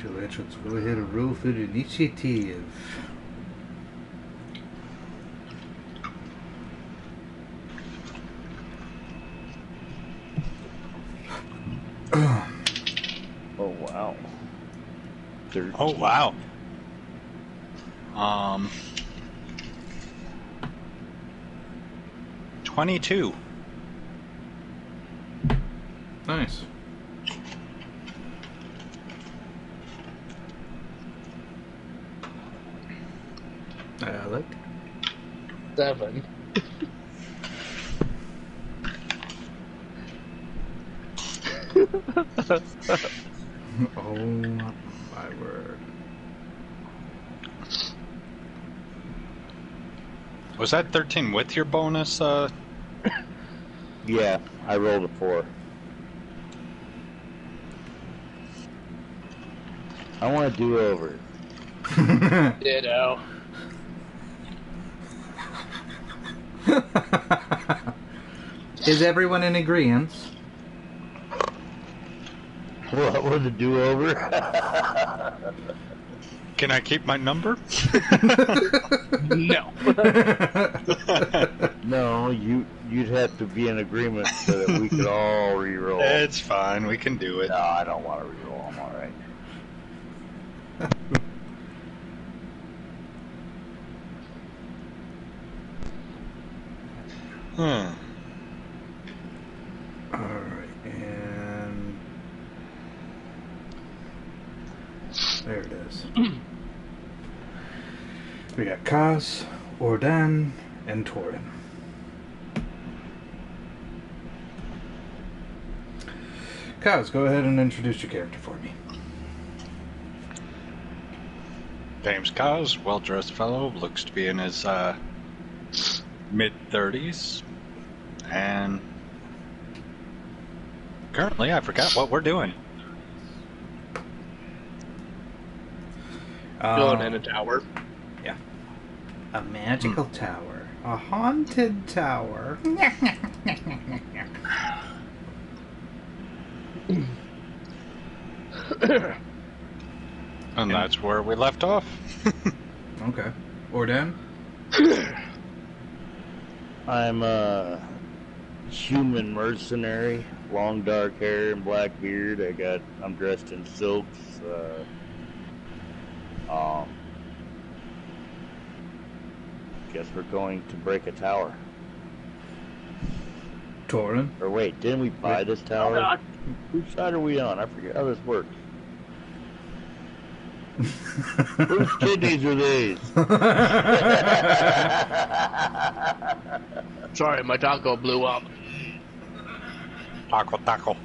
Let's go ahead and roll for the initiative. Oh, wow. 13. Oh, wow. 22. Nice. Alec? 7. Oh my word. Was that 13 with your bonus? Yeah, I rolled a 4. I want to do over. Ditto. Is everyone in agreement? What was the do-over? Can I keep my number? No. No, you'd have to be in agreement so that we could all re-roll. It's fine. We can do it. No, I don't want to re-roll. I'm all right. Alright, and there it is. We got Kaz, Ordan, and Torin. Kaz, go ahead and introduce your character for me. James Cos, well-dressed fellow, looks to be in his mid-30s, and currently I forgot what we're doing. Going in a tower. Yeah. A magical tower. A haunted tower. And that's where we left off. Okay. Ordan? I'm a human mercenary, long dark hair and black beard. I'm dressed in silks. Guess we're going to break a tower. Torin? Or wait, didn't we buy this tower? Oh, God. Whose side are we on? I forget how this works. Whose kidneys are these? Sorry, my taco blew up. Taco.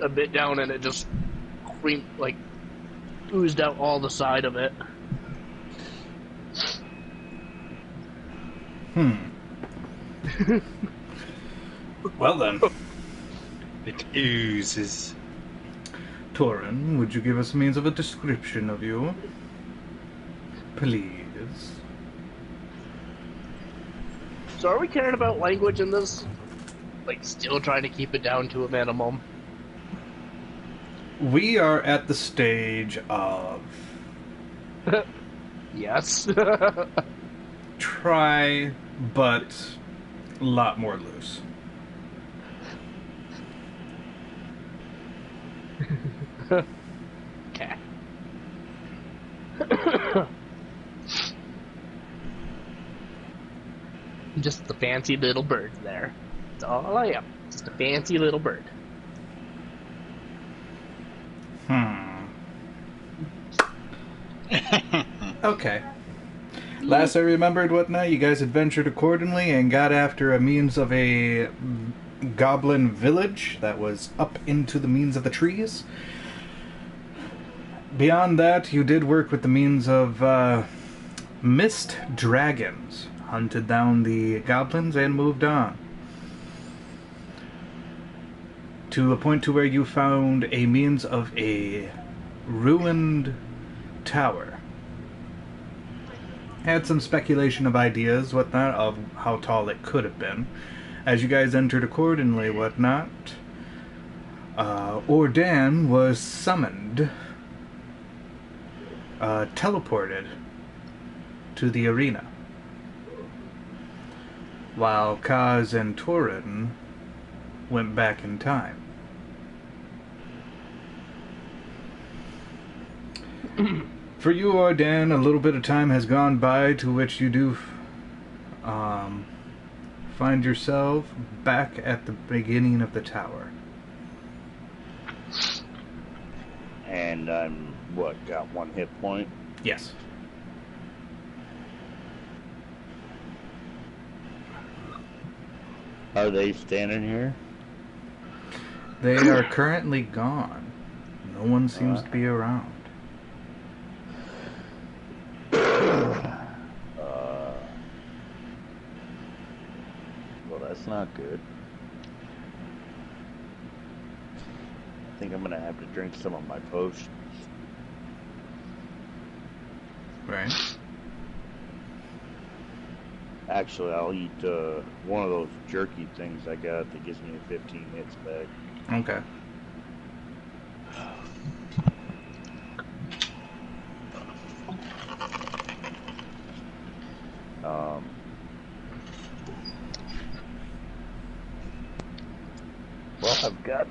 A bit down and it just oozed out all the side of it. Well then. It oozes. Torin, would you give us means of a description of you? Please. So are we caring about language in this? Like, still trying to keep it down to a minimum? We are at the stage of Yes. try, but a lot more loose. Okay. Just the fancy little bird there. That's all I am. Just a fancy little bird. Okay. Last I remembered, whatnot, you guys adventured accordingly and got after a means of a goblin village that was up into the means of the trees. Beyond that, you did work with the means of mist dragons, hunted down the goblins, and moved on. To a point to where you found a means of a ruined tower. Had some speculation of ideas, whatnot, of how tall it could have been. As you guys entered accordingly, whatnot, Ordan was summoned, teleported to the arena, while Kaz and Torin went back in time. For you, Ordan, a little bit of time has gone by, to which you do find yourself back at the beginning of the tower. And I'm, got 1 hit point? Yes. Are they standing here? They are currently gone. No one seems to be around. Well, that's not good. I think I'm gonna have to drink some of my potions. Right. Actually, I'll eat one of those jerky things I got that gives me 15 hits back. Okay. Well, I've got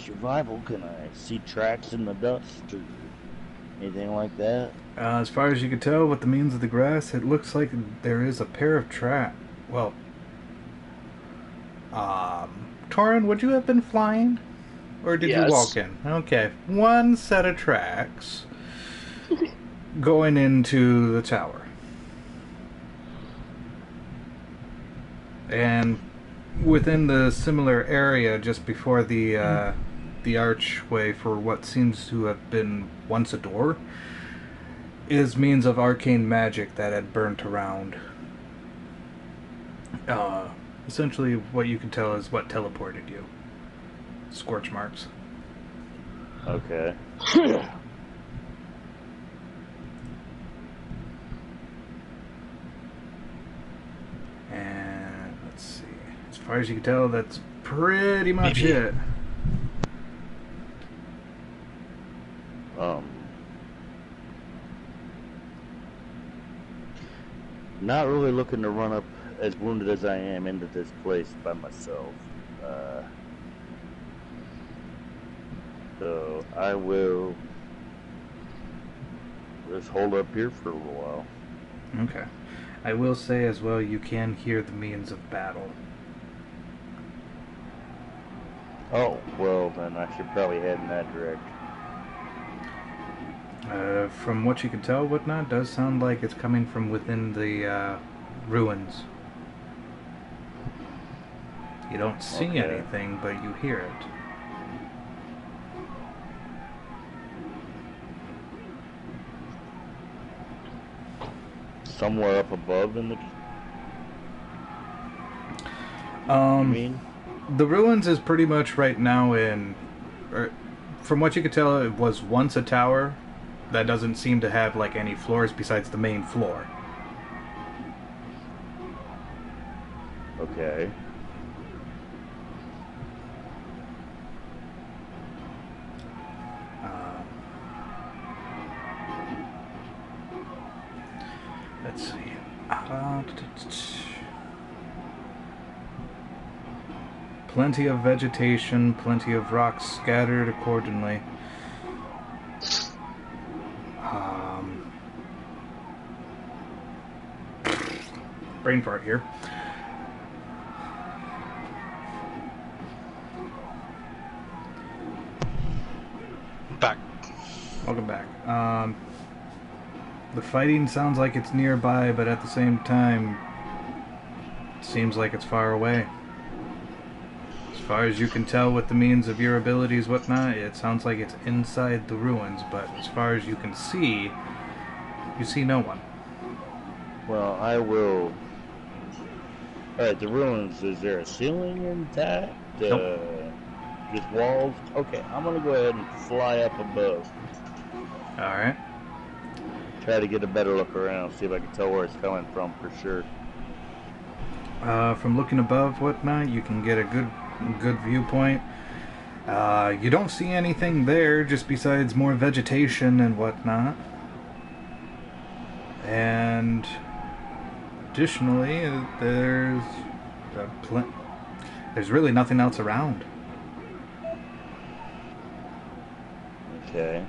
survival. Can I see tracks in the dust or anything like that? As far as you can tell, with the means of the grass, it looks like there is a pair of Well, Torin, would you have been flying? Or did you walk in? Okay. 1 set of tracks going into the tower. And within the similar area just before the archway for what seems to have been once a door is means of arcane magic that had burnt around. Essentially what you can tell is what teleported you. Scorch marks. Okay. And let's see. As far as you can tell, that's pretty much it. Not really looking to run up as wounded as I am into this place by myself. So I will just hold up here for a little while. Okay. I will say as well, you can hear the means of battle. Oh, well then I should probably head in that direction. From what you can tell, whatnot, does sound like it's coming from within the ruins. You don't see anything, but you hear it. Somewhere up above in the... You mean? The ruins is pretty much right now in... from what you could tell, it was once a tower that doesn't seem to have like any floors besides the main floor. Okay. Let's see. Plenty of vegetation, plenty of rocks scattered accordingly. Brain fart here. Back. Welcome back. The fighting sounds like it's nearby, but at the same time, it seems like it's far away. As far as you can tell with the means of your abilities, whatnot, it sounds like it's inside the ruins, but as far as you can see, you see no one. Well, I will... Alright, the ruins, is there a ceiling intact? Nope. Just walls? Okay, I'm gonna go ahead and fly up above. Alright. Try to get a better look around, see if I can tell where it's coming from for sure. From looking above, whatnot, you can get a good viewpoint. You don't see anything there, just besides more vegetation and whatnot. And additionally, there's really nothing else around. Okay.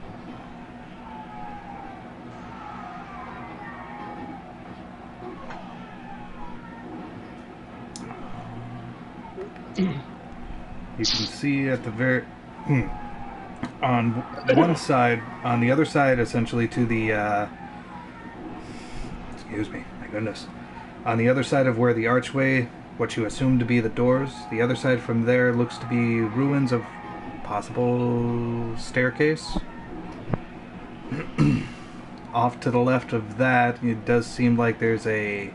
You can see at the very on one side, on the other side, essentially to the excuse me, my goodness, on the other side of where the archway, what you assume to be the doors, the other side from there looks to be ruins of possible staircase. Off to the left of that, it does seem like there's a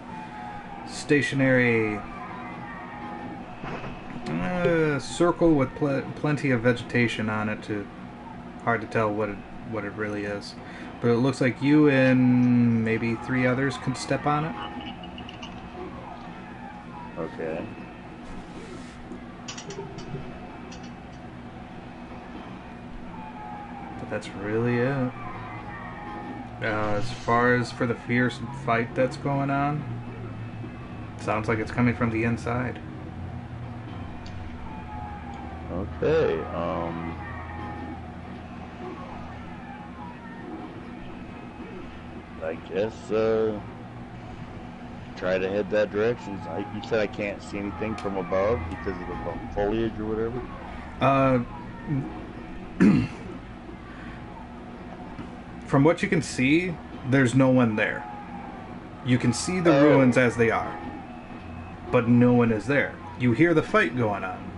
stationary circle with plenty of vegetation on it. Hard to tell what it really is, but it looks like you and maybe 3 others could step on it. Okay. But that's really it. As far as for the fierce fight that's going on, sounds like it's coming from the inside. Okay, I guess, try to head that direction. You said I can't see anything from above because of the foliage or whatever? From what you can see, there's no one there. You can see the ruins as they are, but no one is there. You hear the fight going on,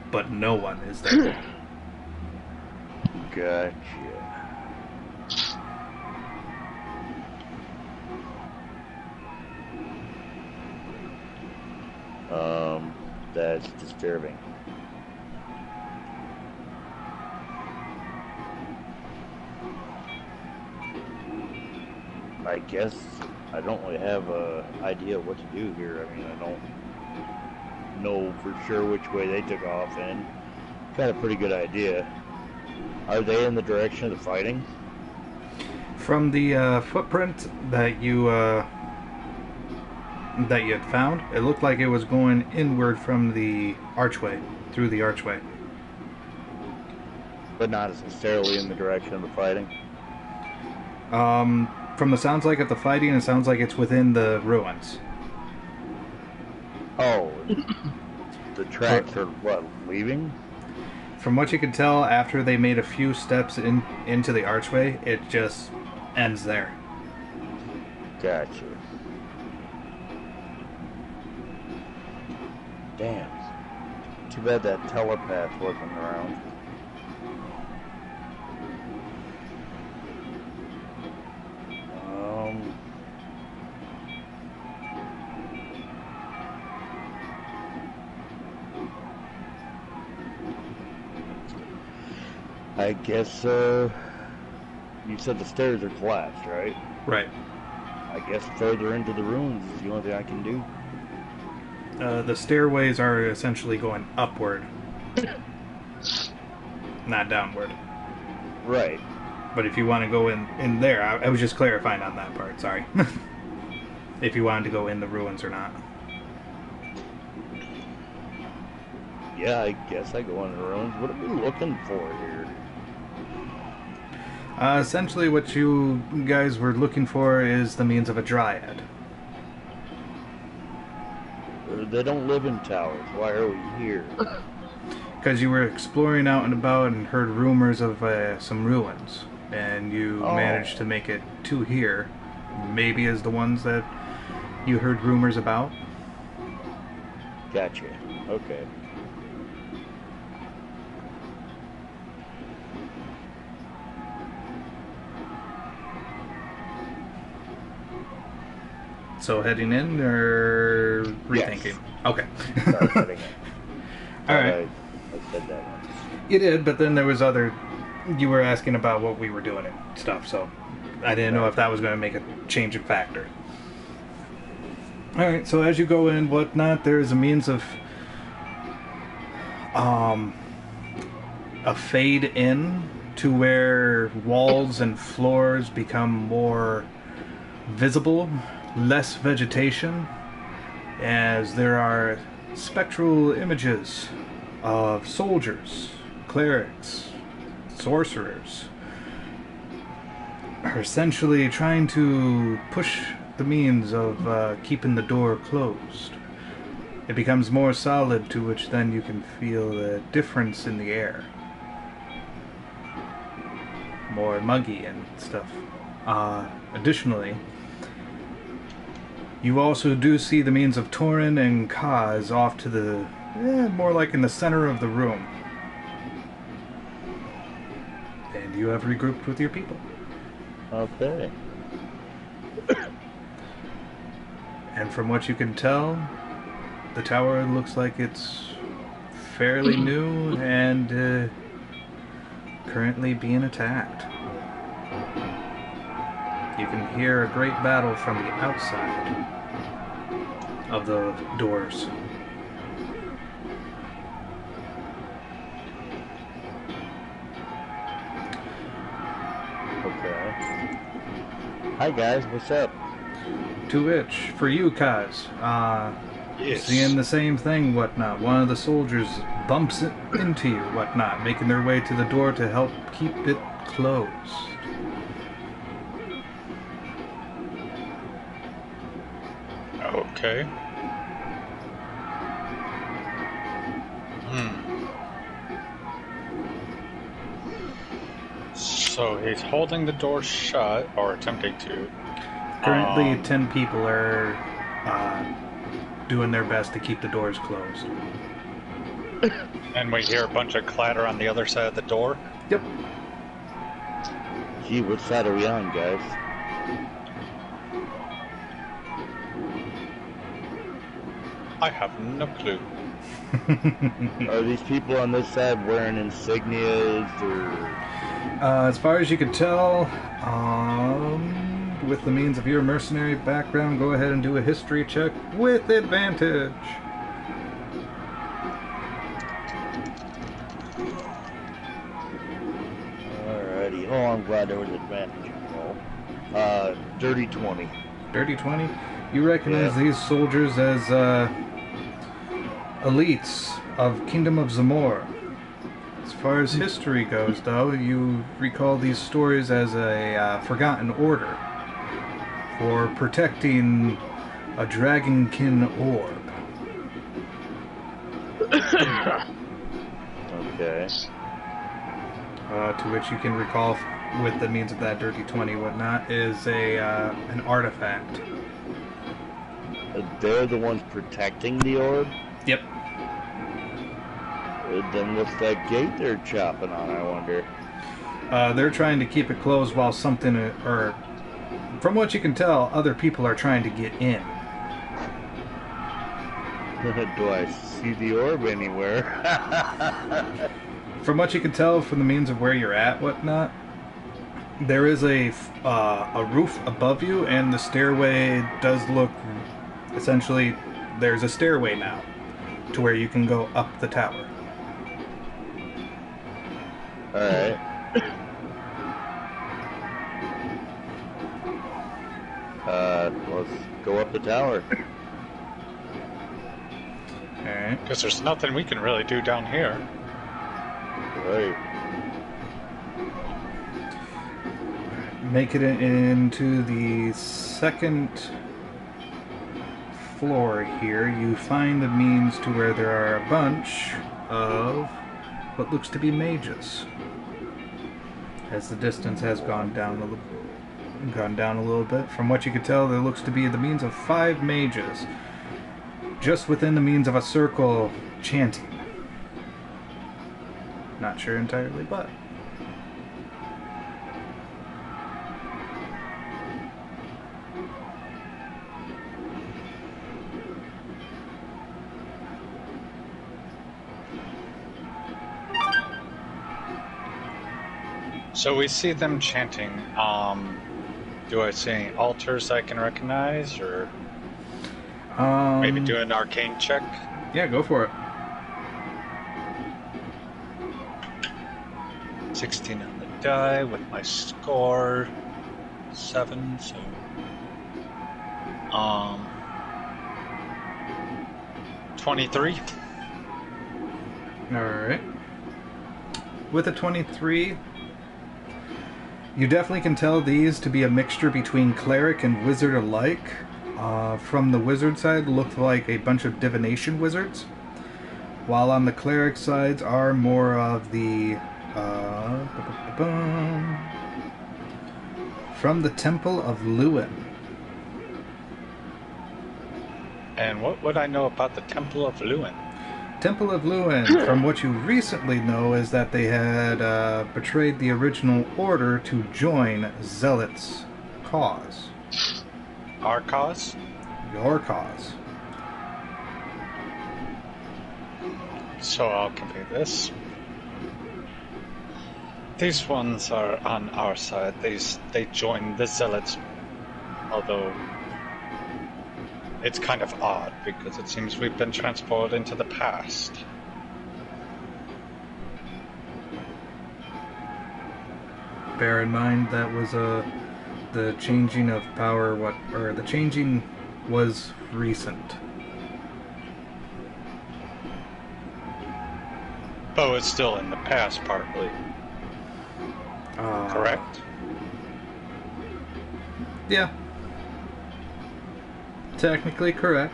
but no one is there. Gotcha. That's disturbing. I guess I don't really have an idea what to do here. I mean, I don't know for sure which way they took off in. Got a pretty good idea. Are they in the direction of the fighting? From the footprint that you had found, it looked like it was going inward from the archway, through the archway. But not necessarily in the direction of the fighting? From the sounds like of the fighting, it sounds like it's within the ruins. Oh, the tracks are what, leaving? From what you can tell, after they made a few steps into the archway, it just ends there. Gotcha. Damn. Too bad that telepath wasn't around. I guess, you said the stairs are collapsed, right? Right. I guess further into the ruins is the only thing I can do. The stairways are essentially going upward, not downward. Right. But if you want to go in there, I was just clarifying on that part, sorry. If you wanted to go in the ruins or not. Yeah, I guess I go in the ruins. What are we looking for here? Essentially what you guys were looking for is the means of a Dryad. They don't live in towers. Why are we here? Because you were exploring out and about and heard rumors of some ruins. And you managed to make it to here. Maybe as the ones that you heard rumors about. Gotcha. Okay. So heading in or rethinking? Yes. Okay. Heading in. All right. I said that once. You did, but then there was other... You were asking about what we were doing and stuff, so I didn't know if that was going to make a change in factor. Alright, so as you go in, whatnot, there is a means of a fade in to where walls and floors become more visible, less vegetation, as there are spectral images of soldiers, clerics, sorcerers, are essentially trying to push the means of keeping the door closed. It becomes more solid, to which then you can feel the difference in the air. More muggy and stuff. Additionally, you also do see the means of Torin and Kaz off to the... more like in the center of the room. And you have regrouped with your people. Okay. And from what you can tell, the tower looks like it's fairly new and currently being attacked. You can hear a great battle from the outside of the doors. Okay. Hi guys, what's up? To which, for you, Kaz, Yes. seeing the same thing, whatnot, one of the soldiers bumps it into you, whatnot, making their way to the door to help keep it closed. Okay. So he's holding the door shut, or attempting to. Currently, 10 people are doing their best to keep the doors closed. And we hear a bunch of clatter on the other side of the door. Yep. Gee, what side are we on, guys? I have no clue. Are these people on this side wearing insignias or... As far as you can tell, with the means of your mercenary background, go ahead and do a history check with advantage. Alrighty. Oh, I'm glad there was advantage involved. Dirty 20. Dirty 20. You recognize Yeah. these soldiers as elites of Kingdom of Zamora. As far as history goes, though, you recall these stories as a forgotten order for protecting a Dragonkin orb. Okay. To which you can recall, with the means of that dirty 20 whatnot, is an artifact. They're the ones protecting the orb? Yep. Then what's that gate they're chopping on, I wonder? They're trying to keep it closed while something, or from what you can tell, other people are trying to get in. Do I see the orb anywhere? From what you can tell from the means of where you're at, whatnot, there is a roof above you, and the stairway does look, essentially, there's a stairway now to where you can go up the tower. Alright. Let's go up the tower. Alright. Because there's nothing we can really do down here. Right. Make it into the second floor here. You find the means to where there are a bunch of what looks to be mages. As the distance has gone down a little bit. From what you can tell, there looks to be the means of 5 mages just within the means of a circle chanting. Not sure entirely, but So we see them chanting. Do I see any altars I can recognize, or maybe do an arcane check? yeah, go for it. 16 on the die with my score 7, so 23. Alright. With a 23, you definitely can tell these to be a mixture between cleric and wizard alike. From the wizard side, looked like a bunch of divination wizards, while on the cleric sides are more of the from the Temple of Lewin. And what would I know about the Temple of Lewin? Temple of Lewin, from what you recently know, is that they had betrayed the original order to join Zealot's cause. Our cause? Your cause. So I'll compare this. These ones are on our side. They join the Zealots, although it's kind of odd because it seems we've been transported into the past. Bear in mind that was the changing of power. The changing was recent. Oh, it's still in the past, partly. Correct? Yeah. Technically correct.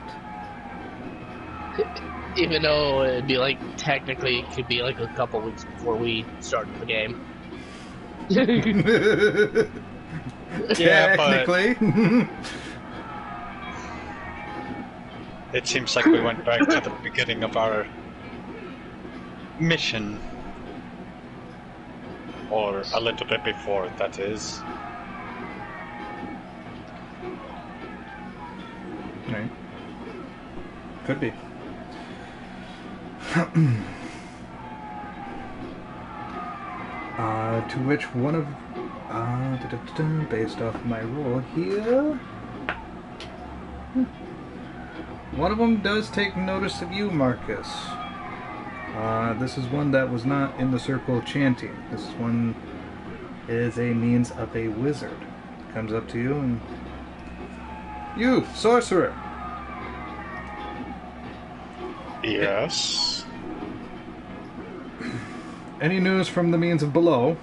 Even though it'd be like, technically, it could be like a couple weeks before we started the game. Yeah, Technically. It seems like we went back to the beginning of our mission. Or a little bit before, that is. Right. Could be. To which one of... based off my roll here... One of them does take notice of you, Marcus. This is one that was not in the circle of chanting. This one is a means of a wizard. Comes up to you and... You, sorcerer! Yes. Any news from the means of below?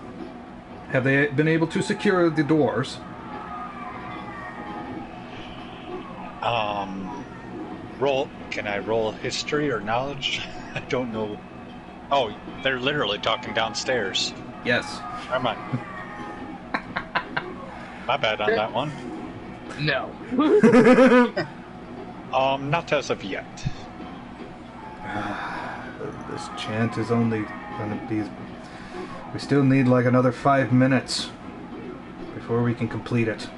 Have they been able to secure the doors? Can I roll history or knowledge? I don't know. Oh, they're literally talking downstairs. Yes. Never mind. My bad on that one. No. Not as of yet. This chant is only gonna be... We still need like another 5 minutes before we can complete it.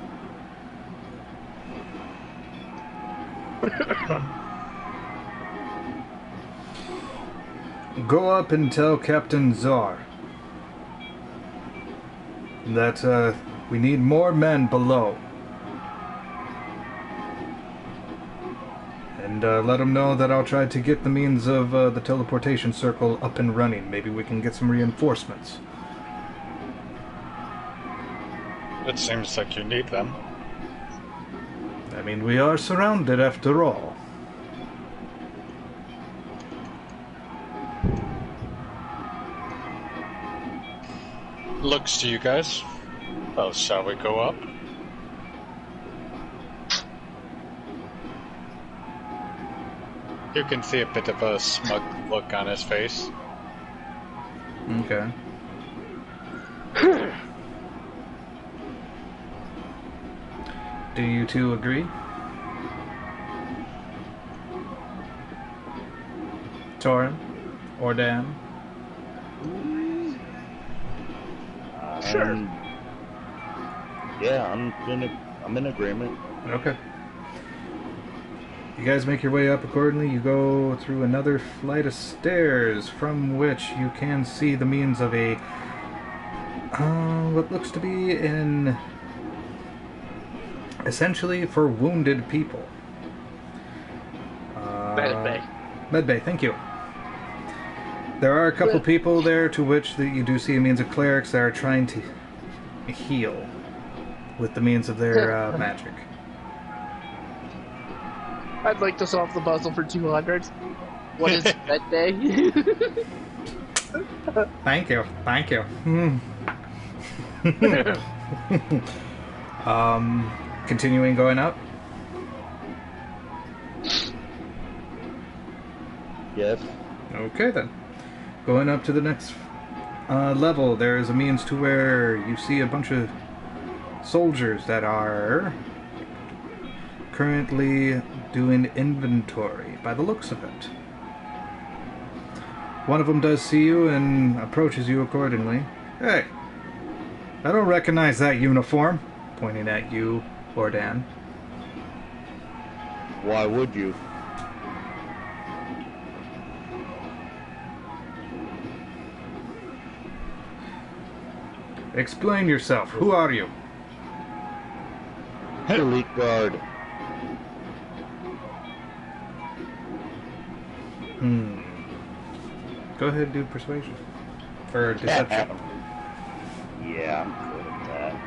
Go up and tell Captain Czar that we need more men below. And let him know that I'll try to get the means of the teleportation circle up and running. Maybe we can get some reinforcements. It seems like you need them. I mean, we are surrounded after all. Looks to you guys. Well, shall we go up? You can see a bit of a smug look on his face. Okay. Do you two agree? Torin? Or Dan? Sure. Yeah, I'm in agreement. Okay. You guys make your way up accordingly. You go through another flight of stairs from which you can see the means of a... what looks to be an... essentially for wounded people. Medbay. Medbay, thank you. There are a couple people there to which you do see a means of clerics that are trying to heal with the means of their magic. I'd like to solve the puzzle for 200. What is that day? Thank you. Thank you. Continuing going up. Yes. Okay then. Going up to the next level, there is a means to where you see a bunch of soldiers that are currently doing inventory by the looks of it. One of them does see you and approaches you accordingly. Hey, I don't recognize that uniform, pointing at you or Dan. Why would you? Explain yourself. Who are you? Elite Guard. Go ahead and do persuasion. For deception. Yeah, I'm good at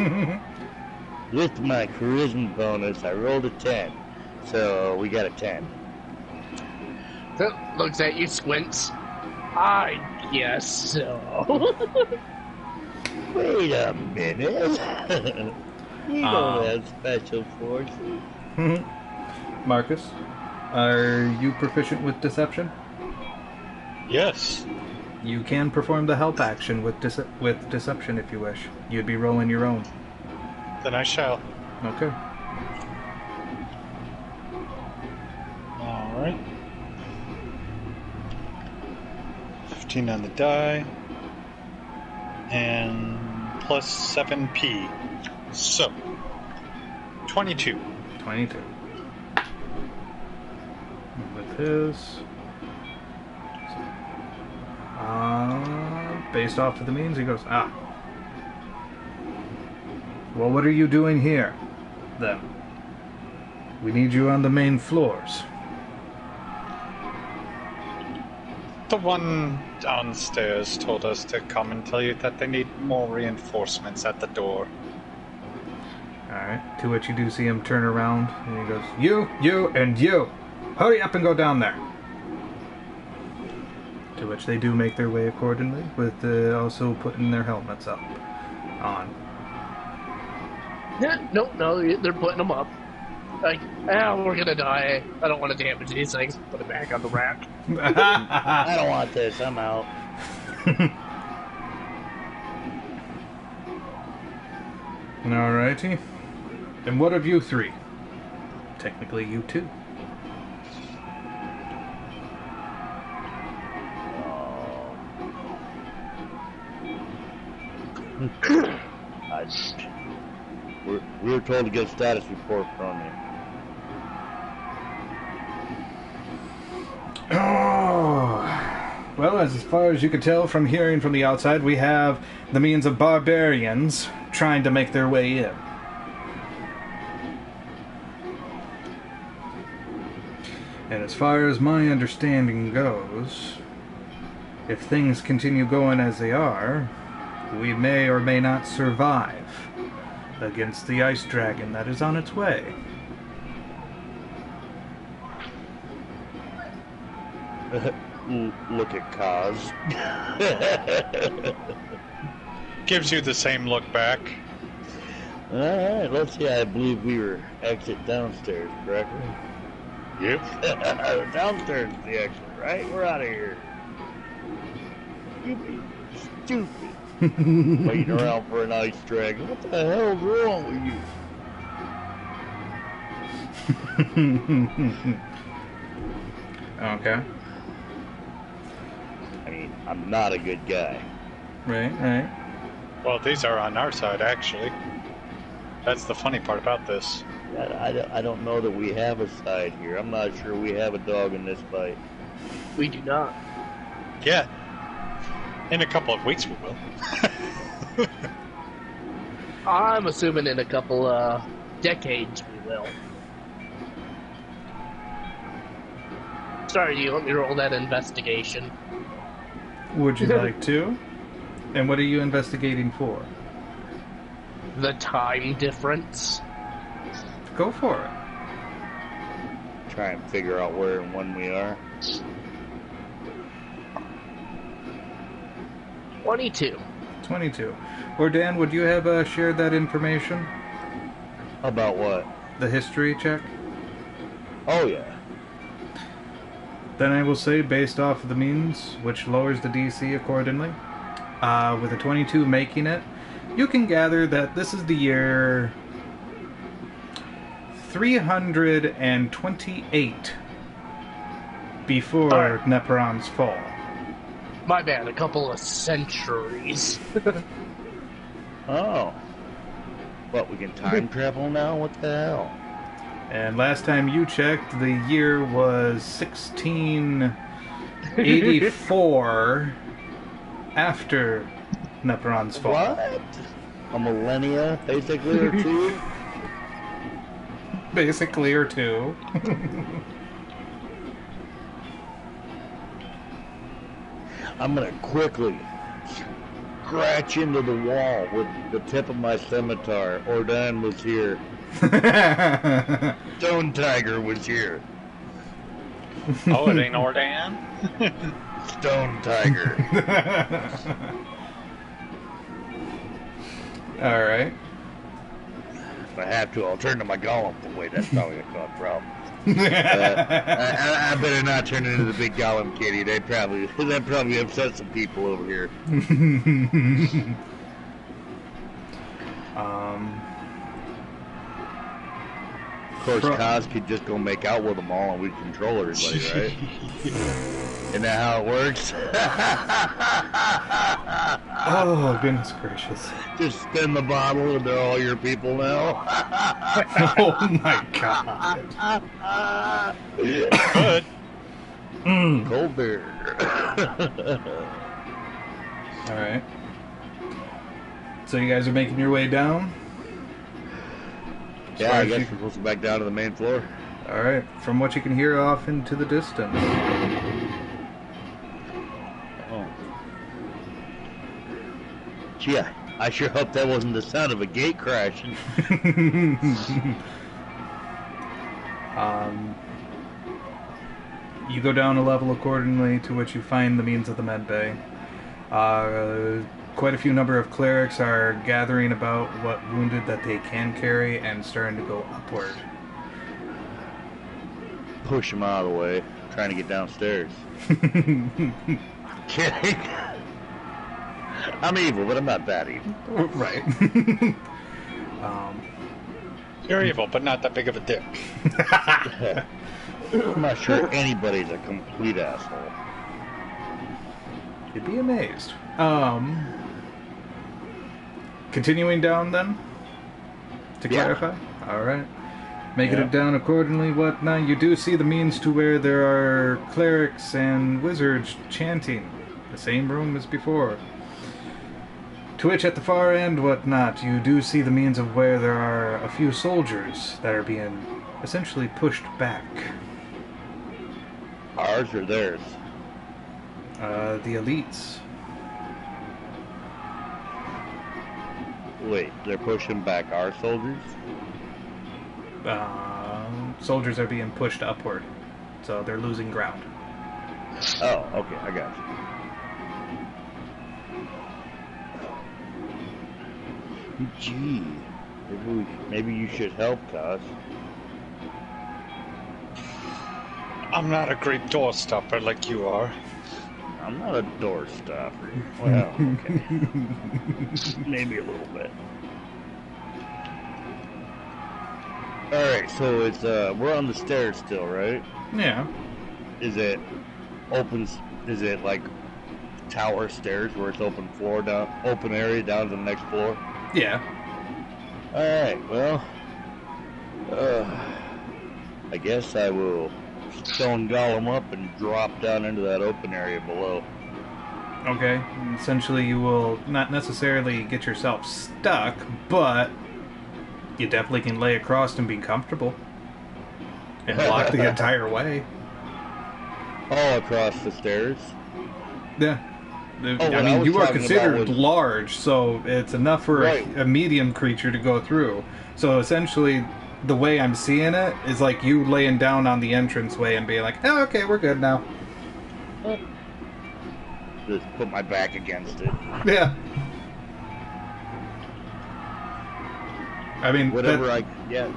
that. With my charisma bonus, I rolled a 10. So we got a 10. Looks at you, squints. I guess so. Wait a minute. We don't have special forces. Marcus, are you proficient with deception? Yes. You can perform the help action with deception if you wish. You'd be rolling your own. Then I shall. Okay. Alright. 15 on the die. And plus 7p. So, 22. 22. With his... based off of the means, he goes, well, what are you doing here, then? We need you on the main floors. The one downstairs told us to come and tell you that they need more reinforcements at the door. Alright, to which you do see him turn around, and he goes, you, and you! Hurry up and go down there! To which they do make their way accordingly, with also putting their helmets up on. No, they're putting them up. Like, we're gonna die. I don't want to damage these things. Put it back on the rack. I don't want this. I'm out. Alrighty. And what of you three? Technically, you two. We were told to get a status report from you. Oh, well, as far as you can tell from hearing from the outside, we have the means of barbarians trying to make their way in. And as far as my understanding goes, if things continue going as they are, we may or may not survive against the ice dragon that is on its way. Look at Kaz. Gives you the same look back. Alright, let's see. I believe we were exit downstairs, correct? Yep. Downstairs is the exit, right? We're out of here. You be stupid. Waiting around for an ice dragon. What the hell's wrong with you? Okay. I mean, I'm not a good guy. Right. Well, these are on our side, actually. That's the funny part about this. I don't know that we have a side here. I'm not sure we have a dog in this fight. We do not. Yeah. In a couple of weeks, we will. I'm assuming in a couple decades we will. Sorry, do you want me to roll that investigation? Would you like to? And what are you investigating for? The time difference. Go for it. Try and figure out where and when we are. 22. 22. Or Dan, would you have shared that information? About what? The history check? Oh, yeah. Then I will say, based off of the means, which lowers the DC accordingly, with a 22 making it, you can gather that this is the year 328 before Alright. Neperon's fall. My bad, a couple of centuries. Oh. What, we can time travel now? What the hell? And last time you checked, the year was 1684 after Neperon's fall. What? A millennia, basically, or two? Basically, or two. I'm gonna quickly scratch into the wall with the tip of my scimitar. Ordan was here. Stone Tiger was here. Oh, it ain't Ordan? Stone Tiger. Alright. If I have to, I'll turn to my Golem. Wait, that's probably gonna cause problems. I better not turn into the big Golem kitty. That'd probably upset some people over here. Of course, Kaz could just go make out with them all and we'd control everybody, right? Isn't that how it works? Oh, goodness gracious. Just spin the bottle and they're all your people now. Oh my god. Good. Cold beer. Alright. So you guys are making your way down? Yeah, I guess we're supposed to go back down to the main floor. Alright. From what you can hear off into the distance. Oh. Gee, I sure hope that wasn't the sound of a gate crashing. You go down a level accordingly to which you find the means of the med bay. Quite a few number of clerics are gathering about what wounded that they can carry and starting to go upward. Push him out of the way, trying to get downstairs. I'm kidding. I'm evil, but I'm not that evil. Right. You're evil, but not that big of a dick. I'm not sure anybody's a complete asshole. You'd be amazed. Continuing down then? To clarify? Alright. Making it down accordingly, whatnot. You do see the means to where there are clerics and wizards chanting. The same room as before. To which at the far end, whatnot, you do see the means of where there are a few soldiers that are being essentially pushed back. Ours or theirs? The elites. Wait, they're pushing back our soldiers? Soldiers are being pushed upward, so they're losing ground. Oh, okay, I got you. Gee, maybe you should help, Kaz. I'm not a great door stopper like you are. I'm not a door stopper. Well, okay. Maybe a little bit. Alright, so it's, we're on the stairs still, right? Yeah. Is it like tower stairs where it's open floor down, open area down to the next floor? Yeah. Alright, well, I guess I will stone Golem up and drop down into that open area below. Okay. Essentially, you will not necessarily get yourself stuck, but you definitely can lay across and be comfortable. And block the entire way. Oh, across the stairs. Yeah. what I I mean, was you are talking considered about was- large, so it's enough for Right. a medium creature to go through. So essentially, the way I'm seeing it is like you laying down on the entranceway and being like, "Oh, okay, we're good now." Just put my back against it. Yeah. I mean, Whatever yeah.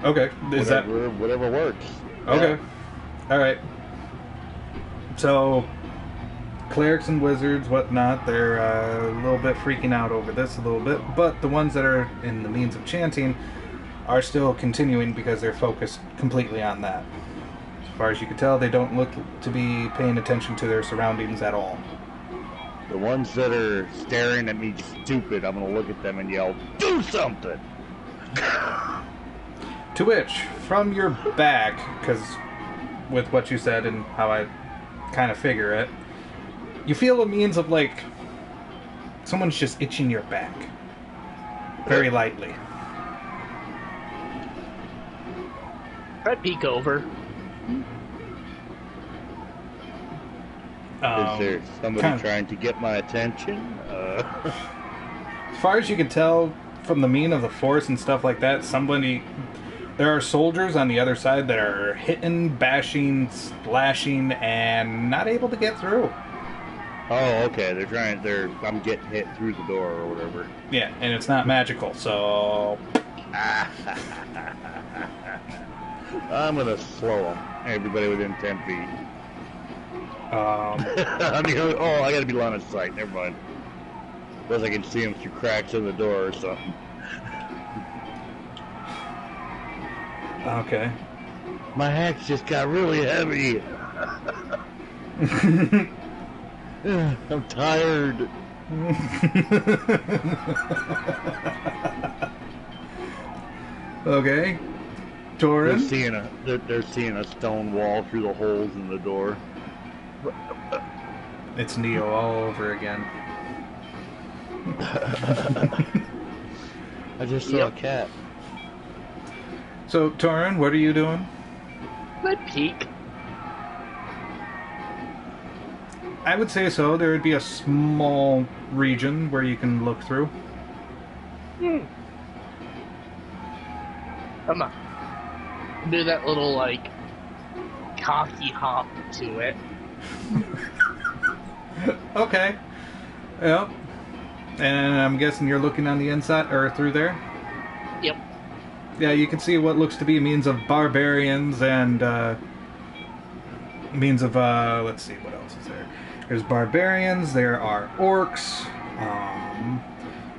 Okay, is Whatever works. okay? Yeah. All right. So, clerics and wizards, whatnot, they're a little bit freaking out over this a little bit, but the ones that are in the means of chanting are still continuing because they're focused completely on that. As far as you can tell, they don't look to be paying attention to their surroundings at all. The ones that are staring at me stupid, I'm gonna look at them and yell, "Do something!" To which, from your back, because with what you said and how I kind of figure it, you feel a means of like someone's just itching your back very lightly. I peek over. Is there somebody kind of- trying to get my attention? As far as you can tell from the mien of the force and stuff like that, there are soldiers on the other side that are hitting, bashing, slashing, and not able to get through. Oh, okay. I'm getting hit through the door or whatever. Yeah, and it's not magical, so... I'm gonna slow them. Everybody within 10 feet. I gotta be line of sight. Never mind. Unless I can see them through cracks in the door or something. Okay. My axe just got really heavy. I'm tired. Okay. They're Torin? they're seeing a stone wall through the holes in the door. It's Neo all over again. I just saw a cat. So, Torin, what are you doing? I peek. I would say so. There would be a small region where you can look through. I'm gonna do that little, like, cocky hop to it. Okay. Yep. And I'm guessing you're looking on the inside, or through there? Yep. Yeah, you can see what looks to be means of barbarians and, means of, let's see, what else is there? There's barbarians, there are orcs,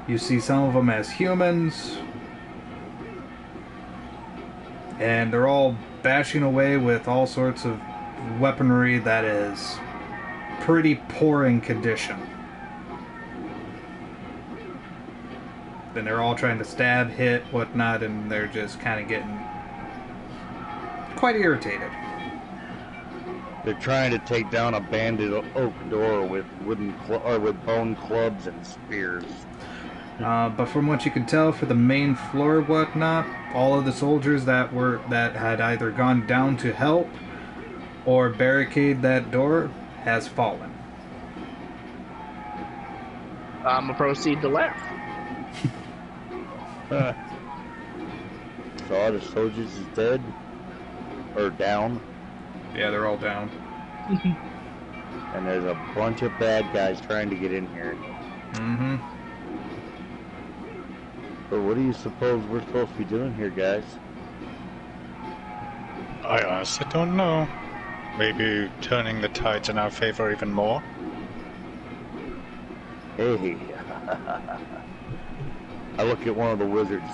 you see some of them as humans, and they're all bashing away with all sorts of weaponry that is pretty poor in condition. Then they're all trying to stab, hit, whatnot, and they're just kind of getting quite irritated. They're trying to take down a banded oak door with with bone clubs and spears. But from what you can tell, for the main floor, whatnot, all of the soldiers that had either gone down to help or barricade that door has fallen. I'm gonna proceed to left. So all the soldiers is dead? Or down? Yeah, they're all down. And there's a bunch of bad guys trying to get in here. Mm-hmm. But what do you suppose we're supposed to be doing here, guys? I honestly don't know. Maybe turning the tides in our favor even more? Hey. I look at one of the wizards.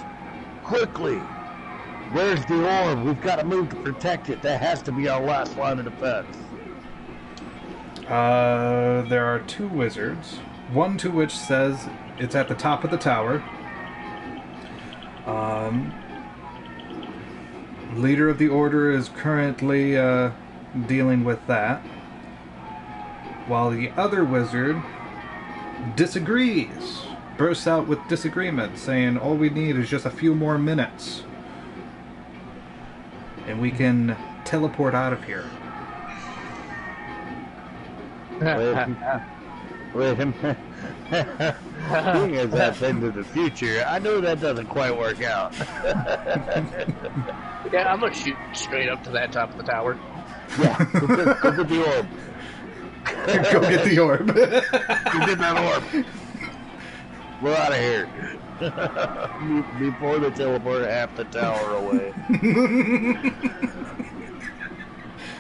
Quickly! Where's the orb? We've got to move to protect it. That has to be our last line of defense. There are two wizards. One to which says it's at the top of the tower. Leader of the order is currently dealing with that. While the other wizard disagrees. Bursts out with disagreement, saying all we need is just a few more minutes. And we can teleport out of here. Wait a minute. Being as that's into the future, I know that doesn't quite work out. Yeah, I'm gonna shoot straight up to that top of the tower. Yeah, go get the orb. Go get the orb. Go get that orb. We're out of here. Before they teleport half the tower away.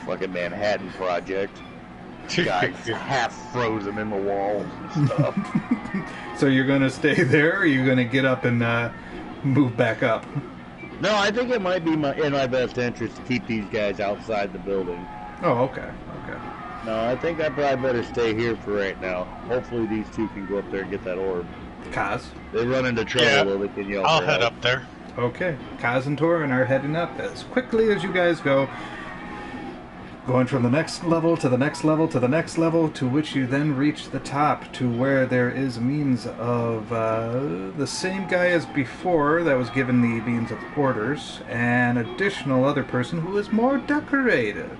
Fucking Manhattan Project. Guys half frozen in the walls and stuff. So you're gonna stay there, or are you gonna get up and move back up? No, I think it might be in my best interest to keep these guys outside the building. Oh, okay. No, I think I probably better stay here for right now. Hopefully these two can go up there and get that orb. Kaz? They run into trouble, though, they can yell. I'll for head help. up there. Okay. Kaz and Torin are heading up as quickly as you guys go. Going from the next level to the next level to the next level, to which you then reach the top, to where there is means of the same guy as before that was given the means of orders, an additional other person who is more decorated.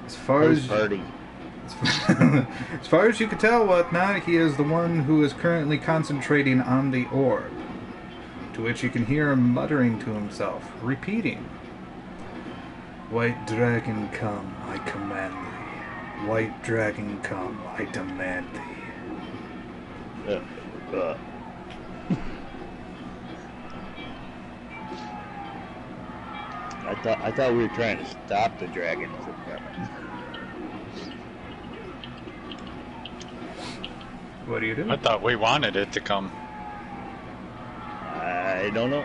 As far as Party. as far as you can tell, whatnot, he is the one who is currently concentrating on the orb, to which you can hear him muttering to himself, repeating, "White dragon come, I command thee. White dragon come, I demand thee." I thought we were trying to stop the dragon from coming. What do you do? I thought we wanted it to come. I don't know.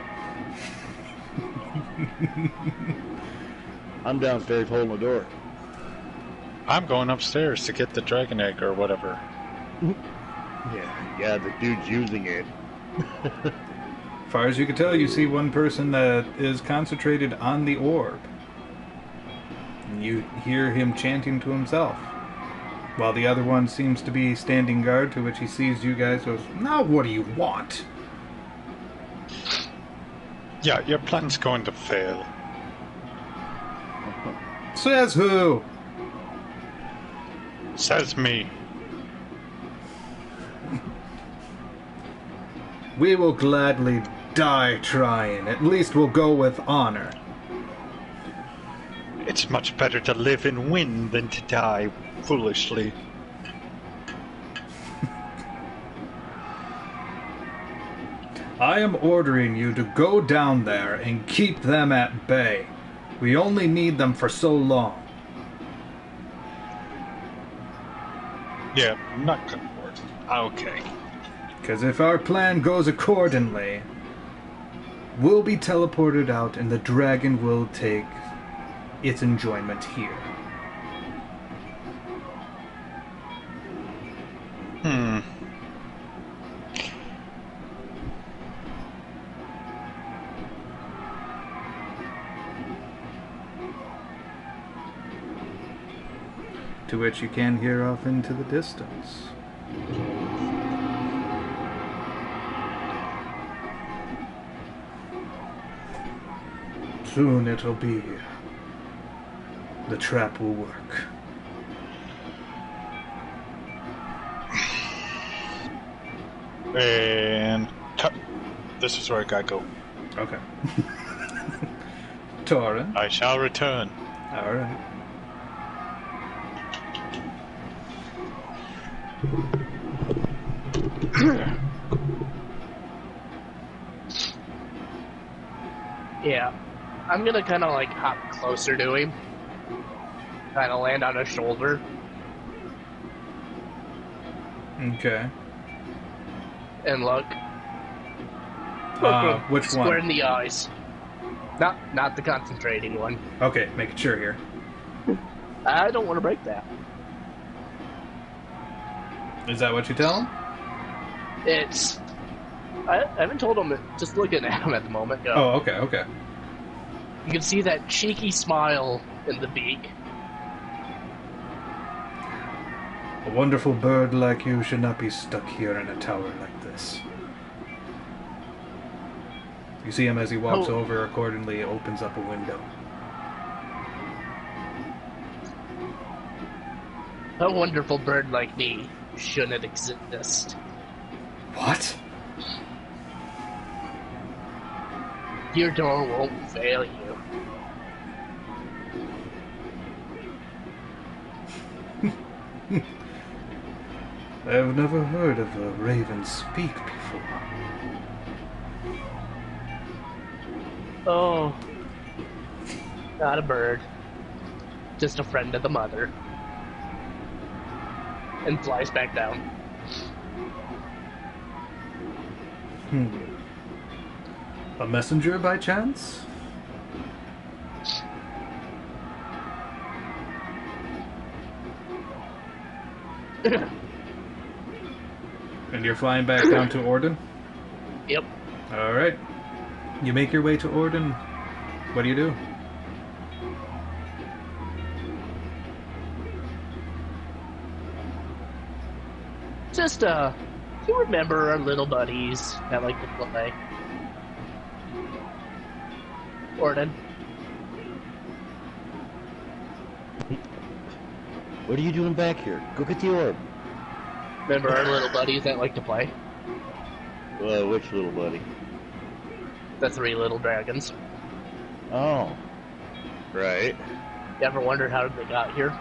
I'm downstairs holding the door. I'm going upstairs to get the dragon egg or whatever. Yeah, the dude's using it. As far as you can tell, you see one person that is concentrated on the orb. And you hear him chanting to himself, while the other one seems to be standing guard, to which he sees you guys, goes, "Now what do you want?" Yeah, your plan's going to fail. Says who? Says me. We will gladly die trying. At least we'll go with honor. It's much better to live and win than to die foolishly. I am ordering you to go down there and keep them at bay. We only need them for so long. Yeah, I'm not good for it. Okay. Because if our plan goes accordingly, we'll be teleported out and the dragon will take its enjoyment here. To which you can hear off into the distance. Soon it'll be. The trap will work. And cut. This is where I gotta go. Okay. Torin. I shall return. Alright. Yeah. I'm gonna kind of like hop closer to him. Kind of land on his shoulder. Okay. And look. Which Square one? in the eyes. Not the concentrating one. Okay, making sure here. I don't want to break that. Is that what you tell him? It's. I haven't told him. Just looking at him at the moment. Go. Oh, okay, okay. You can see that cheeky smile in the beak. A wonderful bird like you should not be stuck here in a tower like this. You see him as he walks over, accordingly opens up a window. A wonderful bird like me shouldn't exist. What? Your door won't fail you. I've never heard of a raven speak before. Oh, not a bird. Just a friend of the mother. And flies back down. A messenger by chance? And you're flying back down to Orden? Yep. Alright. You make your way to Orden. What do you do? Just, you remember our little buddies that like to play? Orden. What are you doing back here? Go get the orb. Remember our little buddies that like to play? Which little buddy? The 3 little dragons. Oh. Right. You ever wondered how they got here?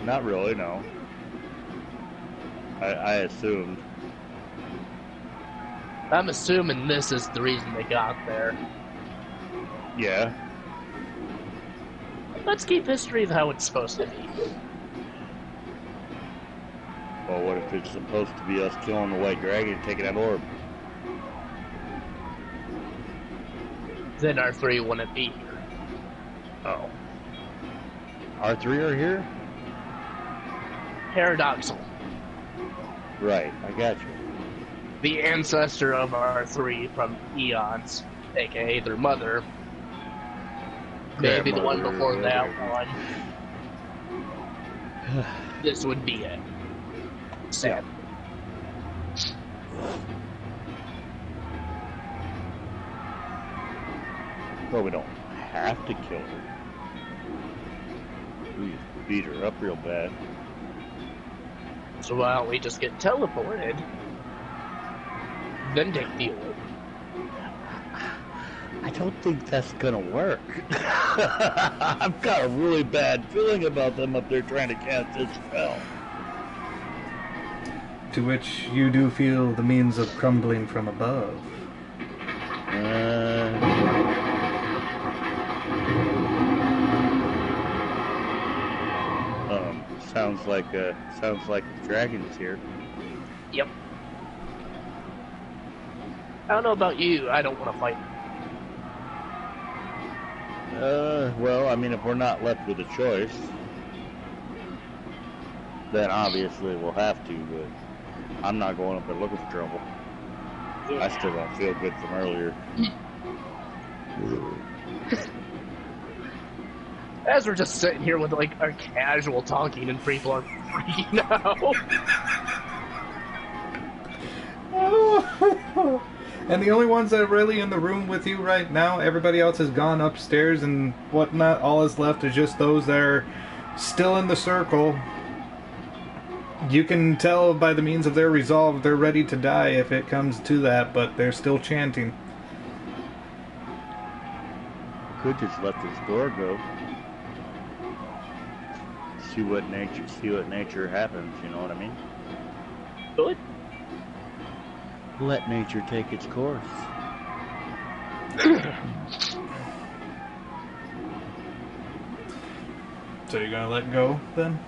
Not really, no. I assumed. I'm assuming this is the reason they got there. Yeah. Let's keep history how it's supposed to be. Well, what if it's supposed to be us killing the white dragon and taking that orb? Then our 3 wouldn't be here. Oh. Our 3 are here? Paradoxal. Right, I got you. The ancestor of our 3 from eons, aka their mother. Maybe the one before that one. This would be it. Sad. Well, we don't have to kill her. We just beat her up real bad. So why don't we just get teleported? Then take the orb. I don't think that's gonna work. I've got a really bad feeling about them up there trying to cast this spell. To which you do feel the means of crumbling from above. Sounds like the dragon's here. Yep. I don't know about you, I don't want to fight. Well, I mean, if we're not left with a choice, then obviously we'll have to, but I'm not going up there looking for trouble. Yeah. I still don't feel good from earlier. As we're just sitting here with like our casual talking and people are freaking out. And the only ones that are really in the room with you right now, everybody else has gone upstairs and whatnot. All is left is just those that are still in the circle. You can tell by the means of their resolve they're ready to die if it comes to that, but they're still chanting. Could just let this door go. See what nature happens, you know what I mean? Good. Let nature take its course. So you're gonna let go then?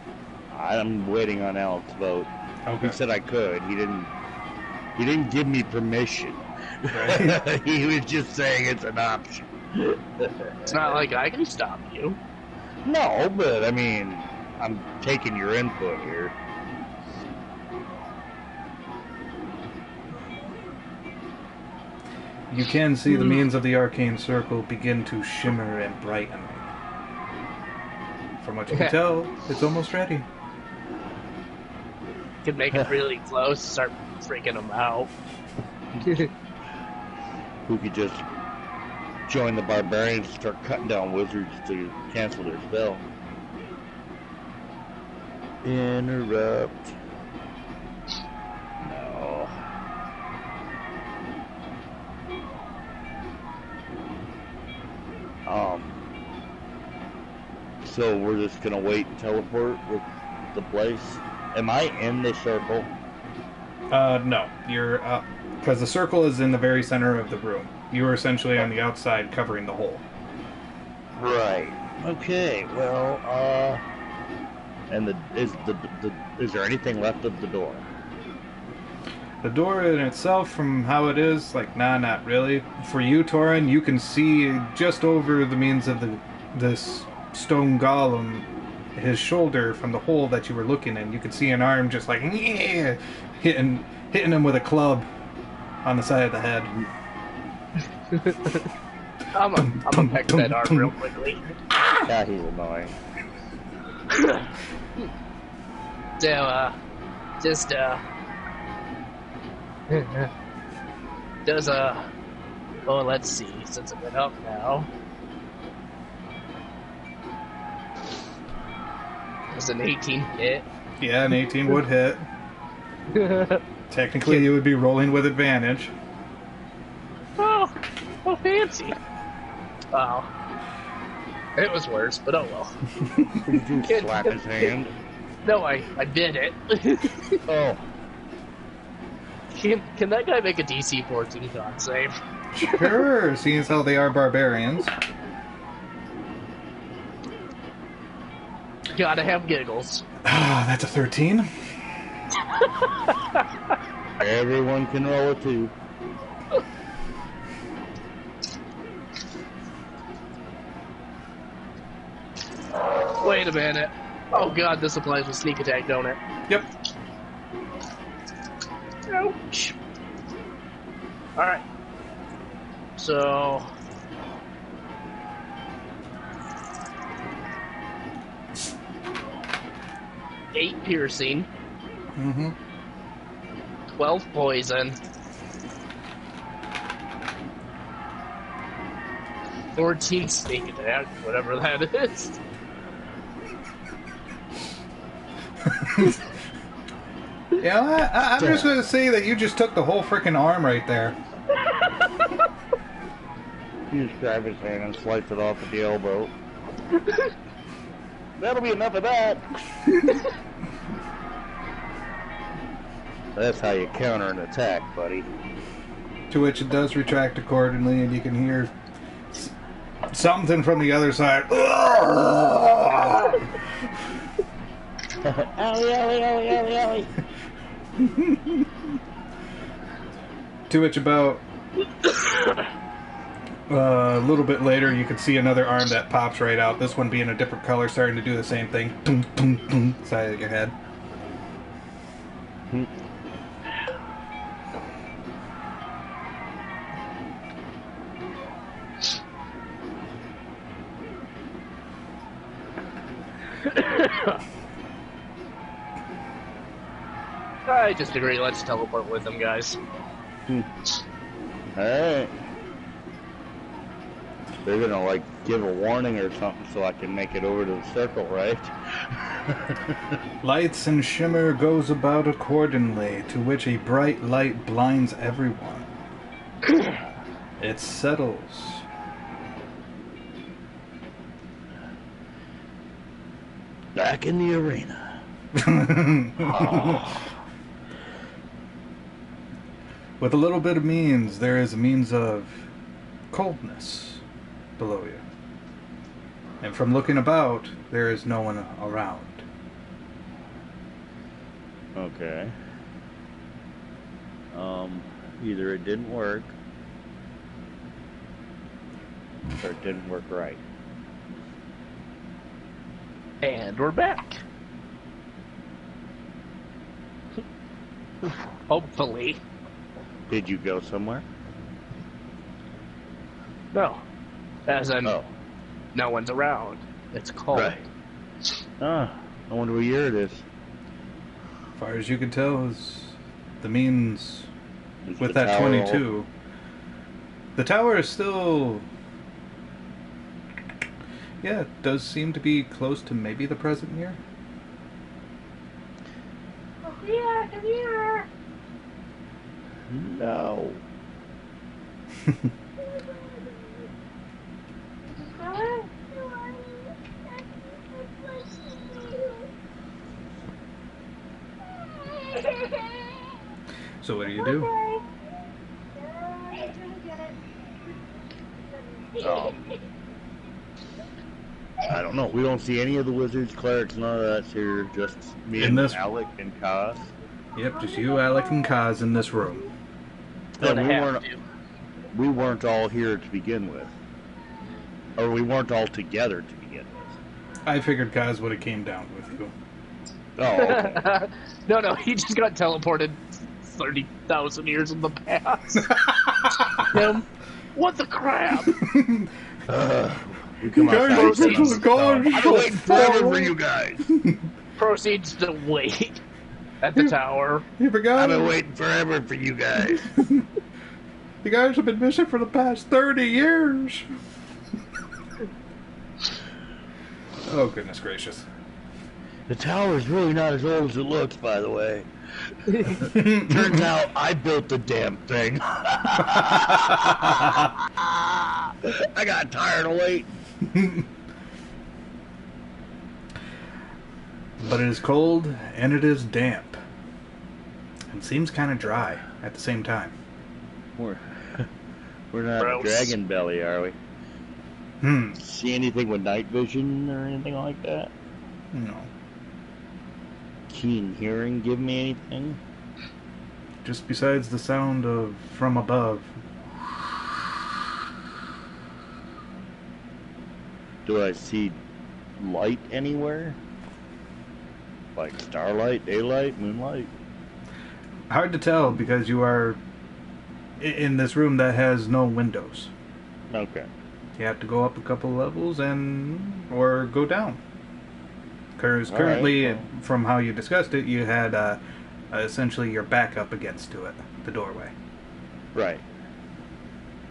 I'm waiting on Alex's vote. Okay. He said I could. He didn't give me permission. Right. He was just saying it's an option. It's not like I can stop you. No, but I mean, I'm taking your input here. You can see the means of the arcane circle begin to shimmer and brighten. From what you can tell, it's almost ready. Could make it really close, start freaking them out. We could just join the barbarians and start cutting down wizards to cancel their spell. Interrupt. No. So we're just gonna wait and teleport with the place. Am I in the circle? No. You're because the circle is in the very center of the room. You are essentially on the outside covering the hole. Right. Okay. Well, and is there anything left of the door? The door in itself, from how it is, like, nah, not really. For you, Torin, you can see just over the means of this stone golem, his shoulder from the hole that you were looking in. You can see an arm just like, yeah, hitting him with a club on the side of the head. I'm gonna peck that arm real quickly. Yeah, he's annoying. So, just, does, oh, let's see, since I've been up now. Does an 18 hit? Yeah, an 18 would hit. Technically, you would be rolling with advantage. Oh, fancy. Wow. It was worse, but oh well. Did you slap his hand? No, I did it. Oh. Can that guy make a DC 14 con save? Sure, seeing as how they are barbarians. Gotta have giggles. Ah, that's a 13. Everyone can roll a 2. Wait a minute. Oh god, this applies with sneak attack, don't it? Yep. Ouch. Alright. So... 8 piercing. Mm-hmm. 12 poison. 14 sneak attack, whatever that is. Yeah, I'm just going to say that you just took the whole freaking arm right there. You just grab his hand and slice it off at the elbow. That'll be enough of that. That's how you counter an attack, buddy. To which it does retract accordingly, and you can hear something from the other side. Owie, owie, owie, owie, owie. To which about a little bit later, you can see another arm that pops right out. This one being a different color, starting to do the same thing. Tum, tum, tum, side of your head. I just agree, let's teleport with them, guys. Alright. They're gonna, like, give a warning or something so I can make it over to the circle, right? Lights and shimmer goes about accordingly, to which a bright light blinds everyone. It settles. Back in the arena. Oh. With a little bit of means, there is a means of coldness below you. And from looking about, there is no one around. Okay. Either it didn't work, or it didn't work right. And we're back. Hopefully. Did you go somewhere? No. As in, Oh. no one's around. It's cold. Right. Ah, I wonder what year it is. As far as you can tell, is the means Is with the that tower 22. The tower is still Yeah, it does seem to be close to maybe the present year. Sophia, come here. No. So what do you do? I don't know. We don't see any of the wizards, clerics, none of that's here. Just me In and this- Alec and Kaz. Yep, just you, Alec, and Kaz in this room. And Gonna have to. we weren't all here to begin with. Or we weren't all together to begin with. I figured Kaz would have came down with you. Oh, okay. No, he just got teleported 30,000 years in the past. Him? What the crap? We come outside. proceeds. I've been waiting forever for you guys. Proceeds to wait at the tower. You forgot? I've been waiting forever for you guys. You guys have been missing for the past 30 years. Oh, goodness gracious. The tower is really not as old as it looks, by the way. Turns out I built the damn thing. I got tired of waiting. But it is cold, and it is damp. And seems kind of dry at the same time. We're not Gross. dragon belly, are we? Hmm. See anything with night vision or anything like that? No. Keen hearing give me anything? Just besides the sound of from above. Do I see light anywhere? Like starlight, daylight, moonlight? Hard to tell because you are in this room that has no windows. Okay. You have to go up a couple levels or go down. Because All currently, right, from how you discussed it, you had essentially your back up against to it, the doorway. Right.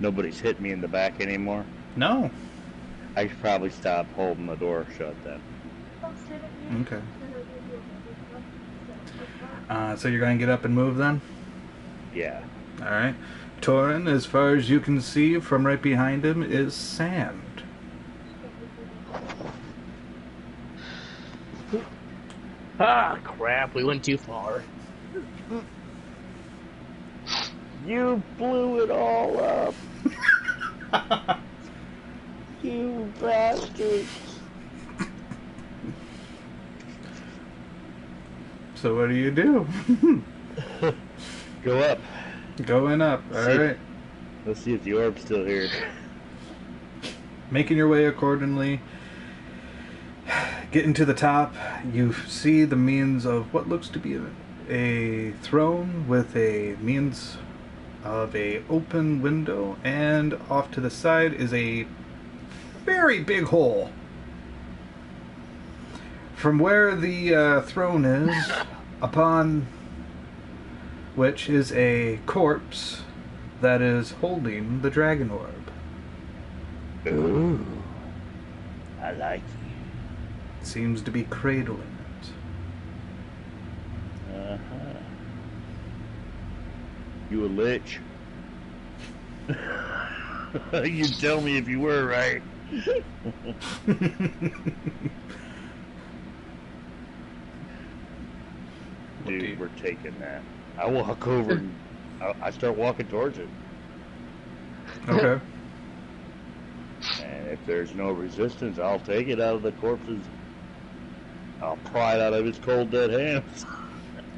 Nobody's hit me in the back anymore. No. I should probably stop holding the door shut then. Okay. So you're going to get up and move then? Yeah. Alright. Torin, as far as you can see from right behind him, is sand. Ah, crap, we went too far. You blew it all up. You bastards. So what do you do? Go up. Going up. Alright. Let's see if the orb's still here. Making your way accordingly. Getting to the top, you see the means of what looks to be a throne with a means of a open window, and off to the side is a very big hole. From where the throne is, upon which is a corpse that is holding the dragon orb. Ooh. I like it. Seems to be cradling it. Uh-huh. You a lich? You tell me if you were, right? Dude, we're taking that. I walk over and I start walking towards it. Okay. And if there's no resistance, I'll take it out of the corpse's. I'll pry it out of his cold dead hands.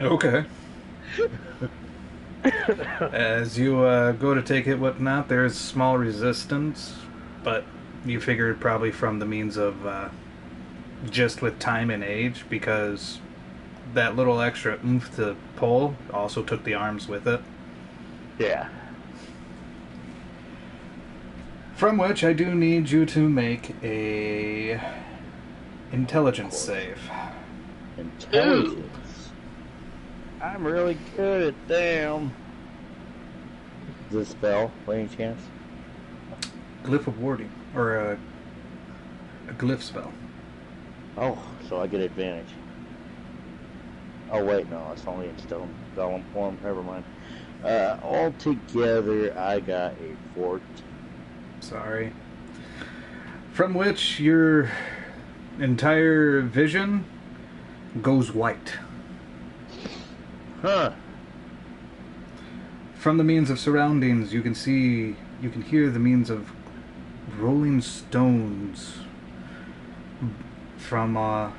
Okay. As you go to take it, whatnot, there's small resistance, but you figured probably from the means of just with time and age, because that little extra oomph to pull also took the arms with it. Yeah. From which I do need you to make a intelligence save. Intelligence. I'm really good at them. Is this a spell, by any chance? Glyph of warding, or a glyph spell. Oh, so I get advantage. Oh wait, no, it's only in stone golem form. Never mind. Altogether, I got a 14. Sorry. From which your entire vision goes white. Huh. From the means of surroundings, you can hear the means of rolling stones. From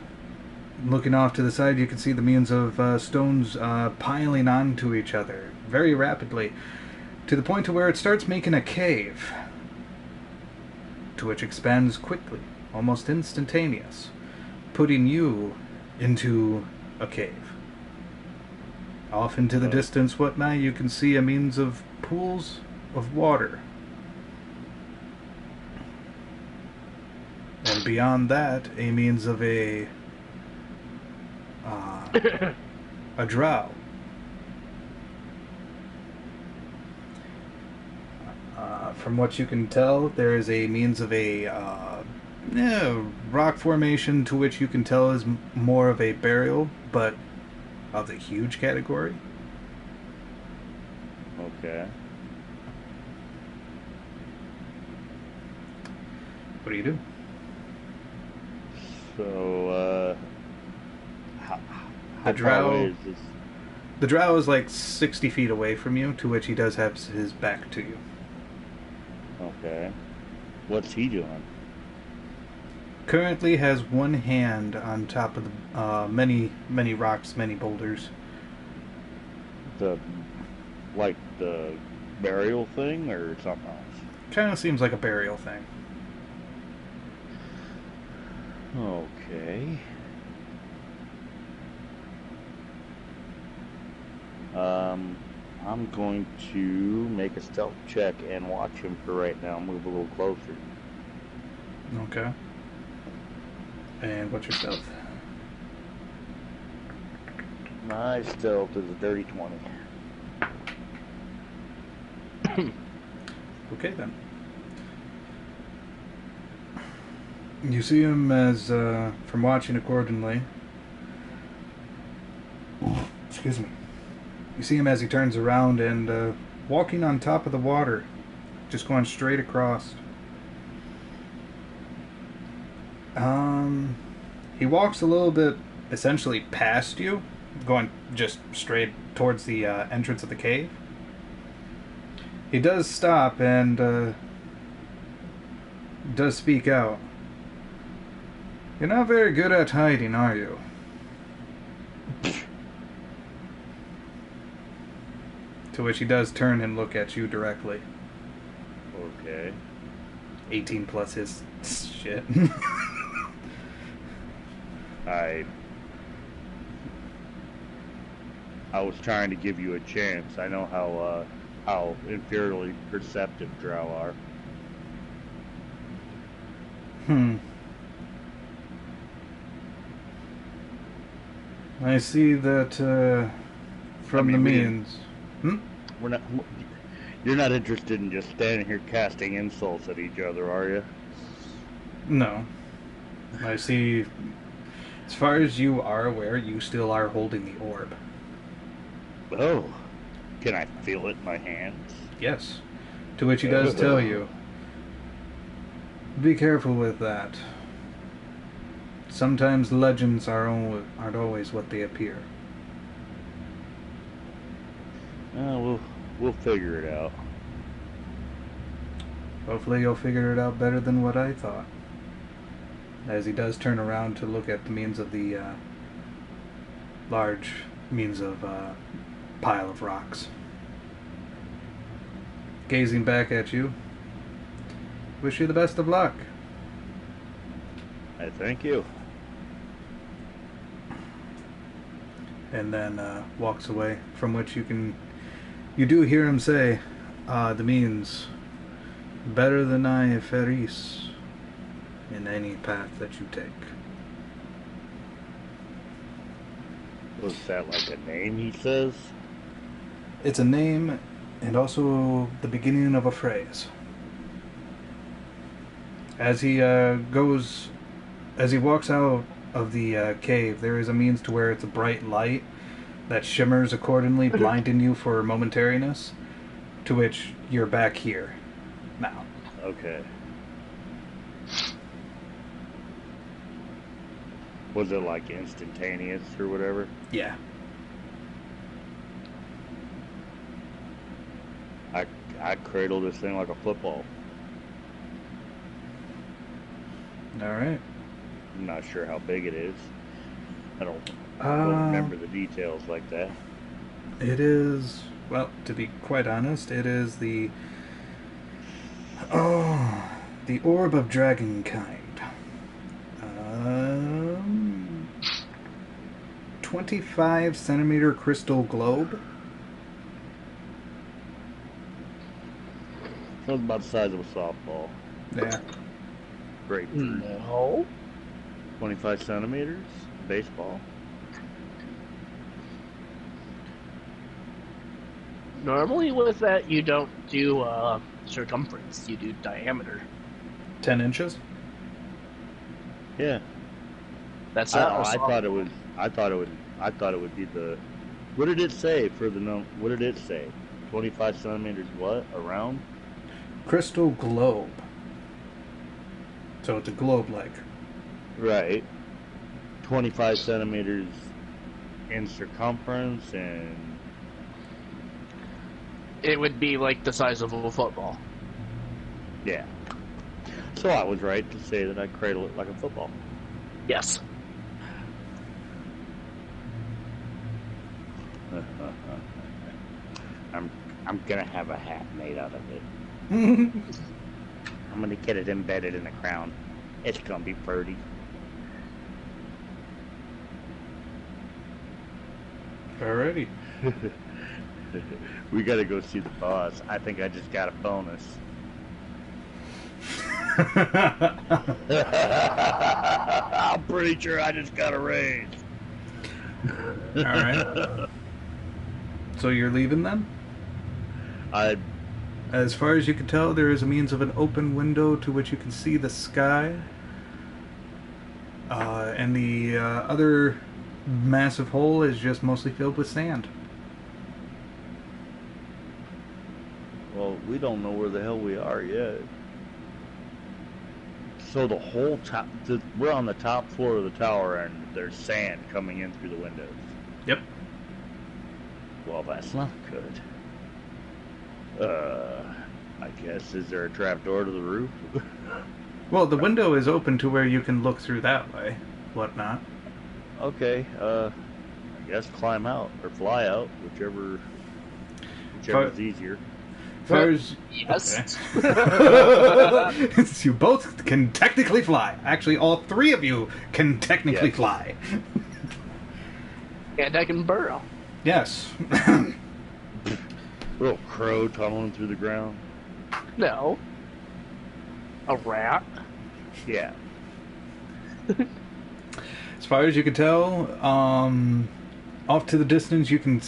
looking off to the side, you can see the means of stones piling onto each other very rapidly, to the point to where it starts making a cave, to which expands quickly, almost instantaneous, putting you into a cave. Off into the distance, whatnot, you can see a means of pools of water. And beyond that, a means of a drow. From what you can tell, there is a means of a rock formation to which you can tell is more of a burial, but of the huge category. Okay. What do you do? So, how The drow- far away is this? The drow is like 60 feet away from you, to which he does have his back to you. Okay. What's he doing? Currently has one hand on top of the many rocks, many boulders. The burial thing or something else? Kind of seems like a burial thing. Okay. I'm going to make a stealth check and watch him for right now. Move a little closer. Okay. And what's your stealth? My stealth is a dirty 20. Okay then. You see him as, from watching accordingly. Excuse me. You see him as he turns around and walking on top of the water, just going straight across. He walks a little bit, essentially past you, going just straight towards the entrance of the cave. He does stop and does speak out. You're not very good at hiding, are you? To which he does turn and look at you directly. Okay. 18 plus his shit. I was trying to give you a chance. I know how inferiorly perceptive drow are. I see that from the we means. We're not. You're not interested in just standing here casting insults at each other, are you? No. I see. As far as you are aware, you still are holding the orb. Oh, can I feel it in my hands? Yes. To which he does tell you, be careful with that. Sometimes legends aren't always what they appear. We'll figure it out. Hopefully you'll figure it out better than what I thought. As he does turn around to look at the means of the large means of pile of rocks. Gazing back at you. Wish you the best of luck. I thank you. And then walks away, from which you do hear him say, the means, better than I Feris in any path that you take. Was that like a name he says? It's a name and also the beginning of a phrase. As he goes As he walks out of the cave, there is a means to where it's a bright light that shimmers accordingly, blinding you for momentariness, to which you're back here now. Okay. Was it like instantaneous or whatever? Yeah. I cradle this thing like a football. Alright. I'm not sure how big it is. I don't Uh, remember the details like that. It is, well, to be quite honest, it is the Orb of Dragonkind. 25 centimeter crystal globe. Sounds about the size of a softball. Yeah. Great. No. 25 centimeters? Baseball? Normally with that, you don't do circumference, you do diameter. 10 inches? Yeah. That's I not thought it would be the. What did it say for the What did it say? 25 centimeters. What around? Crystal globe. So it's a globe-like. Right. 25 centimeters in circumference, and It would be like the size of a football. yeah. So I was right to say that I cradle it like a football. Yes. I'm gonna have a hat made out of it. I'm gonna get it embedded in the crown. It's gonna be pretty. Alrighty. We gotta go see the boss. I think I just got a bonus. I'm pretty sure I just got a raise. Alright. So you're leaving then? As far as you can tell, there is a means of an open window to which you can see the sky. And the other massive hole is just mostly filled with sand. Well, we don't know where the hell we are yet. So the whole top, we're on the top floor of the tower, and there's sand coming in through the windows. Yep. Well, that's not good. I guess, is there a trap door to the roof? Well, the window is open to where you can look through that way. Whatnot. Okay, I guess climb out or fly out, whichever is easier. As Yes. okay. You both can technically fly. Actually, all three of you can technically Yes. fly. And I can burrow. Yes. Little crow tunneling through the ground. No. A rat. Yeah. As far as you can tell, off to the distance, you can.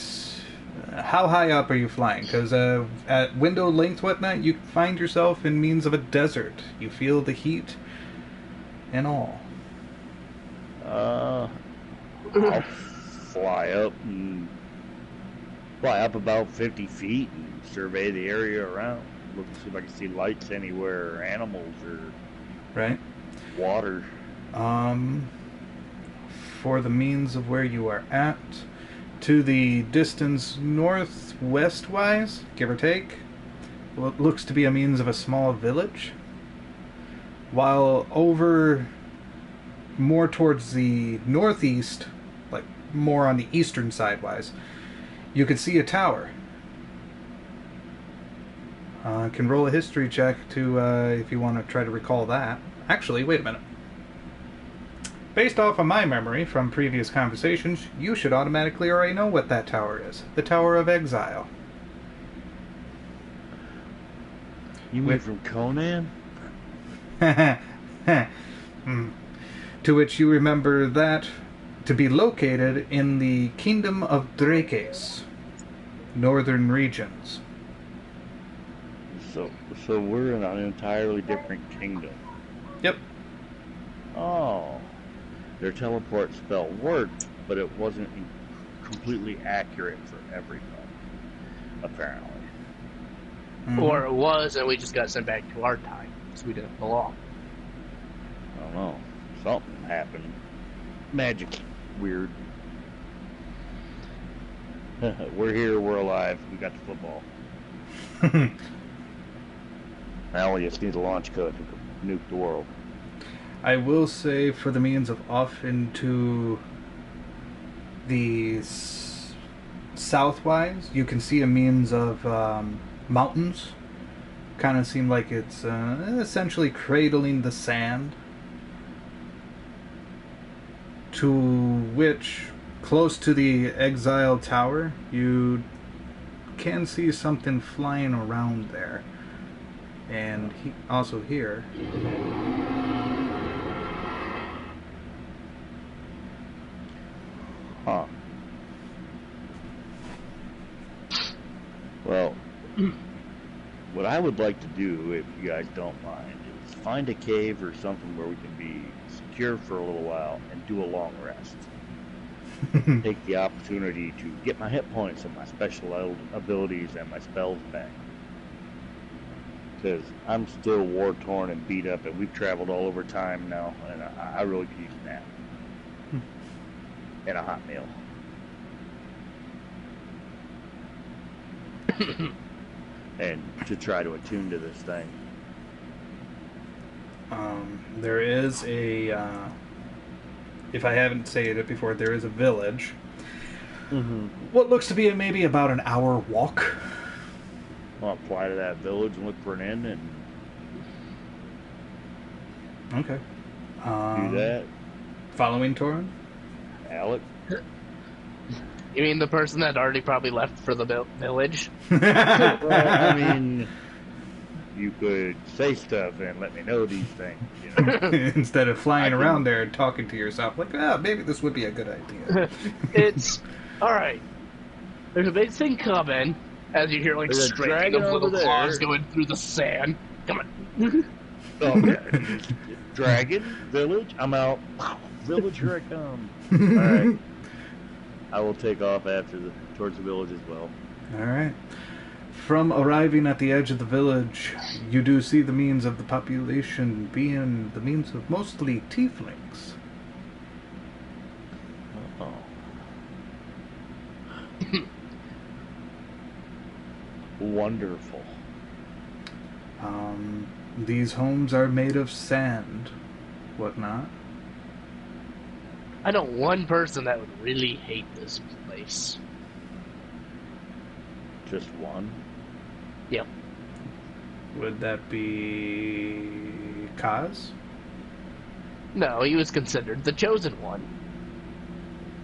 How high up are you flying? Because at window length, whatnot, you find yourself in means of a desert. You feel the heat and all. I'll fly up about 50 feet and survey the area around. Look to see if I can see lights anywhere, or animals, or Right? water. For the means of where you are at, to the distance northwest-wise, give or take, what looks to be a means of a small village. While over more towards the northeast, like more on the eastern side-wise, you can see a tower. Can roll a history check to if you want to try to recall that. Actually, wait a minute. Based off of my memory from previous conversations, you should automatically already know what that tower is. The Tower of Exile. You mean from Conan? To which you remember that to be located in the Kingdom of Drakes, northern regions. So we're in an entirely different kingdom. Yep. Oh. their teleport spell worked, but it wasn't completely accurate for everybody, apparently. Mhm. Or it was, and we just got sent back to our time, so we didn't belong. I don't know. Something happened. Magic. Weird. We're here, we're alive, we got the football. Now we just need a launch code to nuke the world. I will say, for the means of off into the southwise, you can see a means of mountains. Kind of seem like it's essentially cradling the sand. To which, close to the Exile Tower, you can see something flying around there. And also here. Huh. Well, what I would like to do, if you guys don't mind, is find a cave or something where we can be secure for a little while and do a long rest. Take the opportunity to get my hit points and my special abilities and my spells back. Because I'm still war-torn and beat up, and we've traveled all over time now, and I really could use a nap. And a hot meal. And to try to attune to this thing. There is a, if I haven't said it before, there is a village. What looks to be maybe about an hour walk. I'll apply to that village and look for an inn and Okay. do that. Following Torin? Alec? You mean the person that already probably left for the village? Well, I mean, you could say stuff and let me know these things. You know? Instead of flying around there and talking to yourself, like, maybe this would be a good idea. It's alright. There's a big thing coming, as you hear like There's a striking dragon of little over there. claws going through the sand. Come on. Okay. Dragon, village, I'm out. Village, here I come. Alright. I will take off towards the village as well. Alright. From arriving at the edge of the village, you do see the means of the population being the means of mostly tieflings. Oh. Wonderful. These homes are made of sand, whatnot. I know one person that would really hate this place. Just one? Yep. Would that be Kaz? No, he was considered the chosen one.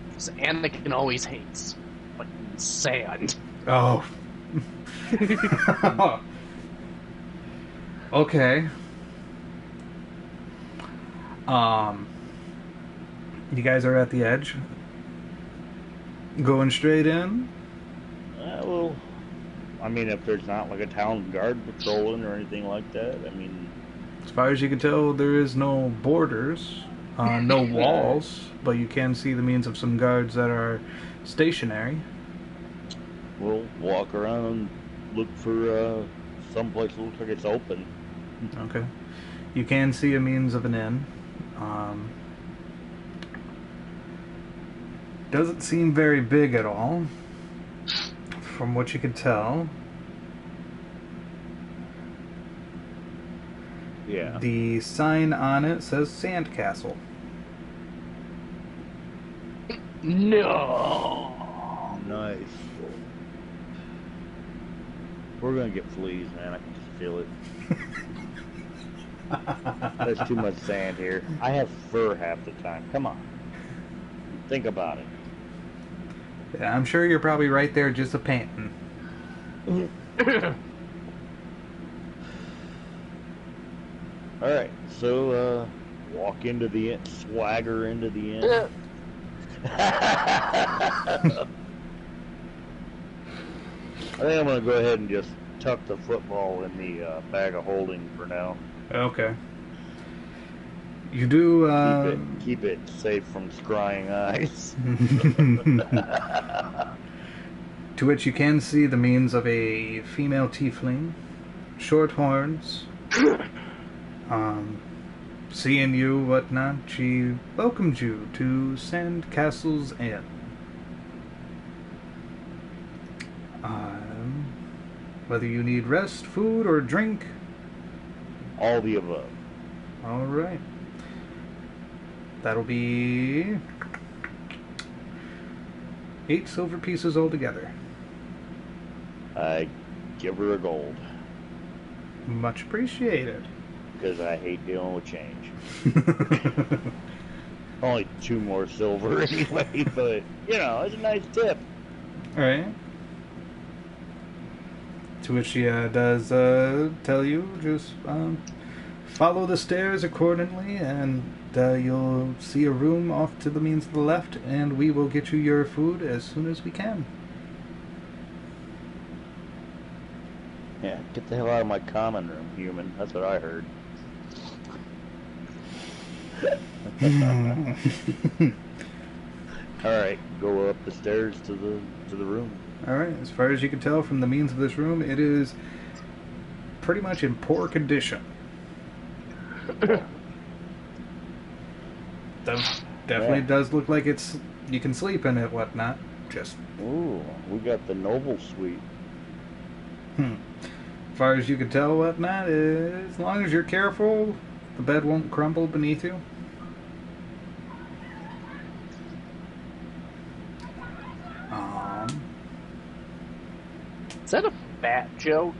Because Anakin always hates fucking sand. Oh. Okay. You guys are at the edge. Going straight in? Well, I mean, if there's not like a town guard patrolling or anything like that, I mean... As far as you can tell, there is no borders, no walls, but you can see the means of some guards that are stationary. We'll walk around and look for someplace that looks like it's open. Okay. You can see a means of an inn. Doesn't seem very big at all, from what you can tell. Yeah. The sign on it says Sandcastle. No. Nice. We're gonna get fleas, man. I can just feel it. There's too much sand here. I have fur half the time. Come on. Think about it. Yeah, I'm sure you're probably right there just a painting. Alright, so walk into the inn, swagger into the inn. I think I'm gonna go ahead and just tuck the football in the bag of holding for now. Okay. You do, Keep it safe from scrying eyes. To which you can see the means of a female tiefling, short horns. Seeing you, whatnot, she welcomes you to Sandcastle's Inn. Whether you need rest, food, or drink. All the above. Alright. That'll be 8 silver pieces altogether. I give her a gold. Much appreciated. Because I hate dealing with change. Only 2 more silver anyway, but, you know, it's a nice tip. Alright. To which she does tell you, just follow the stairs accordingly, and you'll see a room off to the means of the left, and we will get you your food as soon as we can. Yeah, get the hell out of my common room, human. That's what I heard. Alright, go up the stairs to the room. Alright, as far as you can tell from the means of this room, it is pretty much in poor condition. Definitely does look like you can sleep in it, whatnot. Just... Ooh, we got the noble suite. As far as you can tell, whatnot, as long as you're careful, the bed won't crumble beneath you. Is that a fat joke?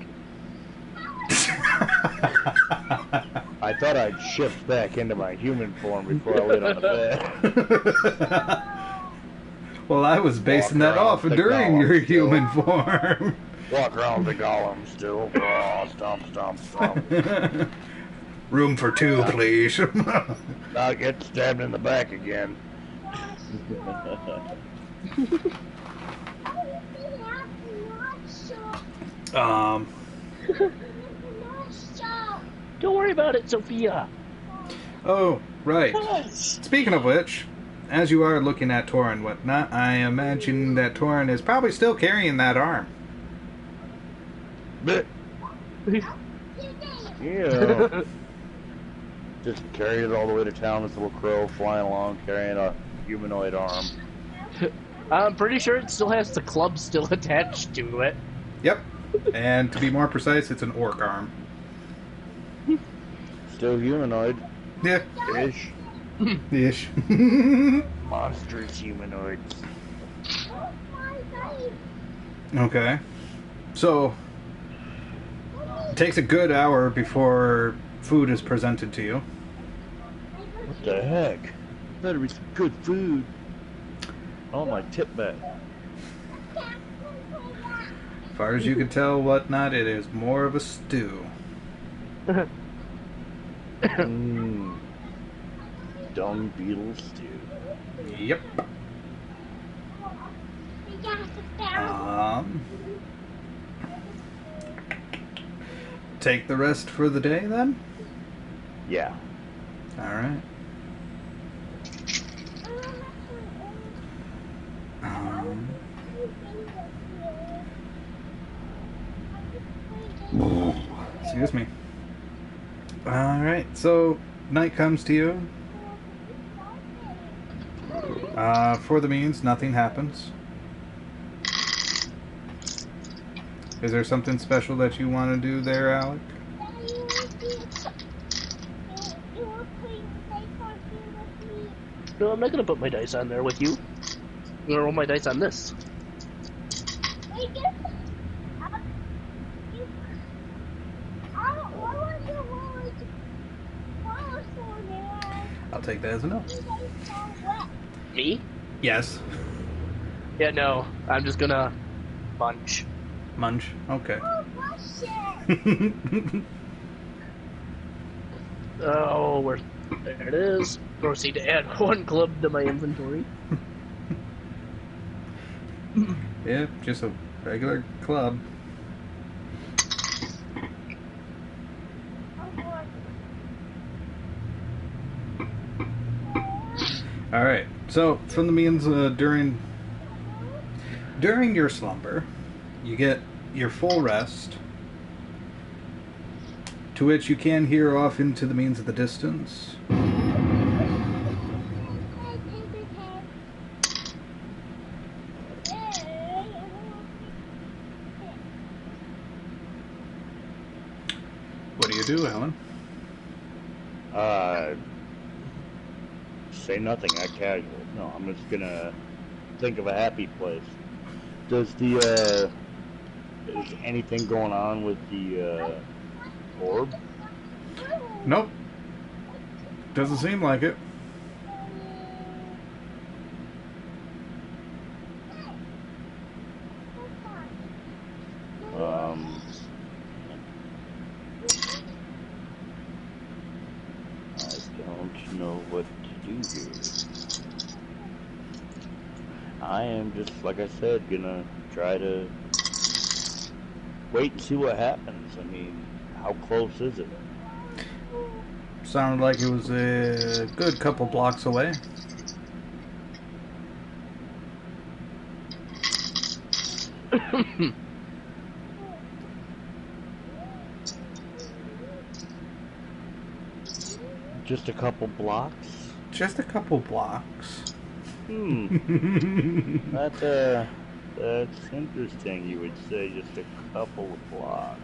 I thought I'd shift back into my human form before I laid on the bed. Well, I was basing that off during your human form. Walk around the Golem still. Oh, stomp, stomp, stomp. Room for 2, please. Not get stabbed in the back again. Don't worry about it, Sophia. Oh, right. Speaking of which, as you are looking at Torin and whatnot, I imagine that Torin is probably still carrying that arm. Yeah. Just carried it all the way to town, this little crow flying along, carrying a humanoid arm. I'm pretty sure it still has the club still attached to it. Yep. And to be more precise, it's an orc arm. Still humanoid. Yeah. Ish. Ish. Monstrous humanoids. Okay. So, it takes a good hour before food is presented to you. What the heck? Better be some good food. Oh, my tip back. As far as you can tell, whatnot, it is more of a stew. Dung beetle stew. Yep. Take the rest for the day, then? Yeah. Alright. Excuse me. Alright, so night comes to you. For the means, nothing happens. Is there something special that you want to do there, Alec? No, I'm not gonna put my dice on there with you. I'm gonna roll my dice on this. I'll take that as a no. Me? Yes. Yeah, no. I'm just gonna munch. Munch? Okay. Oh, there it is. Proceed to add 1 club to my inventory. Yeah, just a regular club. All right. So, from the means during your slumber, you get your full rest, to which you can hear off into the means of the distance. What do you do, Alan? Say nothing. Act casual. No, I'm just gonna think of a happy place. Does the is anything going on with the orb? Nope. Doesn't seem like it. I don't know what to do here. I am just, like I said, gonna try to wait and see what happens. I mean, how close is it? Sounded like it was a good couple blocks away. Just a couple blocks? Just a couple blocks. That's interesting. You would say just a couple of blocks.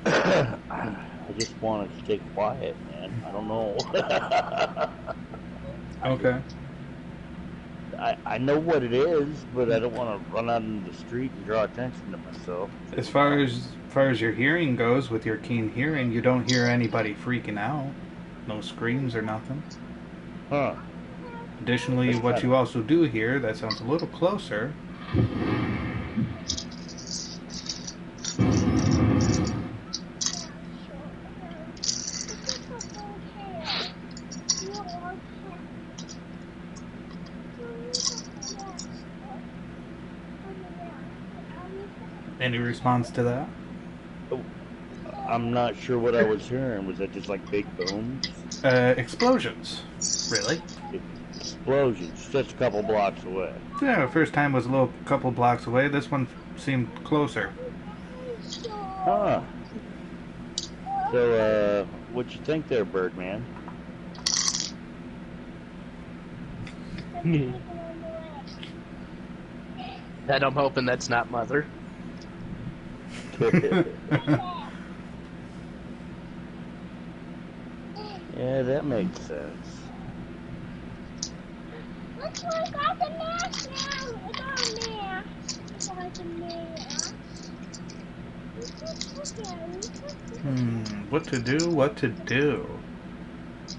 I just want to stay quiet, man. I don't know. Okay. I know what it is, but I don't want to run out into the street and draw attention to myself. As far as your hearing goes, with your keen hearing, you don't hear anybody freaking out. No screams or nothing. Huh. Additionally, what you also do hear, that sounds a little closer. Any response to that? I'm not sure what I was hearing. Was that just like big booms? Explosions. Really? Explosions. Just a couple blocks away. Yeah, the first time was a little couple blocks away. This one seemed closer. Huh. So, what you think there, Birdman? And I'm hoping that's not Mother. Yeah, that makes sense. Looks like I got the mask now. I got a mask. I got the mask. What to do, what to do.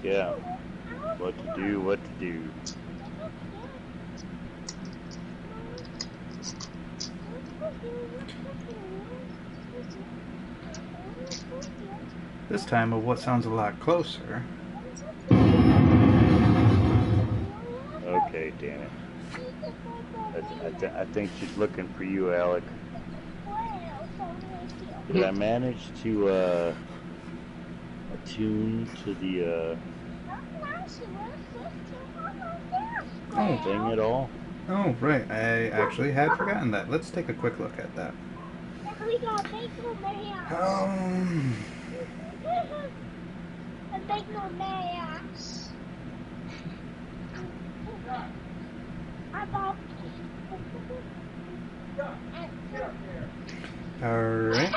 Yeah. What to do, what to do. This time of what sounds a lot closer. Okay, damn it. I think she's looking for you, Alec. Did I manage to attune to the thing at all? Oh, right. I actually had forgotten that. Let's take a quick look at that. We got big no mask. A big no mask. I bought. Alright.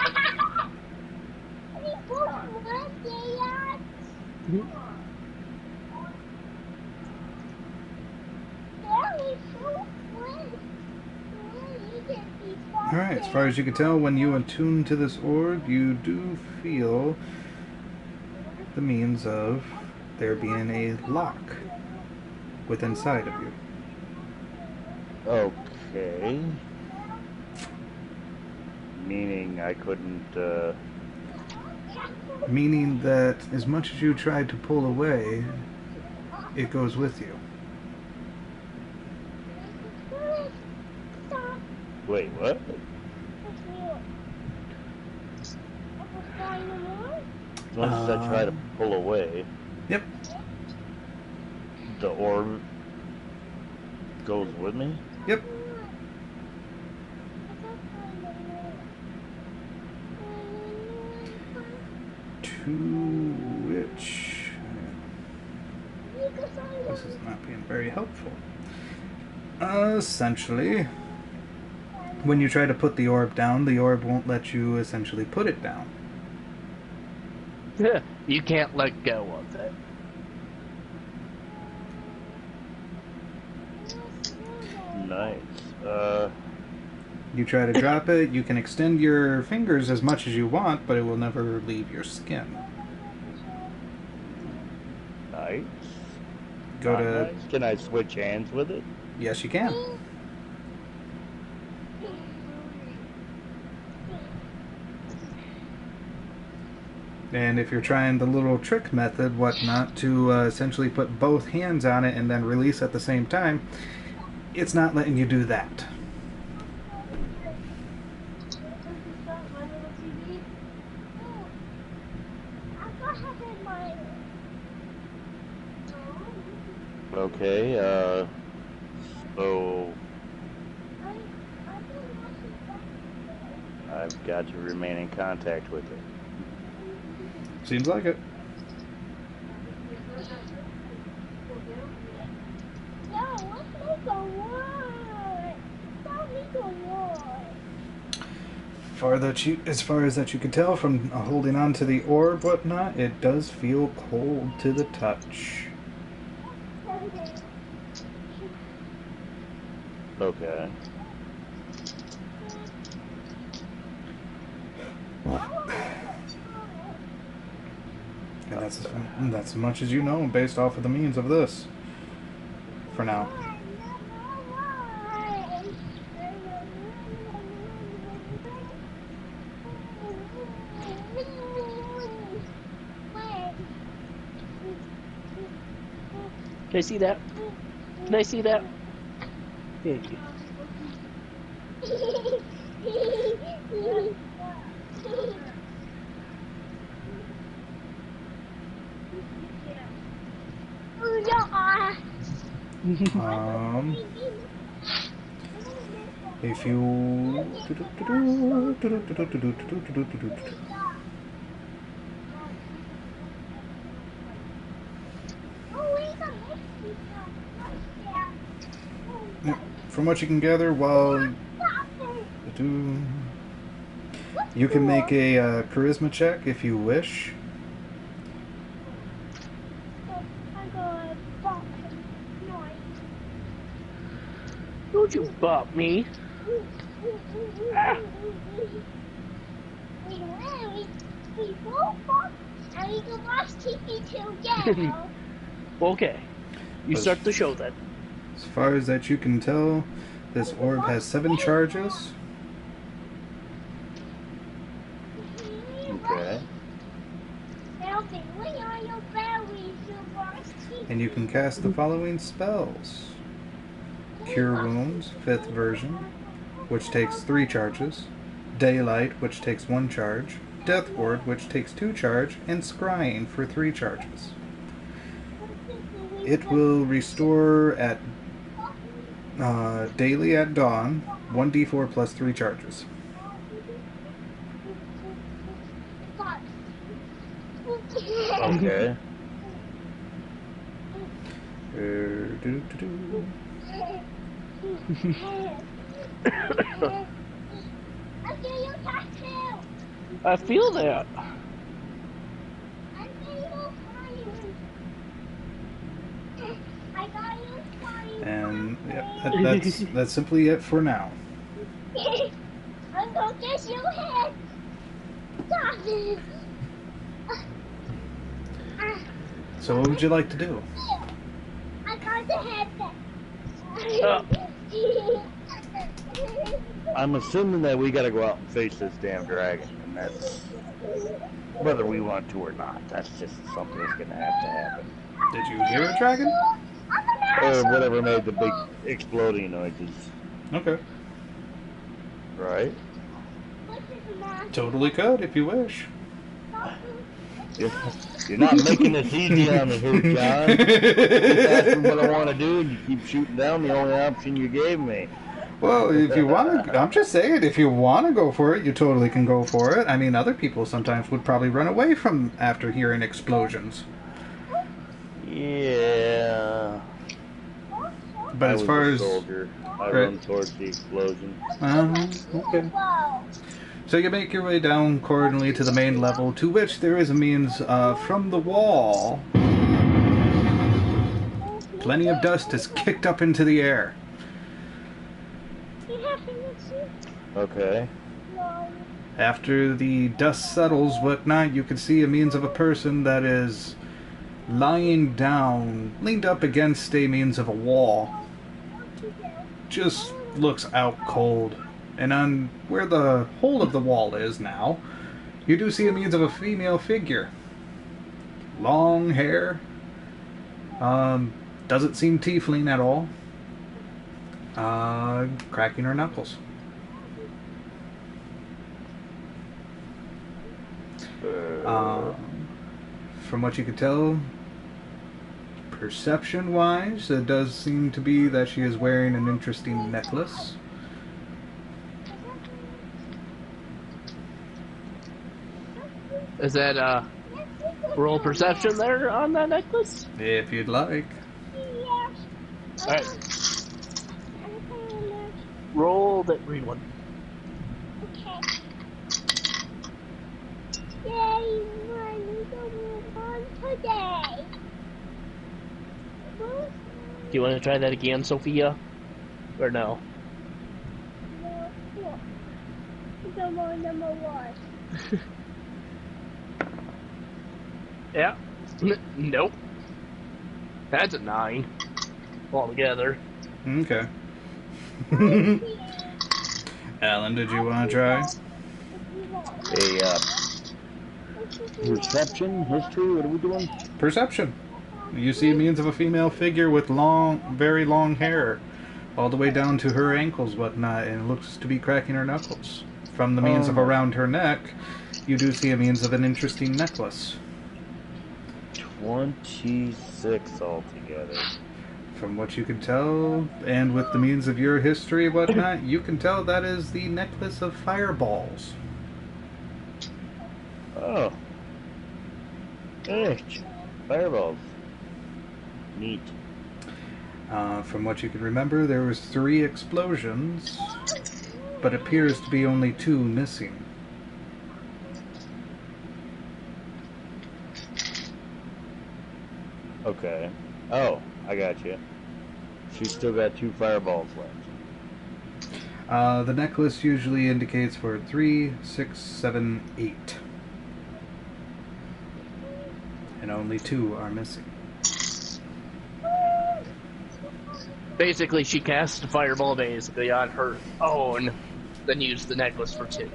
Alright, as far as you can tell, when you attune to this orb, you do feel the means of there being a lock within inside of you. Okay. Meaning I couldn't, Meaning that as much as you tried to pull away, it goes with you. Wait, what? As much as I try to pull away, Yep. the orb goes with me? Yep. To which... This is not being very helpful. Essentially, when you try to put the orb down, the orb won't let you essentially put it down. You can't let go of it. Nice. You try to drop it, you can extend your fingers as much as you want, but it will never leave your skin. Nice. Go to... Nice. Can I switch hands with it? Yes, you can. And if you're trying the little trick method, whatnot, to essentially put both hands on it and then release at the same time, it's not letting you do that. Okay, so I've got to remain in contact with it. Seems like it. As far as that you can tell from holding on to the orb, whatnot, it does feel cold to the touch. Okay. And that's as much as you know based off of the means of this. For now. Can I see that? Can I see that? Thank you. If you... From what you can gather, while you can make a charisma check if you wish. Don't you bop me. Ah. Okay. You start the show then. As far as that you can tell, this orb has 7 charges. Okay. And you can cast the following spells. Cure Wounds, 5th version, which takes 3 charges. Daylight, which takes 1 charge. Death Ward, which takes 2 charge. And Scrying for 3 charges. It will restore at daily at dawn, 1d4 plus 3 charges. Okay. I feel that. And yeah, that's simply it for now. I'm gonna kiss your head. Stop it. So what would you like to do? I got the head back. I'm assuming that we gotta go out and face this damn dragon, and that's whether we want to or not. That's just something that's gonna have to happen. Did you hear a dragon? Or whatever made the big exploding noises. Okay. Right? Totally could, if you wish. You're not making this easy on me here, John. Keep asking what I want to do, and you keep shooting down the only option you gave me. Well, if you want to, I'm just saying, if you want to go for it, you totally can go for it. I mean, other people sometimes would probably run away from after hearing explosions. Yeah. But as far as soldier, I run towards the explosion. Okay. So you make your way down accordingly to the main level, to which there is a means from the wall. Plenty of dust is kicked up into the air. Okay. After the dust settles, whatnot, you can see a means of a person that is lying down, leaned up against a means of a wall. Just looks out cold. And on where the hole of the wall is now, you do see a means of a female figure. Long hair. Doesn't seem tiefling at all. Cracking her knuckles. From what you can tell, perception-wise, it does seem to be that she is wearing an interesting necklace. Is that roll perception there on that necklace? If you'd like. Alright. Roll that green one. Okay. Yay, money, on today. Do you want to try that again, Sophia? Or no? No. Come on, number one. Yeah. Nope. That's a 9. Altogether. Okay. Alan, did you want to try? Perception, history, what are we doing? Perception. You see a means of a female figure with long, very long hair, all the way down to her ankles, whatnot, and looks to be cracking her knuckles. From the means of around her neck, you do see a means of an interesting necklace. 26 altogether. From what you can tell, and with the means of your history, whatnot, you can tell that is the necklace of fireballs. Oh. Hey, fireballs. Neat. From what you can remember, there was 3 explosions, but appears to be only 2 missing. Okay. Oh, I got you. She's still got 2 fireballs left. The necklace usually indicates for 3, 6, 7, 8. And only 2 are missing. Basically, she cast a fireball basically on her own, then used the necklace for 2.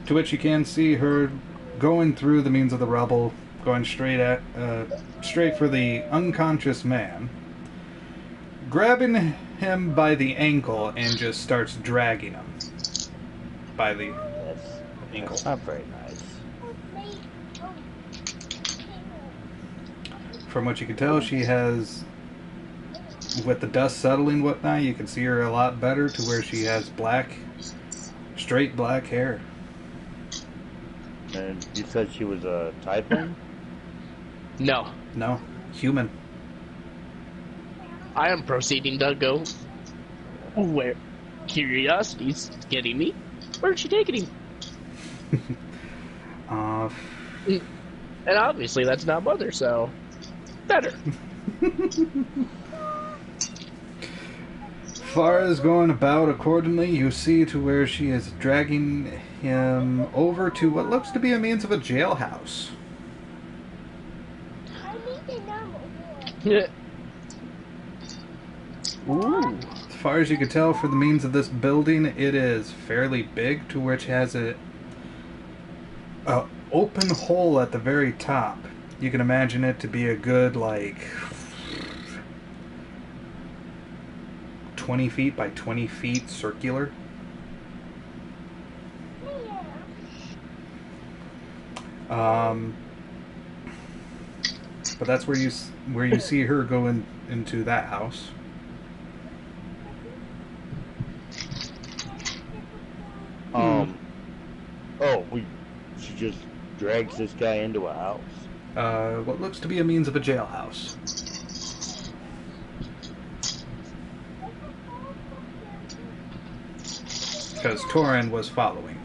To which you can see her going through the means of the rubble, going straight for the unconscious man, grabbing him by the ankle and just starts dragging him by the ankle. That's not very nice. From what you can tell, she has, with the dust settling whatnot, you can see her a lot better to where she has straight black hair. And you said she was a tiefling? No. No, human. I am proceeding to go where curiosity's getting me. Where's she taking him? And obviously that's not Mother, so better. Far as going about accordingly, you see to where she is dragging him over to what looks to be a means of a jailhouse. I need the number one. Yeah. Ooh. As far as you can tell, for the means of this building, it is fairly big, to which has a open hole at the very top. You can imagine it to be a good, 20 feet by 20 feet circular. But that's where you see her go into that house. She just drags this guy into a house. What looks to be a means of a jailhouse. Because Torin was following.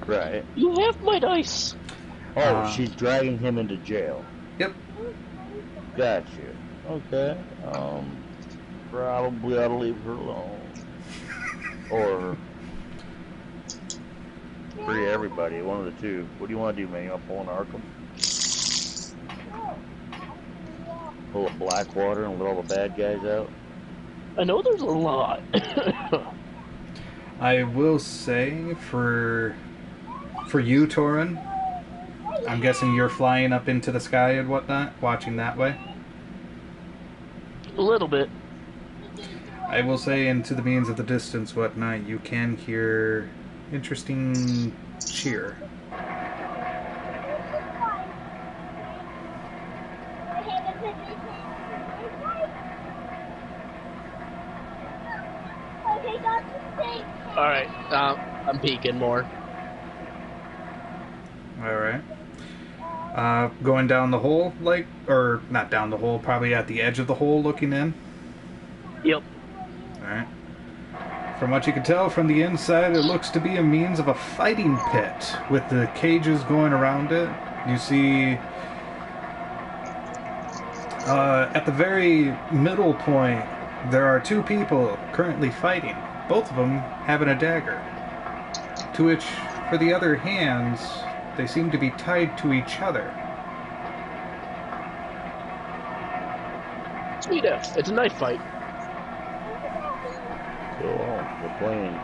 Right. You have my dice. She's dragging him into jail. Yep. Gotcha. Okay. Probably ought to leave her alone. Or free everybody, one of the two. What do you want to do, man? You want to pull an Arkham? Pull a Blackwater and let all the bad guys out? I know there's a lot. I will say, for you, Torin, I'm guessing you're flying up into the sky and whatnot, watching that way? A little bit. I will say, into the means of the distance, whatnot, you can hear interesting cheer. Alright, I'm peeking more. Alright. Going down the hole, like, or not down the hole, probably at the edge of the hole looking in? Yep. Alright. From what you can tell from the inside, it looks to be a means of a fighting pit with the cages going around it. You see, at the very middle point, there are two people currently fighting, both of them having a dagger. To which, for the other hands, they seem to be tied to each other. Sweet F. It's a knife fight. Cool. We're playing.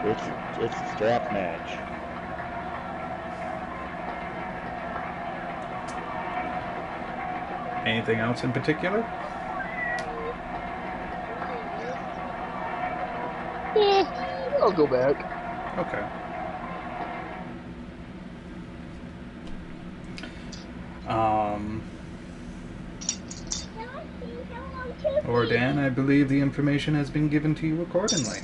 It's a strap match. Anything else in particular? I'll go back. Okay. Ordan, I believe the information has been given to you accordingly.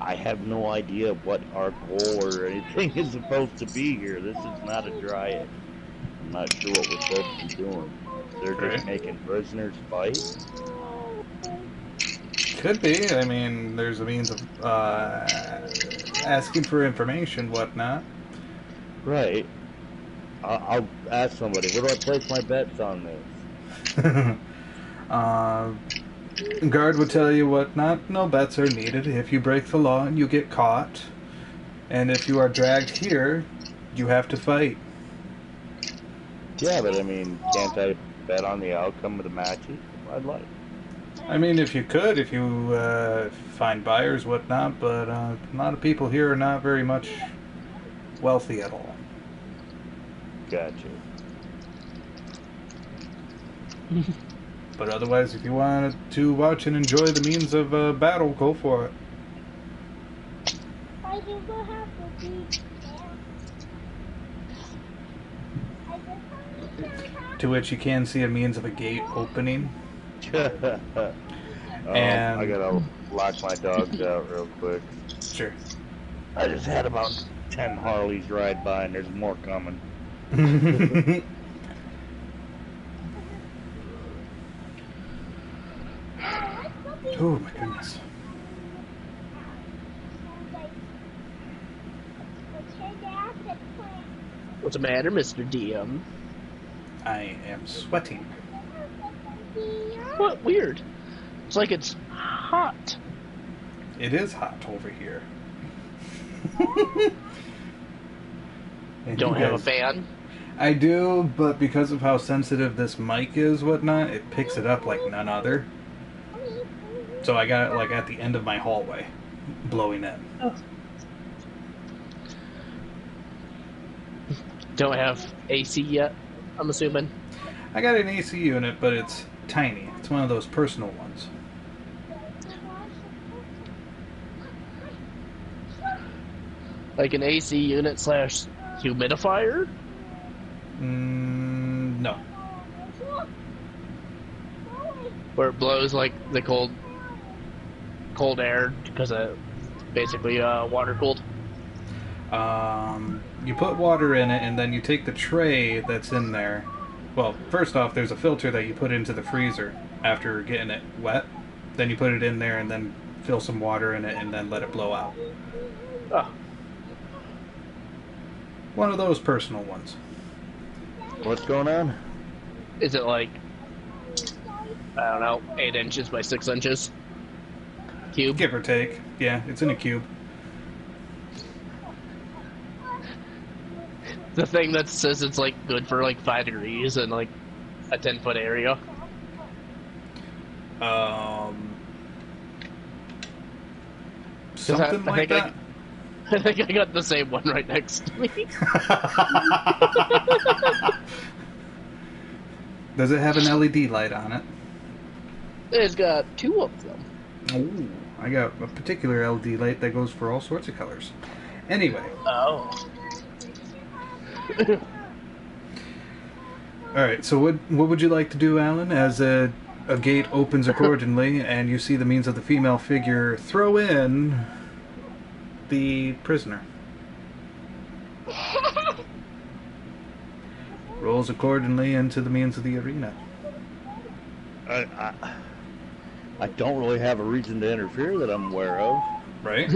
I have no idea what our goal or anything is supposed to be here. This is not a Dryad. I'm not sure what we're supposed to be doing. They're just making prisoners fight? Could be. I mean, there's a means of asking for information, whatnot. Right. I'll ask somebody. Where do I place my bets on this? Guard would tell you whatnot. No bets are needed. If you break the law, you get caught. And if you are dragged here, you have to fight. Yeah, but I mean, can't I bet on the outcome of the matches? I'd like. I mean, if you could, if you find buyers, whatnot, but a lot of people here are not very much wealthy at all. Gotcha. But otherwise, if you wanted to watch and enjoy the means of battle, go for it. To which you can see a means of a gate opening. And I gotta lock my dogs out real quick. Sure. I just had about 10 Harleys ride by and there's more coming. Oh my goodness. What's the matter, Mr. DM? I am sweating. What? Weird. It's like it's hot. It is hot over here. Don't have a fan? I do, but because of how sensitive this mic is, whatnot, it picks it up like none other. So I got it like at the end of my hallway, blowing in. Oh. don't have AC yet, I'm assuming. I got an AC unit, but it's tiny. It's one of those personal ones. Like an AC unit / humidifier? No. Where it blows like the cold air because of basically water cooled. You put water in it, and then you take the tray that's in there. Well, first off, there's a filter that you put into the freezer after getting it wet. Then you put it in there, and then fill some water in it, and then let it blow out. Oh. One of those personal ones. What's going on? Is it like, I don't know, 8 inches by 6 inches? Cube? Give or take. Yeah, it's in a cube. The thing that says it's like good for like 5 degrees and like a 10-foot area. Something like that? I think I got the same one right next to me. Does it have an LED light on it? It's got 2 of them. Ooh, I got a particular LED light that goes for all sorts of colors. Anyway. Oh. Alright, so what would you like to do, Alan, as a gate opens accordingly and you see the means of the female figure throw in the prisoner? Rolls accordingly into the means of the arena. I don't really have a reason to interfere that I'm aware of. Right?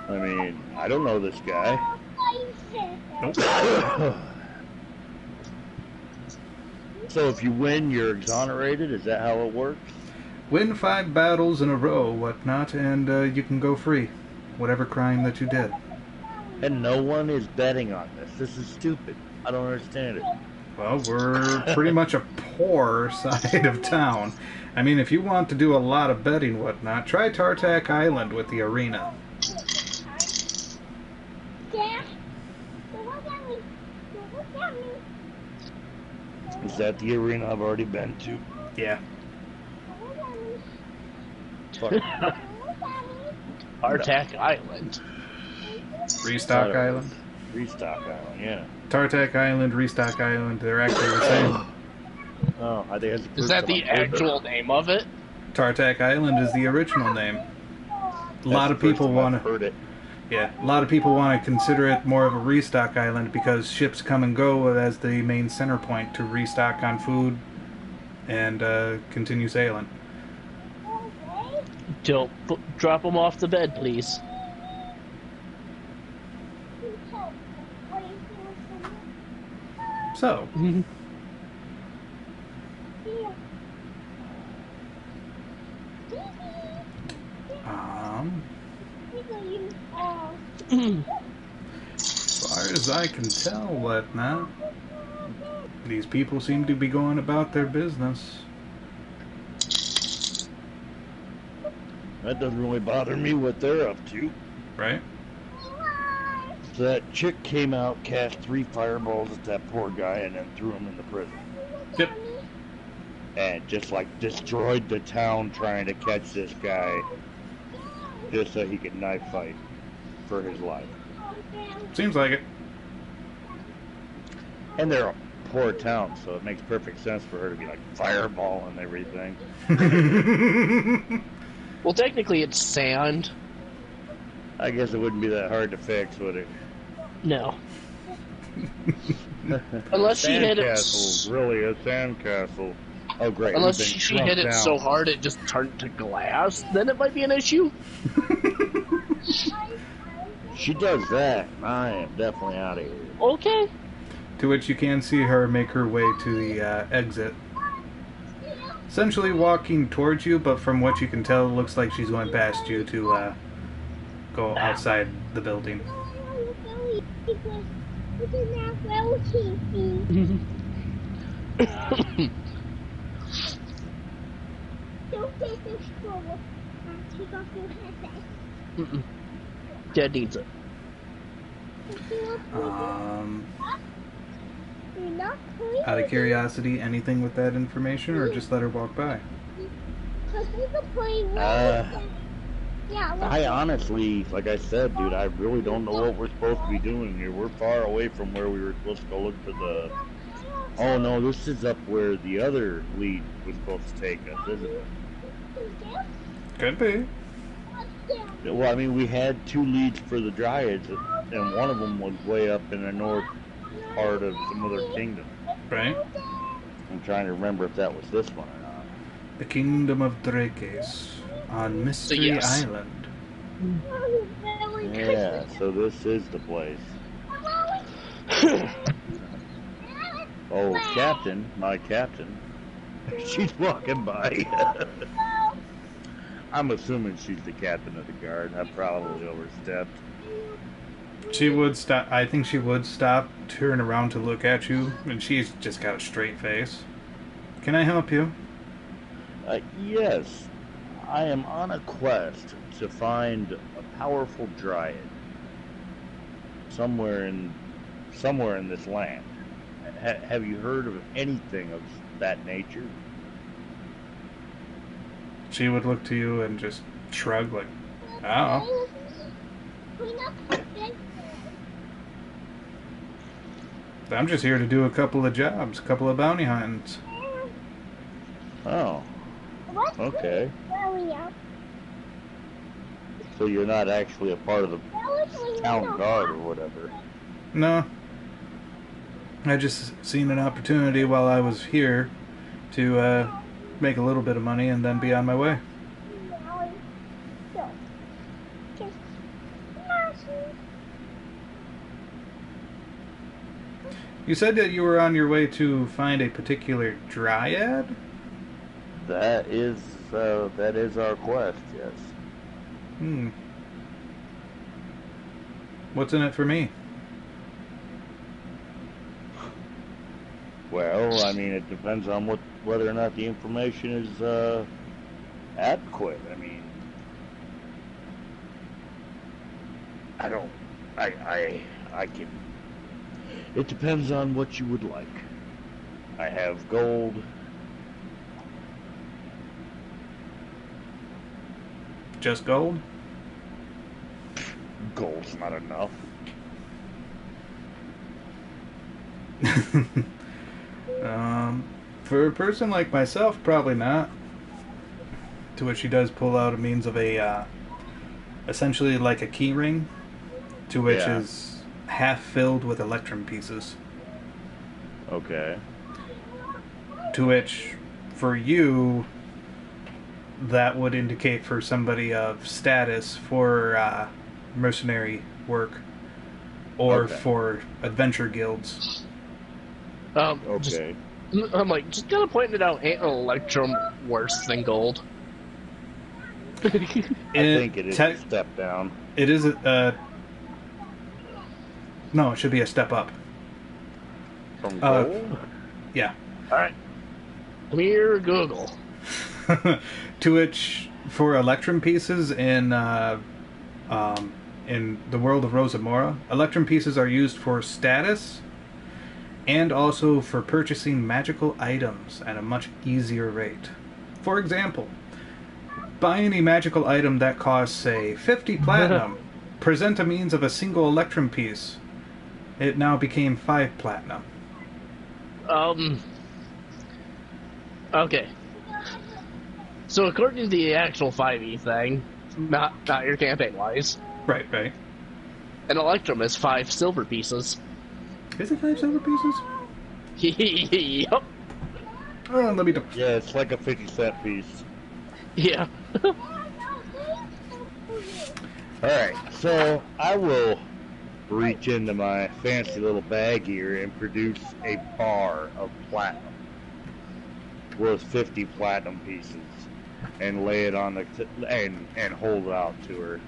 I mean, I don't know this guy. Nope. So if you win, you're exonerated? Is that how it works? Win 5 battles in a row, whatnot, and you can go free. Whatever crime that you did. And no one is betting on this. This is stupid. I don't understand it. Well, we're pretty much a poor side of town. I mean, if you want to do a lot of betting, whatnot, try Tartak Island with the arena. Is that the arena I've already been to? Yeah. Fuck. Tartak Island. Restock Island. Restock Island, yeah. Tartak Island, Restock Island, they're actually the same. Oh, I think that's the Is first that time the I've heard actual name of it? Tartak Island is the original name. A lot of people want to. heard it. Yeah, a lot of people want to consider it more of a restock island because ships come and go as the main center point to restock on food and continue sailing. Don't drop them off the bed, please. So, as far as I can tell, whatnot, these people seem to be going about their business. That doesn't really bother me what they're up to. Right? So that chick came out, cast 3 fireballs at that poor guy, and then threw him in the prison. Yep. And just like destroyed the town trying to catch this guy just so he could knife fight for his life. Seems like it. And they're a poor town, so it makes perfect sense for her to be like fireball and everything. Well, technically it's sand. I guess it wouldn't be that hard to fix, would it? No. Unless she hit it. Sandcastle, really a sandcastle. Oh, great. Unless we've been she shrunk hit it down. so hard it just turned to glass, then it might be an issue. She does that, I am definitely out of here. Okay. To which you can see her make her way to the exit. Essentially walking towards you, but from what you can tell, it looks like she's going past you to go outside the building. Dad needs it. You're not crazy. Out of curiosity, anything with that information, or just let her walk by? Cause we could play yeah, I honestly, like I said, dude, I really don't know what we're supposed to be doing here. We're far away from where we were supposed to go look for the... Oh no, this is up where the other lead was supposed to take us, isn't it? Could be. Well, I mean, we had 2 leads for the Dryads, and one of them was way up in the north part of some other kingdom. Right? I'm trying to remember if that was this one or not. The Kingdom of Drakes on Mystery yes. Island. Yeah, so this is the place. Oh, Captain, my Captain. She's walking by. I'm assuming she's the captain of the guard. I probably overstepped. She would stop. I think she would stop, turn around to look at you, and she's just got a straight face. Can I help you? Yes. I am on a quest to find a powerful Dryad. Somewhere in this land. Have you heard of anything of that nature? She would look to you and just shrug like, oh. I'm just here to do a couple of jobs, a couple of bounty hunts. Oh. Okay. So you're not actually a part of the town guard or whatever? No. I just seen an opportunity while I was here to make a little bit of money and then be on my way. You said that you were on your way to find a particular Dryad? That is our quest, yes. What's in it for me? Well, I mean, it depends on whether or not the information is adequate. I mean, I can. It depends on what you would like. I have gold. Just gold? Gold's not enough. For a person like myself, probably not. To which she does pull out a means of a, essentially like a key ring, to which is half filled with electrum pieces. Okay. To which, for you, that would indicate for somebody of status for mercenary work or for adventure guilds. Okay. I'm like, just kind of pointing it out, ain't electrum worse than gold? I think it is a step down. It is no, it should be a step up. From gold? Yeah. Alright. Come here, Google. To which, for electrum pieces in the World of Rosamora, electrum pieces are used for status and also for purchasing magical items at a much easier rate. For example, buy any magical item that costs, say, 50 platinum. Present a means of a single electrum piece. It now became 5 platinum. Okay. So according to the actual 5e thing, not your campaign-wise, Right. an electrum is 5 silver pieces. Is it 5 silver pieces? Yep. Oh, let me... Yeah, it's like a 50-cent piece. Yeah. Alright, so I will reach into my fancy little bag here and produce a bar of platinum worth 50 platinum pieces and lay it on the and hold it out to her.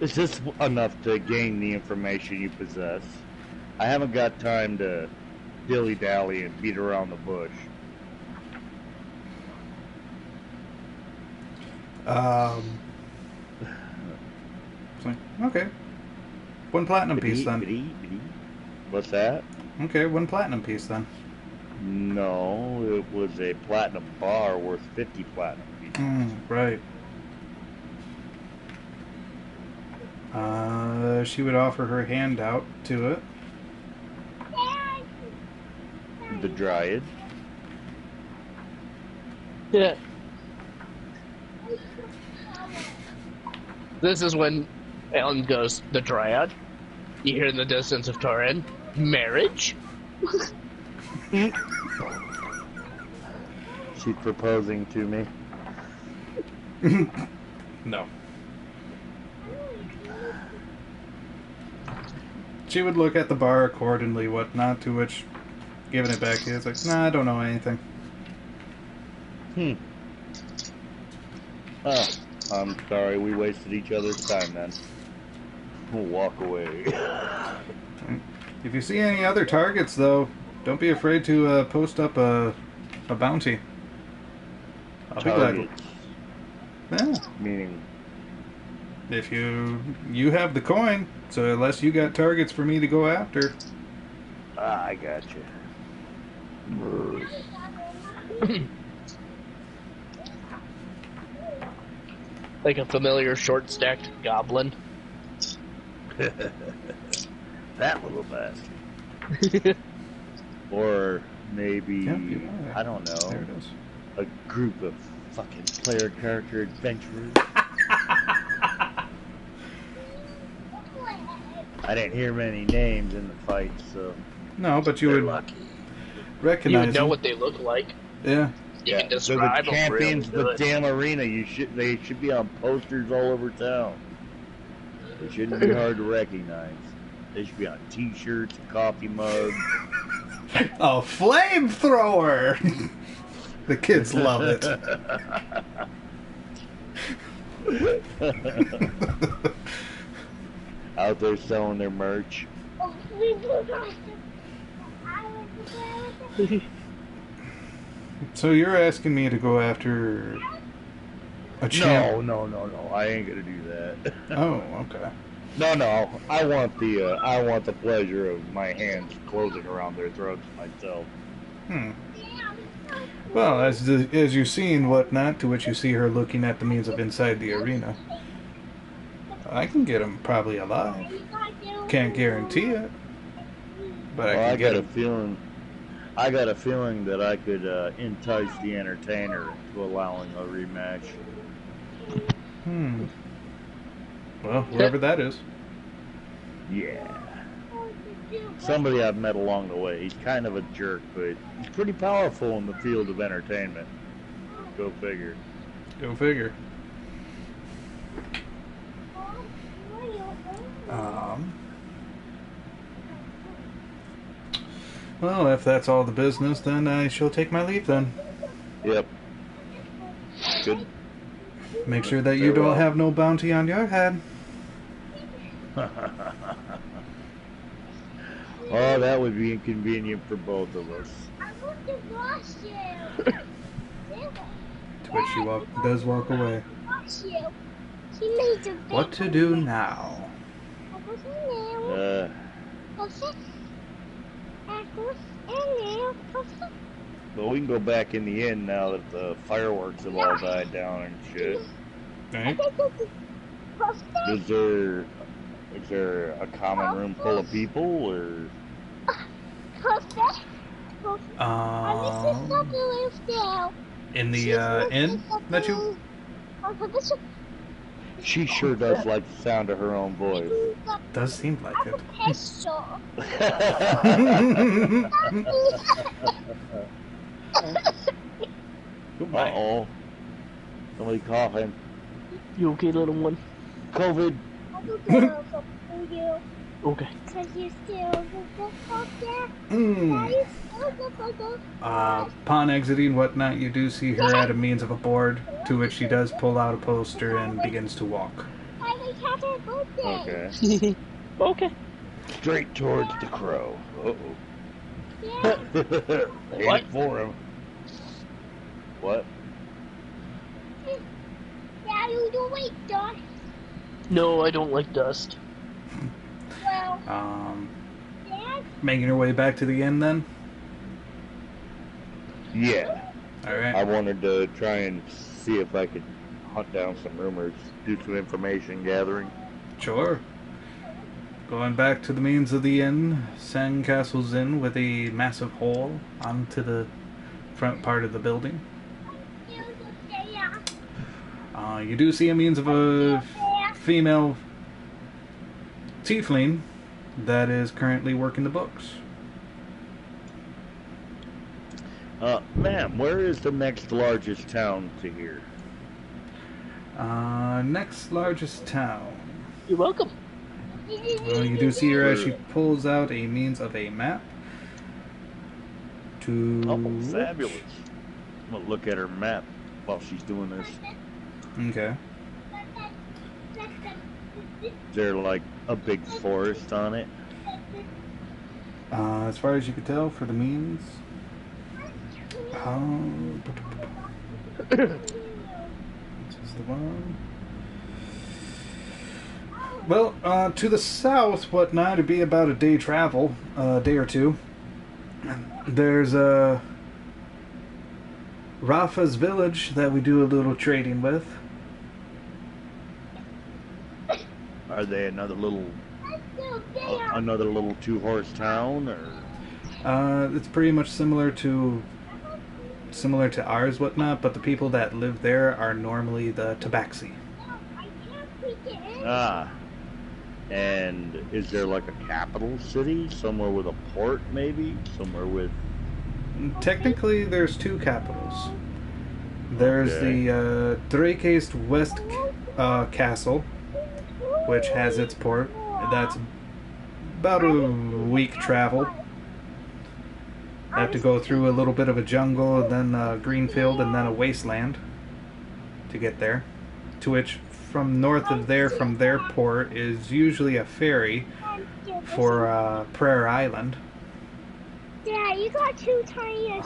Is this enough to gain the information you possess? I haven't got time to dilly-dally and beat around the bush. Okay. One platinum piece then. What's that? Okay, one platinum piece then. No, it was a platinum bar worth 50 platinum pieces. Right. She would offer her hand out to it. The Dryad. Yeah. This is when Alan goes, the Dryad. You hear in the distance of Torin, marriage? She's proposing to me. No. She would look at the bar accordingly, whatnot, to which, giving it back to you, it's like, nah, I don't know anything. Oh, I'm sorry, we wasted each other's time then. We'll walk away. If you see any other targets, though, don't be afraid to post up a bounty. I'll be glad. Yeah. Meaning? If you have the coin, so unless you got targets for me to go after. Ah, I got you. Like a familiar short-stacked goblin. That little bastard. Or maybe, I don't know, There it is. a group of fucking player character adventurers. I didn't hear many names in the fight, so No, but you would lucky. recognize You would know them. what they look like. Yeah. You can They're describe the them really champions of the good. damn arena. They should be on posters all over town. They shouldn't be hard to recognize. They should be on T-shirts, coffee mugs. A flamethrower! The kids love it. Out there selling their merch. So you're asking me to go after a champ? No. I ain't gonna do that. Oh, okay. No. I want the pleasure of my hands closing around their throats myself. Well, as you've seen, whatnot, to which you see her looking at the means of inside the arena, I can get him probably alive. Can't guarantee it, but I can get him. I got a feeling that I could entice the entertainer into allowing a rematch. Well, whoever that is. Yeah. Somebody I've met along the way. He's kind of a jerk, but he's pretty powerful in the field of entertainment. Go figure. Go figure. Well, if that's all the business, then I shall take my leave then. Yep. Good. Make sure that you don't have no bounty on your head. Oh, that would be inconvenient for both of us. To which she does walk away. What to do now? But we can go back in the inn now that the fireworks have all died down and shit. Right? Is there a common room full of people, or? In the inn that you... She sure does like the sound of her own voice. Does seem like it. Uh-oh. Somebody coughing. You okay, little one? COVID. Okay. Upon exiting whatnot, you do see her at a means of a board, to which she does pull out a poster and begins to walk. Okay. Okay. Straight towards the crow. Uh-oh. Headed for him. What? Yeah, you do wait, Dot. No, I don't like dust. Um, making your way back to the inn then? Yeah. Alright. I wanted to try and see if I could hunt down some rumors, do some information gathering. Sure. Going back to the means of the inn, Sandcastle's Inn with a massive hole onto the front part of the building. You do see a means of a female tiefling that is currently working the books. Ma'am, where is the next largest town to here? Next largest town. You're welcome. Well, you do see her as she pulls out a means of a map. Oh, fabulous. I'm going to look at her map while she's doing this. Okay. Is there, like, a big forest on it? As far as you can tell, for the means... this is the one. Well, to the south, whatnot, it'd be about a day travel, a day or two. There's Rafa's village that we do a little trading with. Are they another little two-horse town, or? It's pretty much similar to ours, whatnot, but the people that live there are normally the Tabaxi. Ah. And is there like a capital city? Somewhere with a port, maybe? Somewhere with... Technically, there's two capitals. There's the Drake's West Castle, which has its port. That's about a week travel. Have to go through a little bit of a jungle, and then a green field, and then a wasteland to get there. To which, from north of there, from their port, is usually a ferry for Prayer Island. Yeah, you got two tiny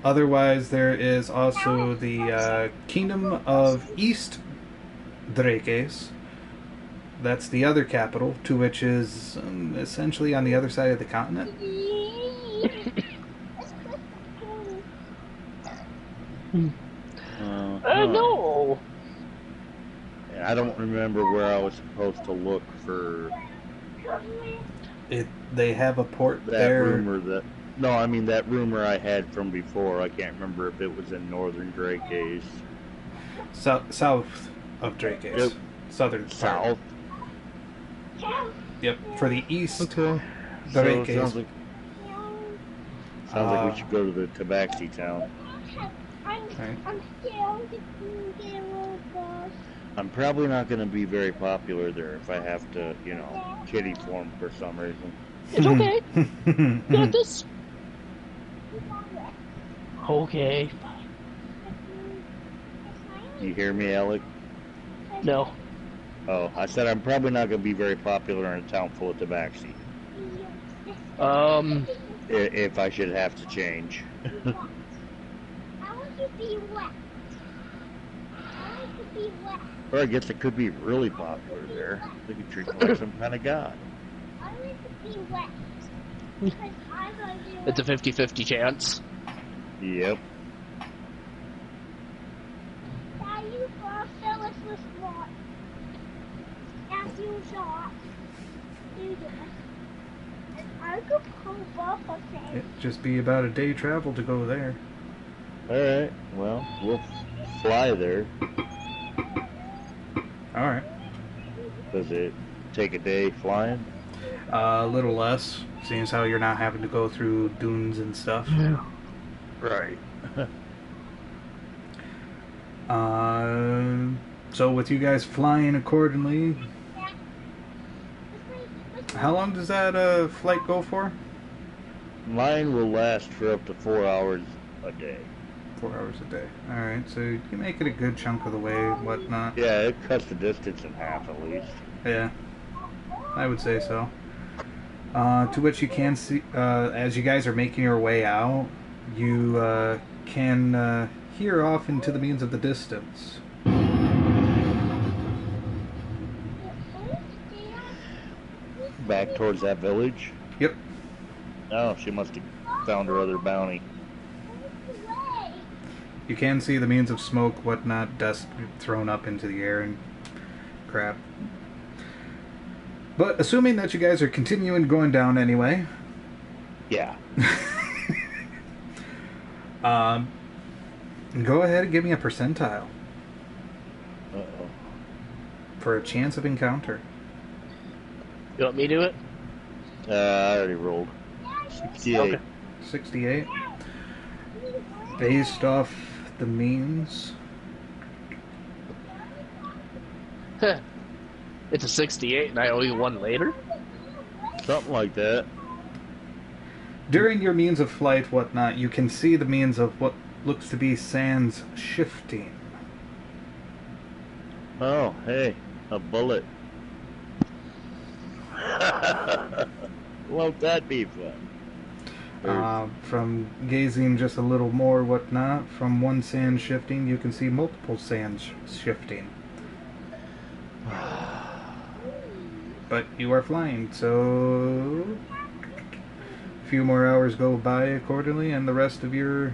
Otherwise, there is also the Kingdom of East Drake's. That's the other capital, to which is essentially on the other side of the continent. No. I don't remember where I was supposed to look for They have a port that there. rumor that rumor I had from before. I can't remember if it was in northern Drake's. South of Drake's. Yep. Southern South. part. Yep. For the east, So Drake's. it sounds like we should go to the Tabaxi town. I'm scared to get a little bus. I'm probably not going to be very popular there if I have to, kitty form for some reason. It's okay. Got this. Okay. You hear me, Alec? No. Oh, I said I'm probably not going to be very popular in a town full of Tabaxi. If I should have to change. I want to be wet. I want to be wet. Or I guess it could be really popular there. They could treat me like some kind of god. I want to be wet. Because I want to be wet. It's a 50-50 chance. Yep. Now you first fill us with water. After you shot, do this. And I could pump up a thing. It'd just be about a day travel to go there. Alright, well, we'll fly there. Alright. Does it take a day flying? A little less, seeing as how you're not having to go through dunes and stuff. Right. So with you guys flying accordingly, how long does that flight go for? Mine will last for up to 4 hours a day. 4 hours a day. Alright, so you make it a good chunk of the way, whatnot. Yeah, it cuts the distance in half at least. Yeah, I would say so. To which you can see, as you guys are making your way out, you can hear off into the means of the distance. back towards that village? Yep. Oh, she must have found her other bounty. You can see the means of smoke, whatnot, dust thrown up into the air and crap. But assuming that you guys are continuing going down anyway, Yeah. go ahead and give me a percentile Uh-oh. for a chance of encounter. You want me to do it? I already rolled. 68. Okay. 68. Based off the means. It's a 68 and I owe you one later? Something like that. During your means of flight, whatnot, you can see the means of what looks to be sands shifting. Oh, hey, a bullet. Won't that be fun? From gazing just a little more, whatnot, from one sand shifting, you can see multiple sands shifting. But you are flying, so a few more hours go by accordingly, and the rest of your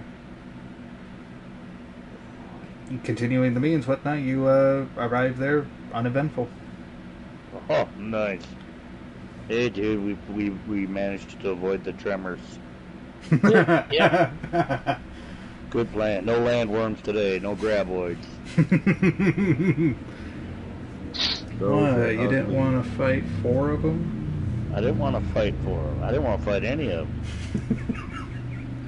continuing the means, whatnot, you arrive there uneventful. Oh, nice. Hey, dude, we managed to avoid the tremors. Yeah. Good plan. No landworms today. No graboids. What, you didn't want to fight 4 of them? I didn't want to fight for them. I didn't want to fight any of them.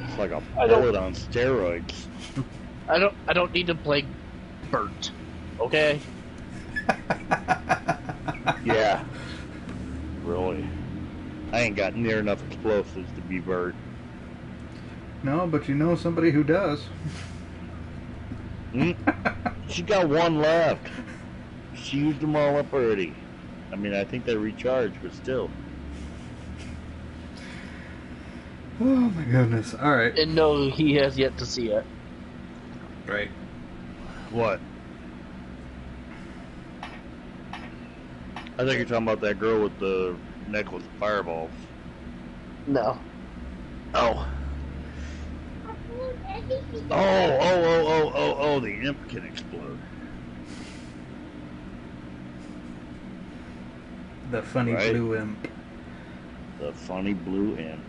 It's like a bullet on steroids. I don't need to play burnt. Okay? Yeah. Really. I ain't got near enough explosives to be burnt. No, but you know somebody who does. She got one left. She used them all up already. I mean, I think they recharged, but still. Oh my goodness. Alright. And no, he has yet to see it. Right. What? I think you're talking about that girl with the necklace of fireballs. No. Oh. Oh, the imp can explode. The funny Right. blue imp. The funny blue imp.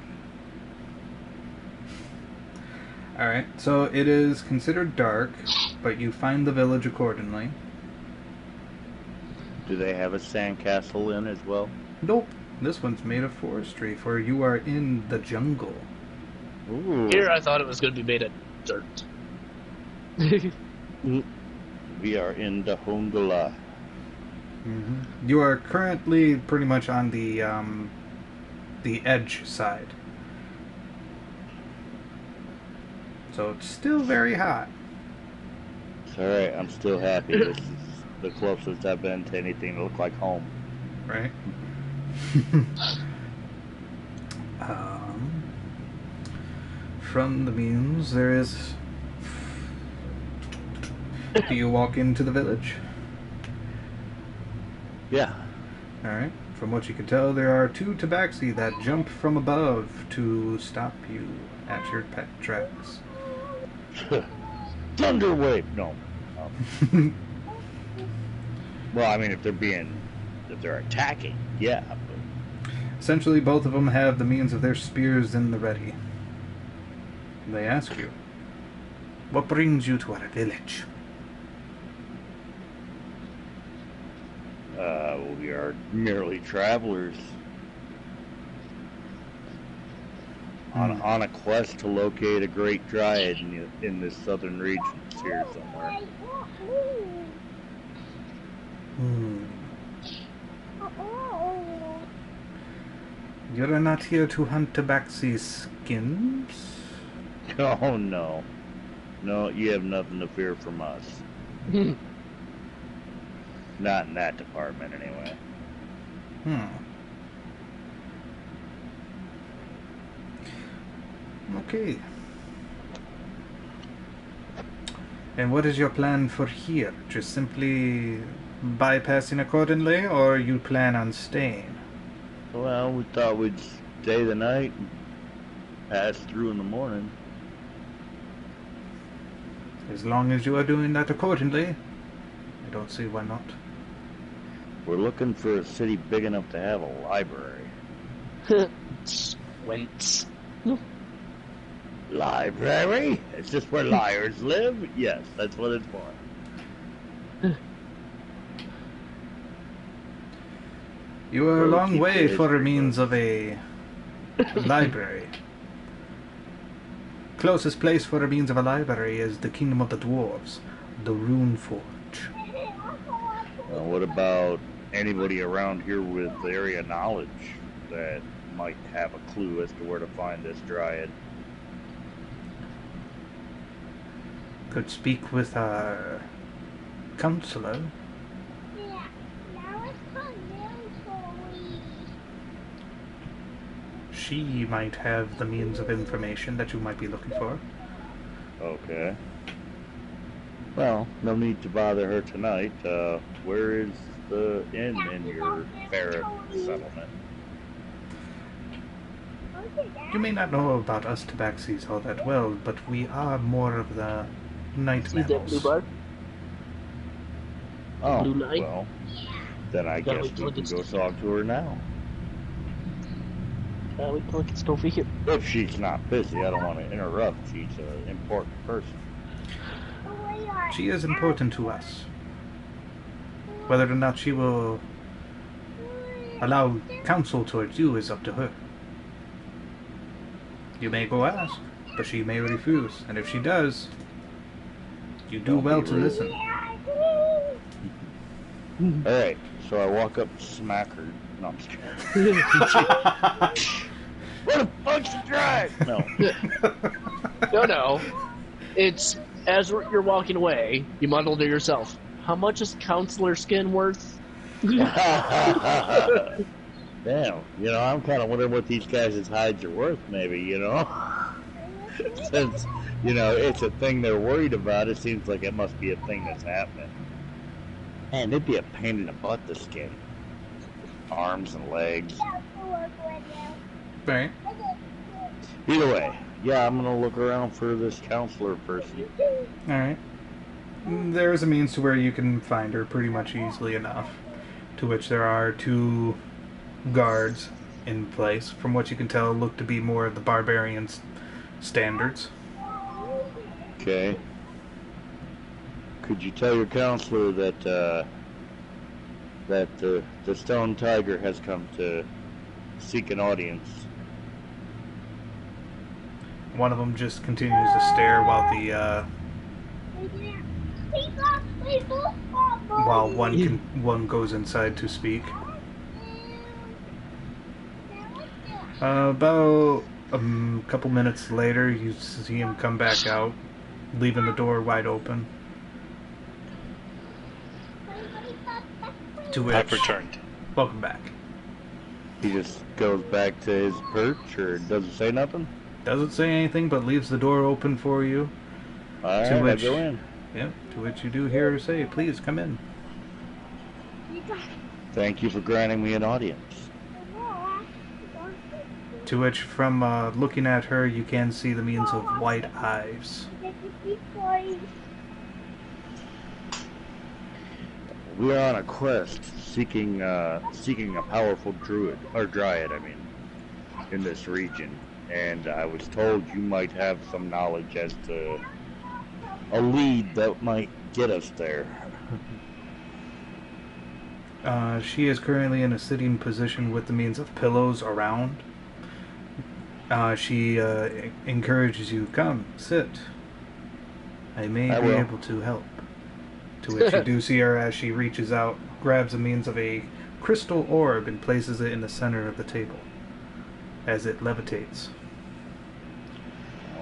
Alright, so it is considered dark, but you find the village accordingly. Do they have a sandcastle in as well? Nope. This one's made of forestry, for you are in the jungle. Ooh. Here I thought it was going to be made of dirt. We are in the Hongula. Mm-hmm. You are currently pretty much on the edge side. So it's still very hot. It's alright, I'm still happy. This is the closest I've been to anything that looked like home. Right? From the means, there is... Do you walk into the village? Yeah. Alright. From what you can tell, there are 2 tabaxi that jump from above to stop you at your pet tracks. Thunderwave! No. Well, I mean, if they're attacking, yeah. But... Essentially, both of them have the means of their spears in the ready. They ask you, what brings you to our village? We are merely travelers on a quest to locate a great Dryad in this southern region here somewhere. You're not here to hunt tabaxi skins? Oh no. No, you have nothing to fear from us. Not in that department, anyway. Okay. And what is your plan for here? Just simply bypassing accordingly, or you plan on staying? Well, we thought we'd stay the night and pass through in the morning. As long as you are doing that accordingly, I don't see why not. We're looking for a city big enough to have a library. Squints. Library? Is this where liars live? Yes, that's what it's for. You are a Well, long keep way the for a history means book. of a library. Closest place for a means of a library is the Kingdom of the Dwarves, the Rune Forge. What about anybody around here with area knowledge that might have a clue as to where to find this Dryad? Could speak with our counselor. Yeah, now it's conventory. She might have the means of information that you might be looking for. Okay. Well, no need to bother her tonight. Where is the inn in your fair settlement? You may not know about us tabaxis all that well, but we are more of the night See that blue mammals. bar? Oh, Blue light? well, then I Gotta guess wait till we it can gets go to- talk to her now. We can look at over here. If she's not busy, I don't want to interrupt. She's an important person. She is important to us. Whether or not she will allow counsel towards you is up to her. You may go ask, but she may refuse, and if she does, you do Don't well be to rude. listen. Alright, so I walk up and smack her. No, I'm just kidding. What the fuck's the drive? No. No. It's as you're walking away, you muddle to yourself. How much is counselor skin worth? Damn, I'm kind of wondering what these guys' hides are worth, maybe, Since, it's a thing they're worried about, it seems like it must be a thing that's happening. Man, it'd be a pain in the butt to skin. Arms and legs. Right. Either way, yeah, I'm gonna look around for this counselor person. Alright. There is a means to where you can find her pretty much easily enough. To which there are 2 guards in place. From what you can tell, look to be more of the barbarians' standards. Okay. Could you tell your counselor that the Stone Tiger has come to seek an audience? One of them just continues to stare while one goes inside to speak. About a couple minutes later, you see him come back out, leaving the door wide open. To which, I've returned. welcome back. He just goes back to his perch or doesn't say nothing? Doesn't say anything, but leaves the door open for you. Alright, To I which- go in. Yep. To which you do hear her say, "Please come in." Thank you for granting me an audience. To which, from looking at her, you can see the means of white eyes. We are on a quest seeking a powerful Dryad, in this region. And I was told you might have some knowledge as to a lead that might get us there. She is currently in a sitting position with the means of pillows around. She encourages you, "Come, sit. I may I be will. able to help." To which you do see her as she reaches out, grabs the means of a crystal orb and places it in the center of the table as it levitates.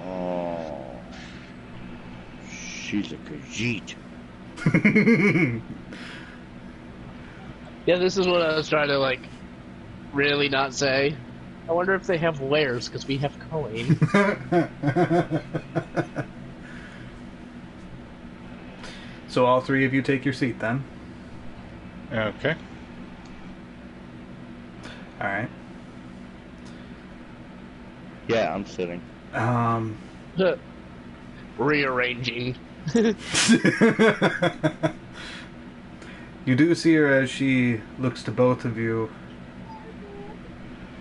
Oh, she's a Khajiit. Yeah, this is what I was trying to, really not say. I wonder if they have wares, because we have coin. So all 3 of you take your seat then. Okay. Alright. Yeah, I'm sitting. Rearranging. You do see her as she looks to both of you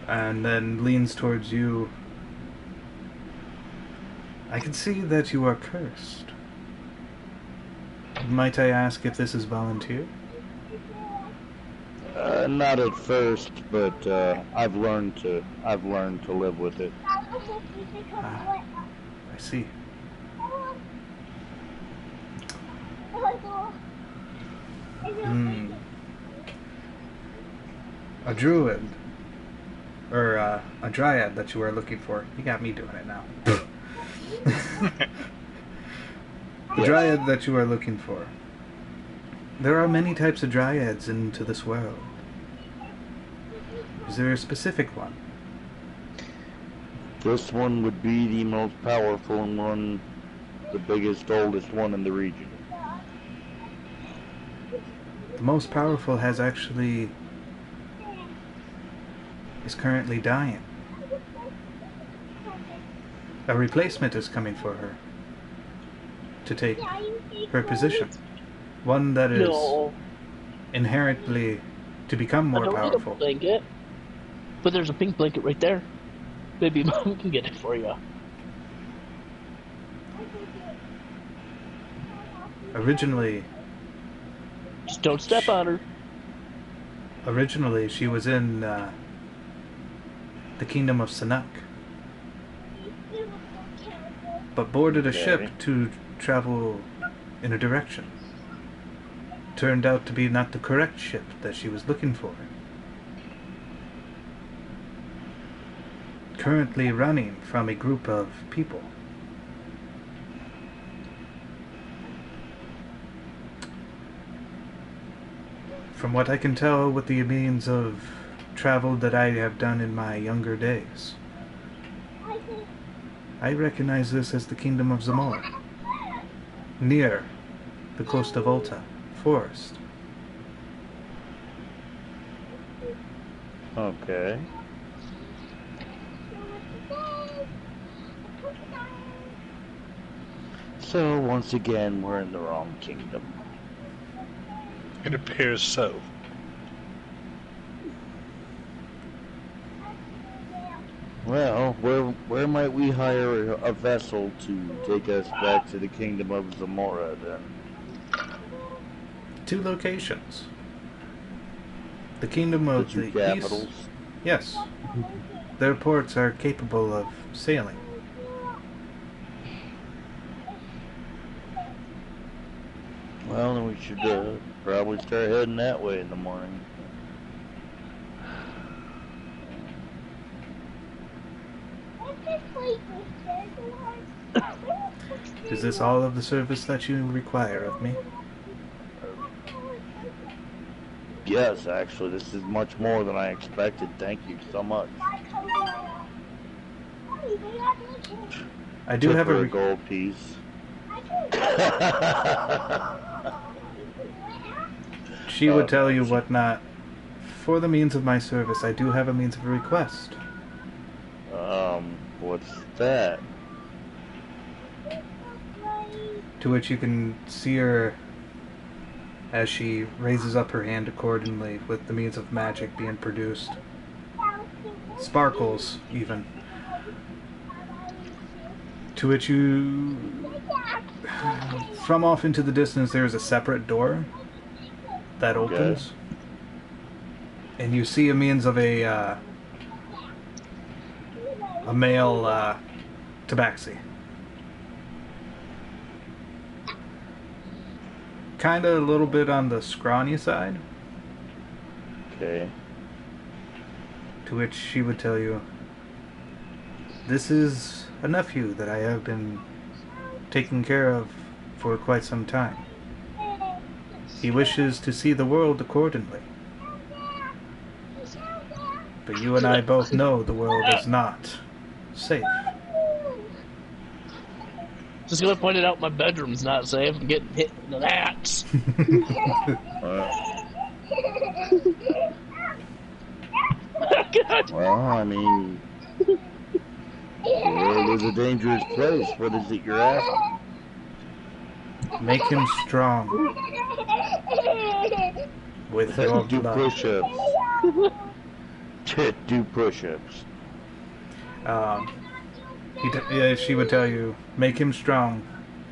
and then leans towards you. I can see that you are cursed. Might I ask if this is volunteer? Not at first, but I've learned to live with it. I see. A druid, or a dryad that you are looking for. You got me doing it now. The dryad that you are looking for. There are many types of dryads into this world. Is there a specific one? This one would be the most powerful and one, the biggest, oldest one in the region. The most powerful is currently dying. A replacement is coming for her to take her position. One that is inherently to become more powerful. Need a blanket, but there's a pink blanket right there. Maybe Mom can get it for you. Originally, just don't step on her. Originally, she was in the kingdom of Sanuk, but boarded a ship to travel in a direction. Turned out to be not the correct ship that she was looking for. Currently running from a group of people. From what I can tell with the means of travel that I have done in my younger days, I recognize this as the Kingdom of Zamora, near the coast of Ulta Forest. Okay. So, once again, we're in the wrong kingdom. It appears so. Well, where might we hire a vessel to take us back to the kingdom of Zamora, then? 2 locations. The kingdom of The two the capitals? East. Yes. Their ports are capable of sailing. Well, then we should probably start heading that way in the morning. Is this all of the service that you require of me? Yes, actually, this is much more than I expected. Thank you so much. I do have a gold piece. She would tell you whatnot. For the means of my service, I do have a means of request. What's that? To which you can see her as she raises up her hand accordingly with the means of magic being produced. Sparkles, even. To which you... From off into the distance, there is a separate door that opens. And you see a means of a male tabaxi. Kind of a little bit on the scrawny side. Okay. To which she would tell you, this is a nephew that I have been taking care of for quite some time. He wishes to see the world accordingly. But you and I both know the world is not safe. Just gonna point it out, my bedroom's not safe. I'm getting hit in the axe. God. Well, I mean, the world is a dangerous place. What is it you're asking? Make him strong with your Do blood. push-ups. Do push-ups. She would tell you, make him strong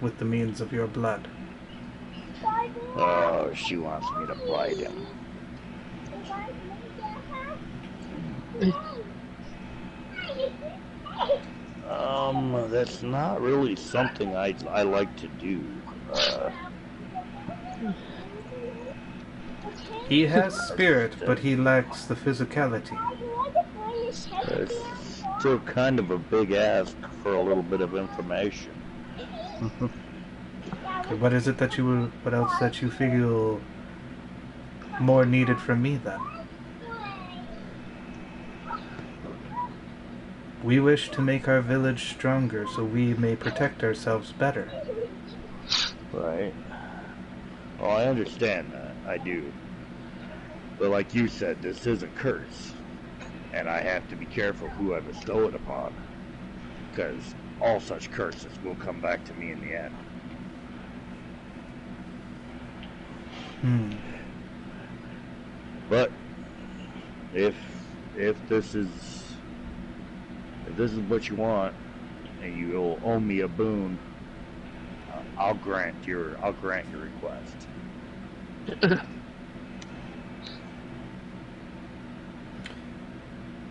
with the means of your blood. Oh, she wants me to bite him. That's not really something I like to do. He has spirit, but he lacks the physicality. It's still kind of a big ask for a little bit of information. What is it that what else that you feel more needed from me then? We wish to make our village stronger so we may protect ourselves better. Right. Well, I understand that. I do. But like you said, this is a curse. And I have to be careful who I bestow it upon. Because all such curses will come back to me in the end. But if this is what you want, and you'll owe me a boon, I'll grant your request.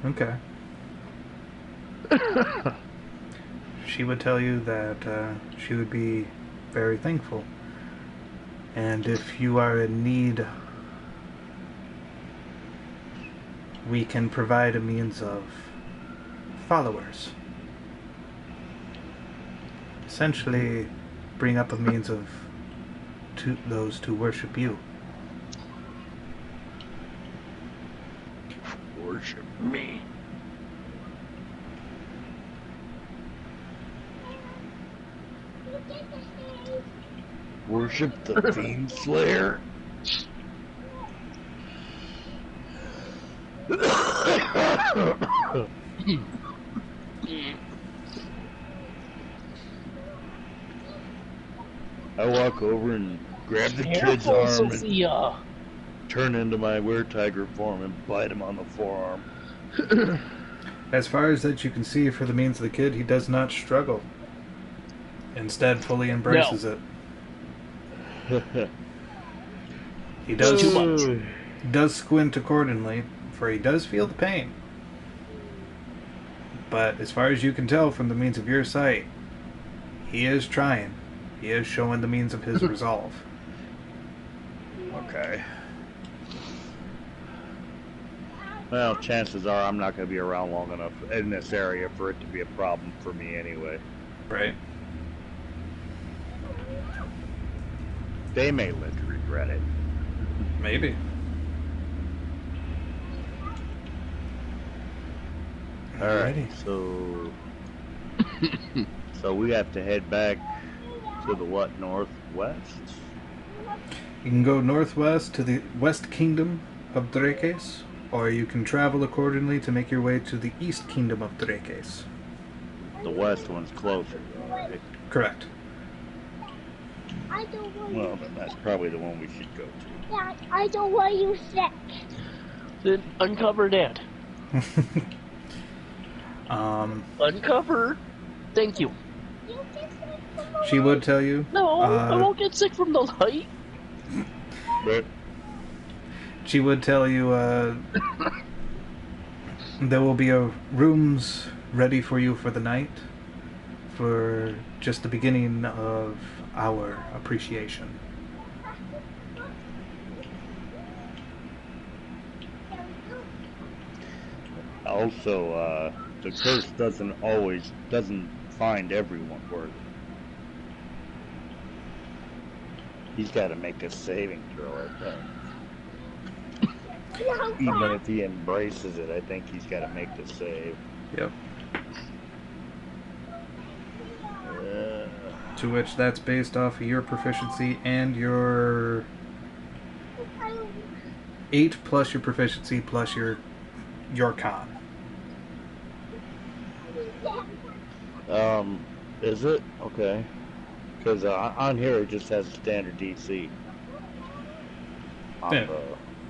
Okay. She would tell you that she would be very thankful. And if you are in need, we can provide a means of followers. Essentially, bring up a means of those to worship you. Worship me. Worship the Fiend Slayer? I walk over and grab the kid's arm and turn into my were-tiger form and bite him on the forearm. As far as that you can see for the means of the kid, he does not struggle. Instead, fully embraces it. He does squint accordingly, for he does feel the pain. But as far as you can tell from the means of your sight, he is trying. He is showing the means of his resolve. Okay. Well, chances are I'm not going to be around long enough in this area for it to be a problem for me anyway. Right. They may live to regret it. Maybe. Alrighty. So we have to head back to the what, northwest? You can go northwest to the West Kingdom of Drekes, or you can travel accordingly to make your way to the East Kingdom of Drekes. The west one's closer, right? Correct. Well, then that's probably the one we should go to. Dad, I don't want you sick. Then uncover Dad. Uncover. Thank you. She would tell you. No, I won't get sick from the light. But she would tell you there will be rooms ready for you for the night, for just the beginning of our appreciation. also, the curse doesn't find everyone worthy. He's got to make a saving throw, I think. Even if he embraces it, I think he's got to make the save. Yep. To which that's based off of your proficiency and your 8 plus your proficiency plus your your con. Is it? Okay. Because on here it just has a standard DC. On Yeah. the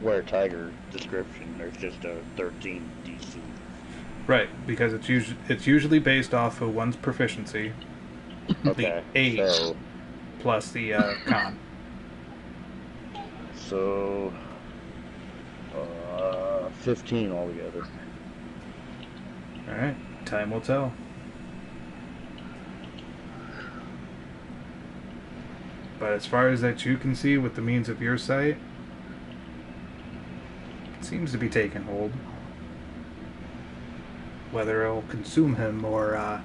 Were Tiger description, there's just a 13 DC. Right, because it's usually based off of one's proficiency, Okay. the age, So, plus the con. so 15 altogether. Alright, time will tell. But as far as that you can see with the means of your sight, it seems to be taking hold. Whether it'll consume him or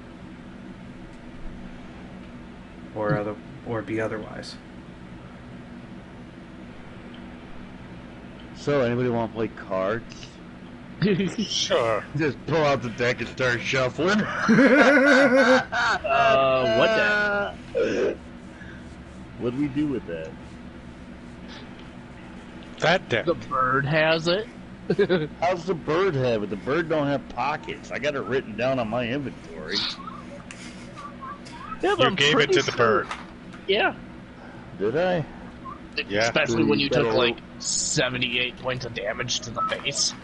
be otherwise. So, anybody want to play cards? Sure. Just pull out the deck and start shuffling. What deck? What do we do with that? That deck. The bird has it. How's the bird have it? The bird don't have pockets. I got it written down on my inventory. Yeah, but You I'm gave it pretty to the sure- bird. Yeah. Did I? Yeah. Especially when you Gotta took roll. like 78 points of damage to the face.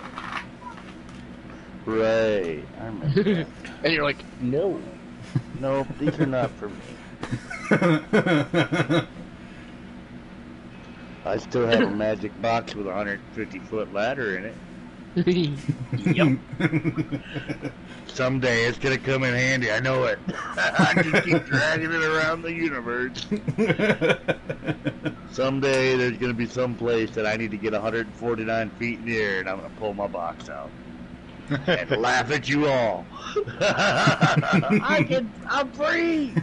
Right. I remember that. And you're like, no. Nope, these are not for me. I still have a magic box with a 150-foot ladder in it. Yep. Someday it's gonna come in handy, I know it. I just keep dragging it around the universe. Someday there's gonna be some place that I need to get 149 feet in the air and I'm gonna pull my box out. And laugh at you all. I'm free!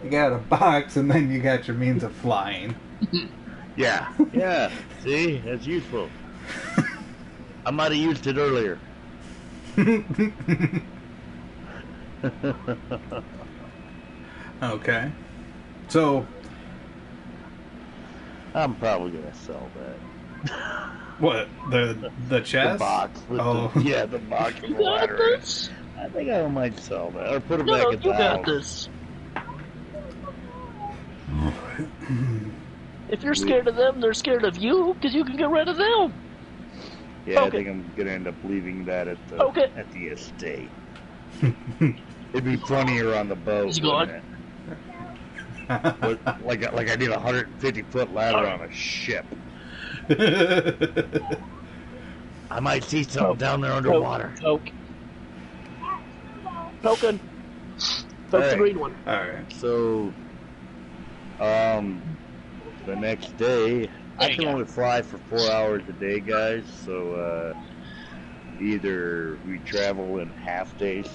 You got a box, and then you got your means of flying. Yeah, see? That's useful. I might have used it earlier. Okay. So, I'm probably gonna sell that. what? The chest? The box with Oh. the box with You the got ladder in it. this. I think I might sell that. Or put it No, back you in the got house. this. If you're scared of them, they're scared of you, because you can get rid of them. Yeah, I Okay. think I'm gonna end up leaving that at the Okay. at the estate. It'd be funnier on the boat. Is he gone? wouldn't it? Like I did a 150-foot ladder on a ship. I might see something down there underwater. Poke. Token. Poke the Alright. green one. Alright. So, the next day, I There you can go. only fly for 4 hours a day, guys. So, either we travel in half days,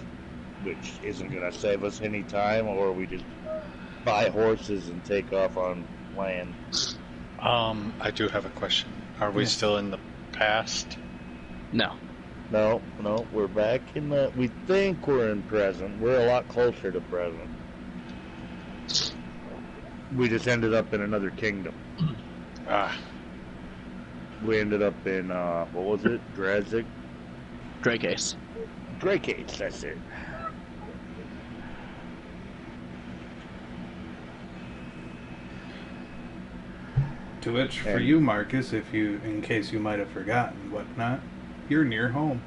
which isn't going to save us any time, or we just buy horses and take off on land. I do have a question. Are we Yeah. still in the past? No. No, we're back in the. We think we're in present. We're a lot closer to present. We just ended up in another kingdom. Ah, We ended up in what was it? Drazik? Dracase. Dracase, that's it. To which, for And- you, Marcus, in case you might have forgotten whatnot, you're near home.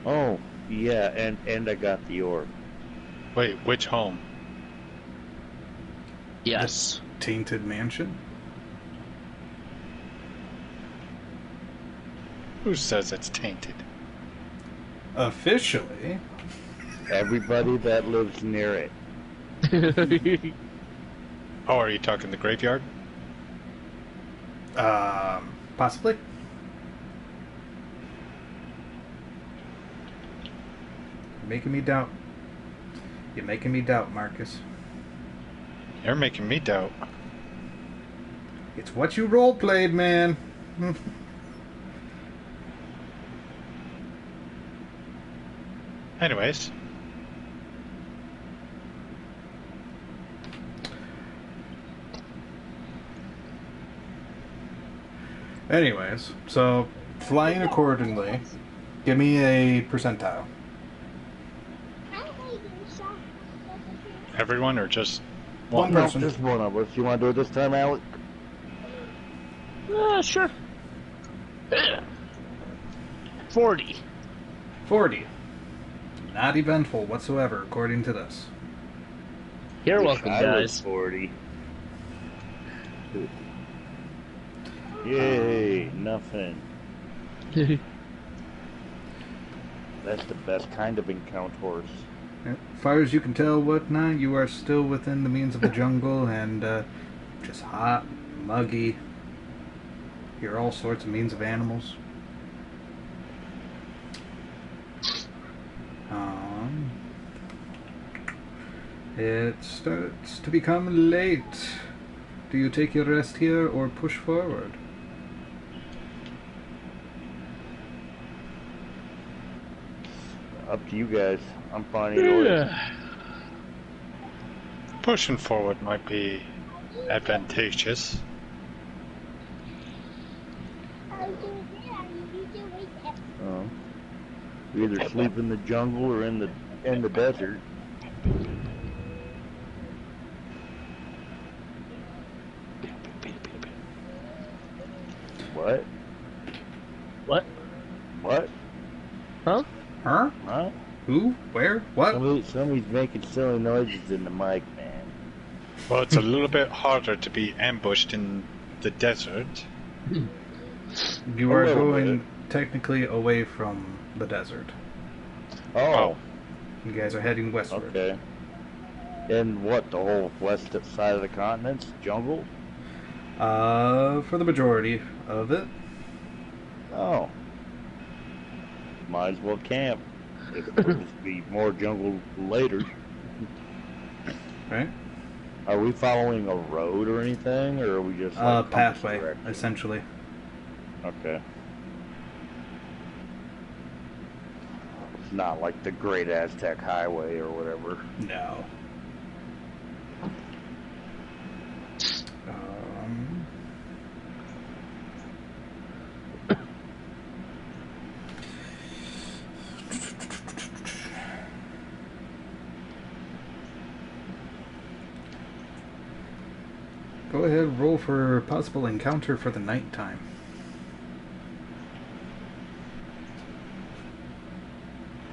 Oh, yeah, and I got the orb. wait, which home? Yes. Tainted Mansion? Who says it's tainted? Officially. Everybody that lives near it. Oh, are you talking the graveyard? Possibly. You're making me doubt. You're making me doubt, Marcus. You're making me doubt. It's what you role-played, man. Anyways, Anyways, so flying accordingly. Give me a percentile. Everyone or just One No, person. just one of us. You want to do it this time, Alec? Sure. 40. 40. Not eventful whatsoever, according to this. You're Wish welcome, I was guys. 40. Yay, nothing. That's the best kind of encounters. As far as you can tell, whatnot, you are still within the means of the jungle and just hot, muggy. Hear all sorts of means of animals. It starts to become late. Do you take your rest here or push forward? Up to you guys. I'm fine either way. pushing forward might be advantageous. You either sleep in the jungle or in the desert. What? What? What? Huh? Huh? Huh? Who? Where? What? Somebody's making silly noises in the mic, man. Well, it's a little bit harder to be ambushed in the desert. You A are little going technically away from the desert. Oh, You guys are heading westward. okay. And what, the whole west side of the continent's jungle? For the majority of it. Oh. Might as well camp. If there's to be more jungle later. Right? Are we following a road or anything, or are we just like compass Pathway, direction? essentially. Okay. It's not like the Great Aztec Highway or whatever. No. Go ahead, roll for possible encounter for the nighttime.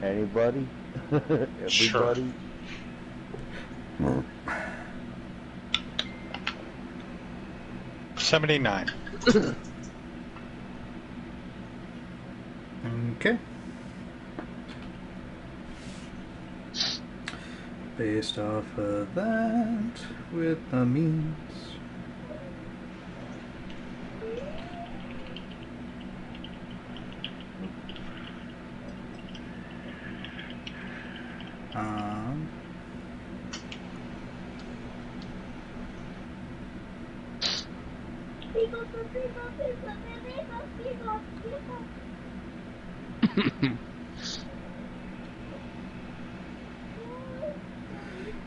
Anybody? Sure. Everybody? Mm. 79. Okay. Based off of that, with the means.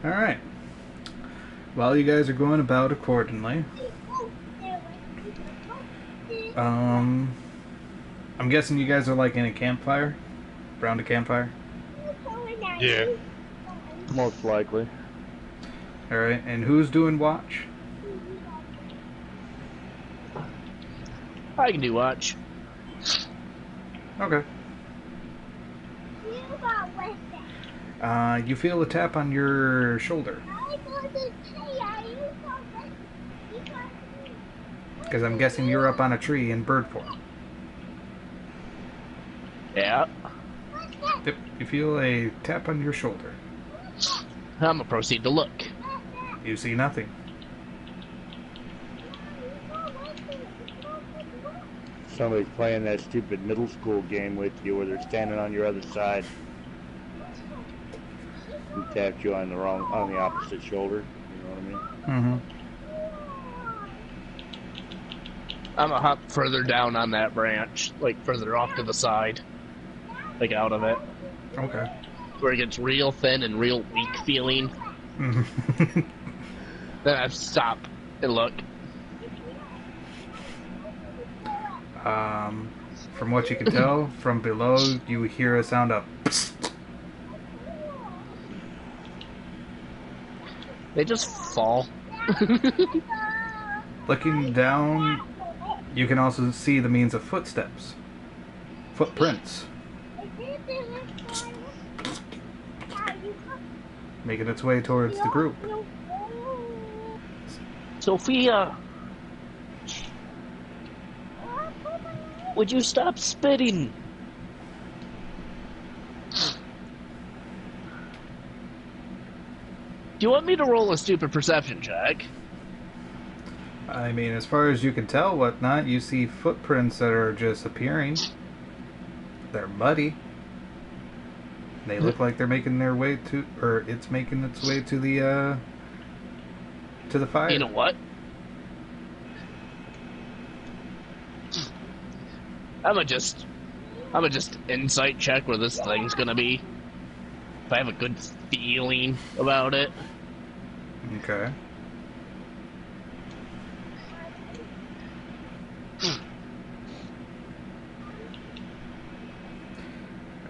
Alright. While you guys are going about accordingly, I'm guessing you guys are like in a campfire? Around a campfire? Yeah. Most likely. Alright, and who's doing watch? I can do watch. Okay. You feel a tap on your shoulder. Because I'm guessing you're up on a tree in bird form. Yeah. Yep, you feel a tap on your shoulder. I'm gonna proceed to look. You see nothing. Somebody's playing that stupid middle school game with you where they're standing on your other side. Who tapped you on the opposite shoulder. You know what I mean? Mm-hmm. I'm gonna hop further down on that branch, like further off to the side, like out of it, Okay. where it gets real thin and real weak feeling. Mhm. Then I stop and look. From what you can tell, from below, you hear a sound of psst. They just fall. Looking down, you can also see the means of footsteps. Footprints. Making its way towards the group. Sophia! Would you stop spitting? Do you want me to roll a stupid perception check? I mean, as far as you can tell, whatnot, you see footprints that are just appearing. They're muddy. They look like they're making their way to, or it's making its way to the fire. You know what? I'ma just insight check where this thing's gonna be. If I have a good feeling about it. Okay.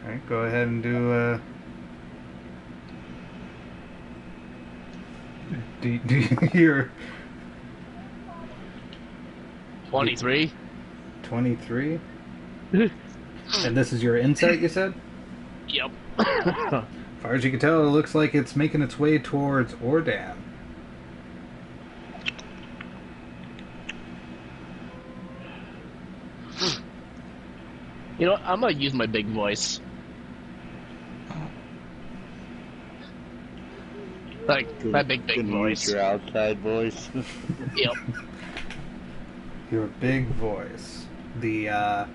Alright, go ahead and do your 23. 23? And this is your insight, you said? Yep. As far as you can tell, it looks like it's making its way towards Ordan. You know what? I'm gonna use my big voice. Like, my big voice. Your outside voice. Yep. Your big voice. The,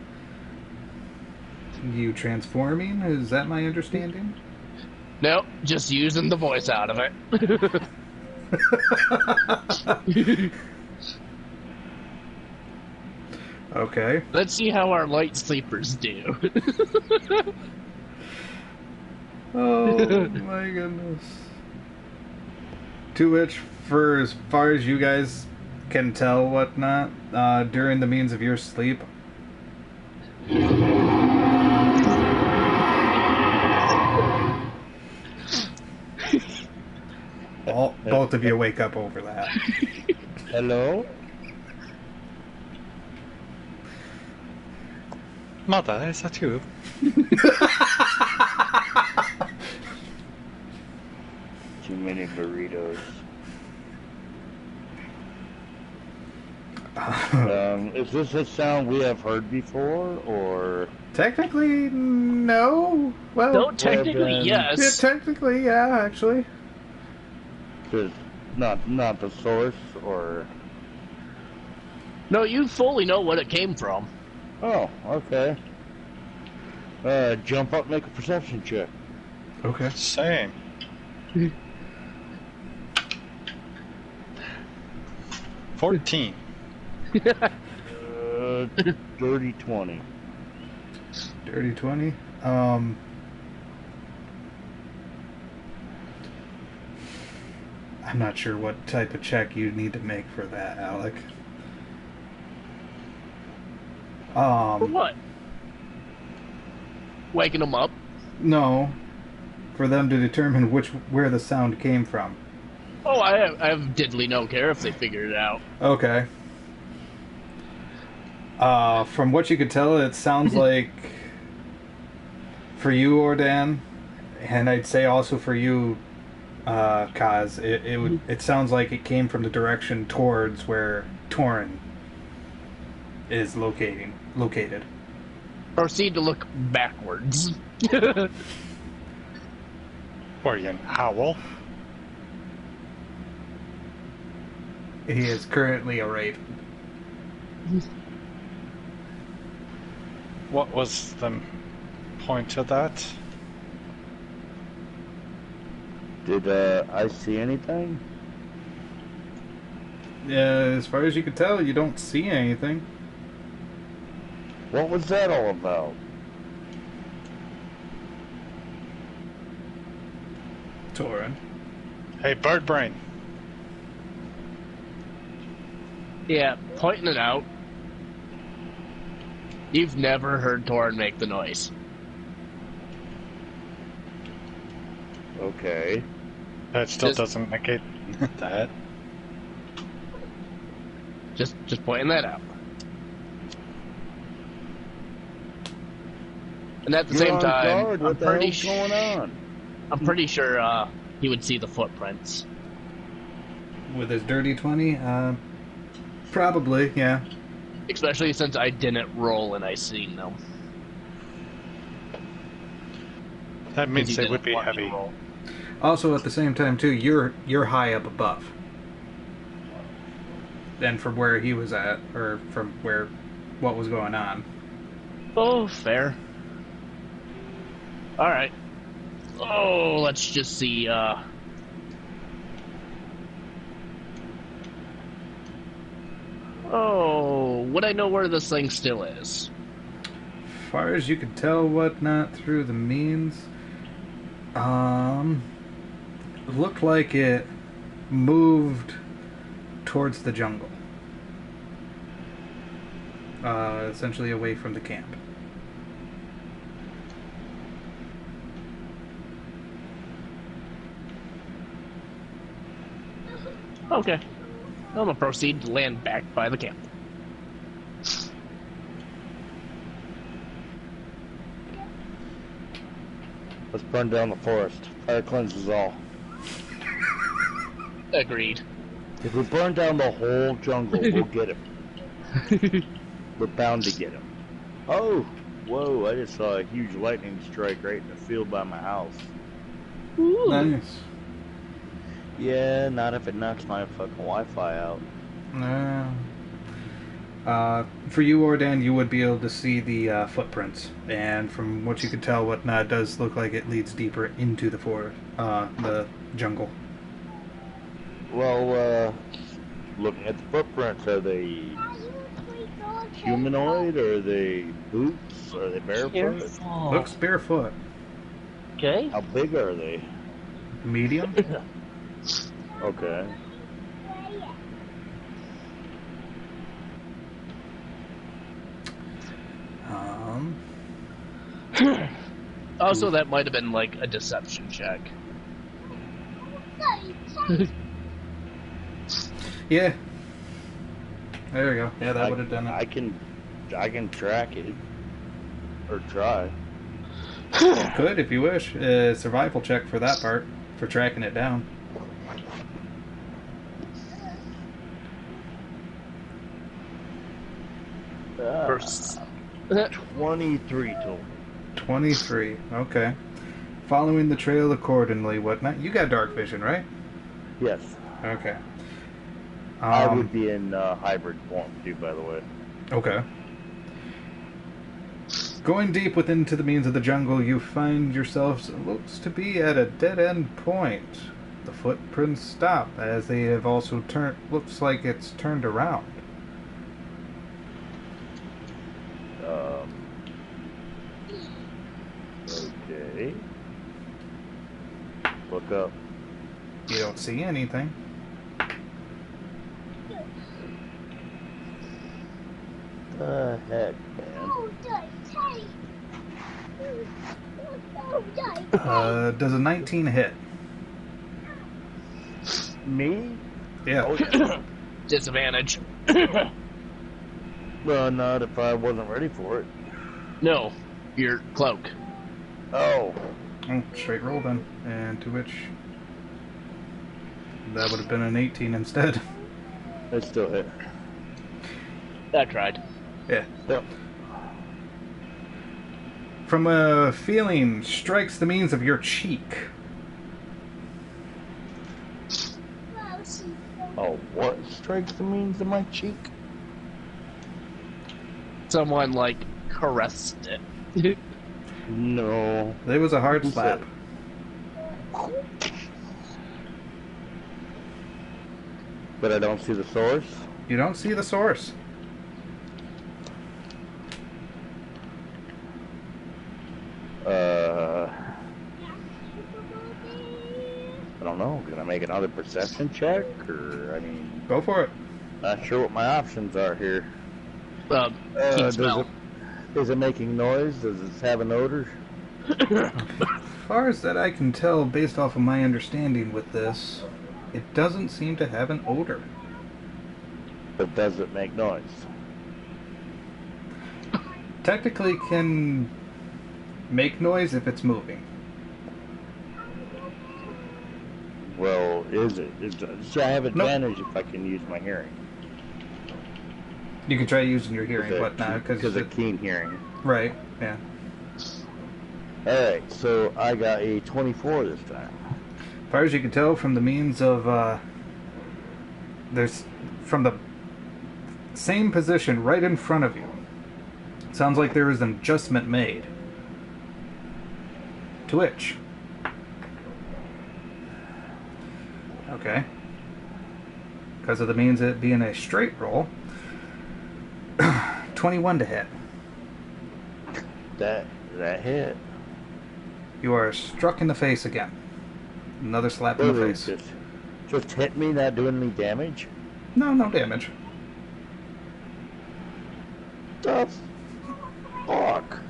you transforming? Is that my understanding? Nope, just using the voice out of it. Okay. Let's see how our light sleepers do. Oh my goodness. To which, for as far as you guys can tell, whatnot, during the means of your sleep, both of you wake up over that. Hello? Mother, is that you? Too many burritos. Is this a sound we have heard before, or? Technically, no. Well, No, technically, yes. yeah, technically, yeah, actually. Just not the source, or? No, you fully know what it came from. Oh, okay. Jump up, make a perception check. Okay. Same. 14. Dirty 20. Dirty 20. I'm not sure what type of check you need to make for that, Alec. For what? Waking them up? No. For them to determine where the sound came from. Oh, I have diddly no care if they figure it out. Okay. From what you could tell, it sounds like for you, Ordan, and I'd say also for you, Kaz, it sounds like it came from the direction towards where Torin is located. Proceed to look backwards. Were you an owl? He is currently arrayed. What was the point of that? Did I see anything? Yeah, as far as you can tell, you don't see anything. What was that all about? Torin. Hey, bird brain. Yeah, pointing it out. You've never heard Torin make the noise. Okay. That still Just- doesn't negate that. Just pointing that out. And at the You're same on time, guard. What the hell's going on? I'm pretty sure he would see the footprints. With his dirty 20? Probably, yeah. Especially since I didn't roll and I seen them. That means He they didn't would be want me to heavy. roll. Also, at the same time, too, you're high up above. Than from where he was at, or from what was going on. Oh, fair. Alright. Oh, let's just see, Oh, would I know where this thing still is? As far as you could tell, whatnot, through the means, looked like it moved towards the jungle. Essentially away from the camp. Okay. I'm gonna proceed to land back by the camp. Let's burn down the forest. Fire cleanses all. Agreed. If we burn down the whole jungle, we'll get him. We're bound to get him. Oh! Whoa, I just saw a huge lightning strike right in the field by my house. Ooh. Nice. Yeah, not if it knocks my fucking Wi-Fi out. For you, Ordan, you would be able to see the footprints, and from what you could tell, whatnot, it does look like it leads deeper into the jungle. Well, looking at the footprints, are they humanoid? Are they boots? Are they barefoot? Looks barefoot. Okay. How big are they? Medium? Okay. Also, that might have been like a deception check. Yeah. There we go. Yeah, that would have done it. I can track it. Or try. Could, if you wish. Survival check for that part, for tracking it down. First. 23 total. 23. Okay. Following the trail accordingly, whatnot. You got dark vision, right? Yes. Okay. I would be in hybrid form too, by the way. Okay. Going deep within to the means of the jungle, you find yourselves looks to be at a dead-end point. The footprints stop, as they have also turned. Looks like it's turned around. Okay. Look up. You don't see anything. The heck, man. Does a 19 hit? Me? Yeah. Oh, yeah. Disadvantage. Well, not if I wasn't ready for it. No, your cloak. Oh. Oh, straight roll then. And to which... that would have been an 18 instead. It still hit. I tried. Yeah. Yep. From a feeling strikes the means of your cheek. Oh, what strikes the means of my cheek? Someone, like, caressed it. No. It was a hard Who slap. said? But I don't see the source. You don't see the source. I don't know. Can I make another perception check? Or, I mean, Go for it. not sure what my options are here. Keen smell. Is it making noise? Does it have an odor? As far as that I can tell, based off of my understanding with this, it doesn't seem to have an odor. But does it make noise? Technically can make noise if it's moving. Well, is it? See, I have advantage if I can use my hearing. You can try using your hearing, whatnot, because of keen hearing. Right, yeah. Alright, so I got a 24 this time. As far as you can tell from the means of, there's, from the same position right in front of you, sounds like there is an adjustment made. To which? Okay. Because of the means of it being a straight roll, 21 to hit. That hit. You are struck in the face again. Another slap in the face. Just hit me, not doing any damage? No, no damage. The fuck?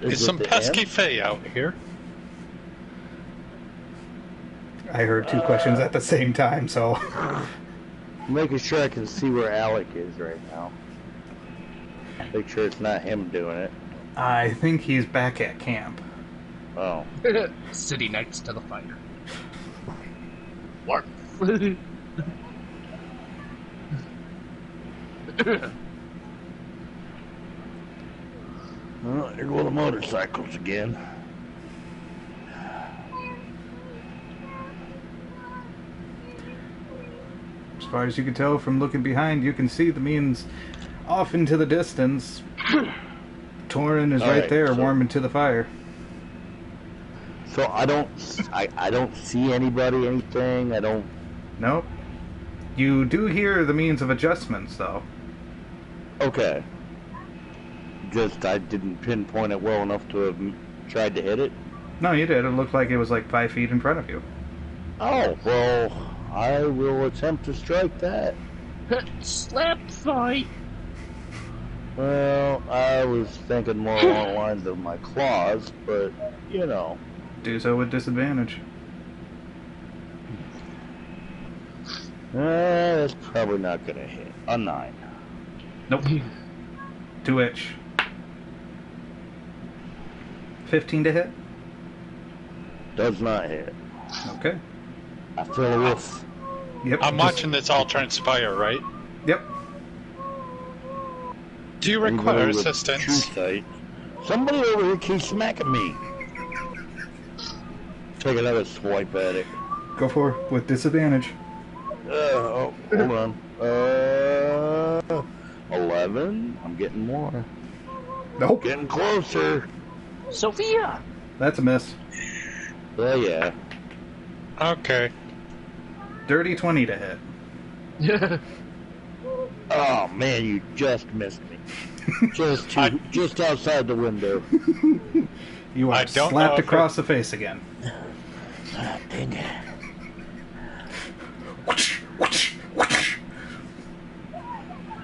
Is some pesky Fae out here? I heard two questions at the same time, so... I'm making sure I can see where Alec is right now. Make sure it's not him doing it. I think he's back at camp. Oh. Sitting next to the fire. Warp. Well, there go the motorcycles again. As far as you can tell from looking behind, you can see the means off into the distance. Torin is right there, warming to the fire. So I don't see anybody, anything. I don't. Nope. You do hear the means of adjustments, though. Okay. Just I didn't pinpoint it well enough to have tried to hit it. No, you did. It looked like it was like 5 feet in front of you. Oh well, I will attempt to strike that. Slap fight. Well, I was thinking more along the lines of my claws, but you know. Do so with disadvantage. That's probably not gonna hit. A 9. Nope. 2-itch. 15 to hit? Does not hit. Okay. I feel a whiff. Yep. I'm watching this all transpire, right? Yep. Do you require assistance? Somebody over here keeps smacking me. Take another swipe at it. Go for it with disadvantage. Oh, hold on. 11. I'm getting more. Nope. Getting closer. Sophia. That's a miss. Yeah. Okay. Dirty 20 to hit. Oh man, you just missed me. Just outside the window. You are slapped across the face again. Ah, dang it.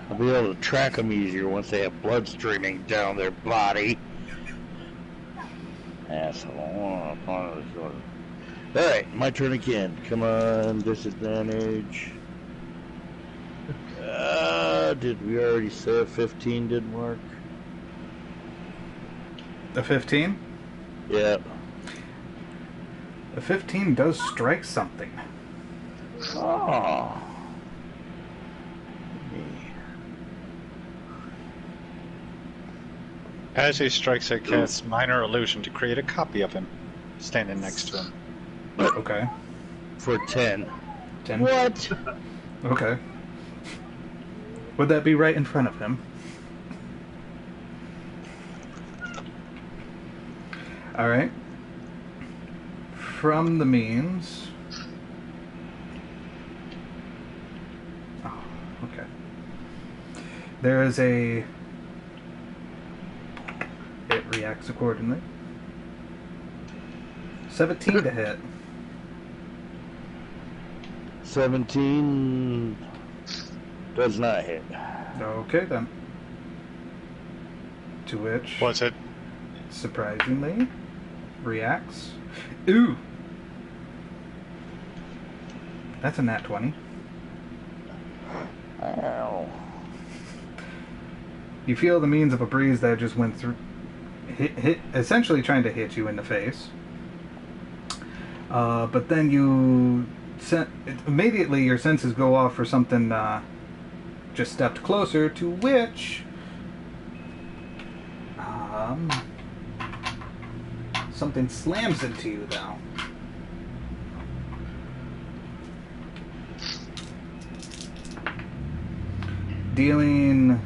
I'll be able to track them easier once they have blood streaming down their body. Asshole. Alright, my turn again. Come on, disadvantage. Did we already say 15 didn't work? A 15? Yeah. A 15 does strike something. Oh. As he strikes, it casts minor illusion to create a copy of him, standing next to him. Okay. For 10. 10. What? Okay. Would that be right in front of him? Alright. From the means... Oh, okay. There is a... It reacts accordingly. 17 to hit. 17 Does not hit. Okay, then. To which, Was it? surprisingly, reacts. Ooh! That's a nat 20. Ow. You feel the means of a breeze that just went through, essentially trying to hit you in the face. But then you immediately your senses go off for something just stepped closer, to which something slams into you though. Dealing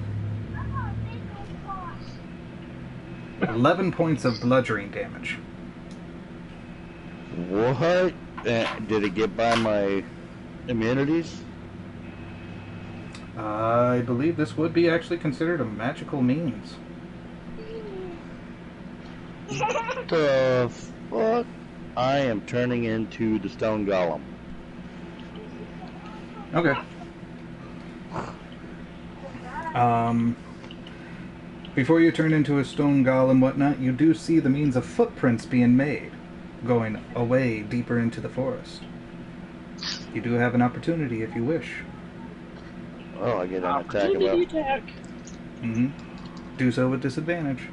11 points of bludgeoning damage. What? Did it get by my immunities? I believe this would be actually considered a magical means. The fuck? I am turning into the stone golem. Okay. Before you turn into a stone golem, whatnot, you do see the means of footprints being made, going away deeper into the forest. You do have an opportunity if you wish. Oh, I get an attack Opportunity about. attack. Mm-hmm. Do so with disadvantage.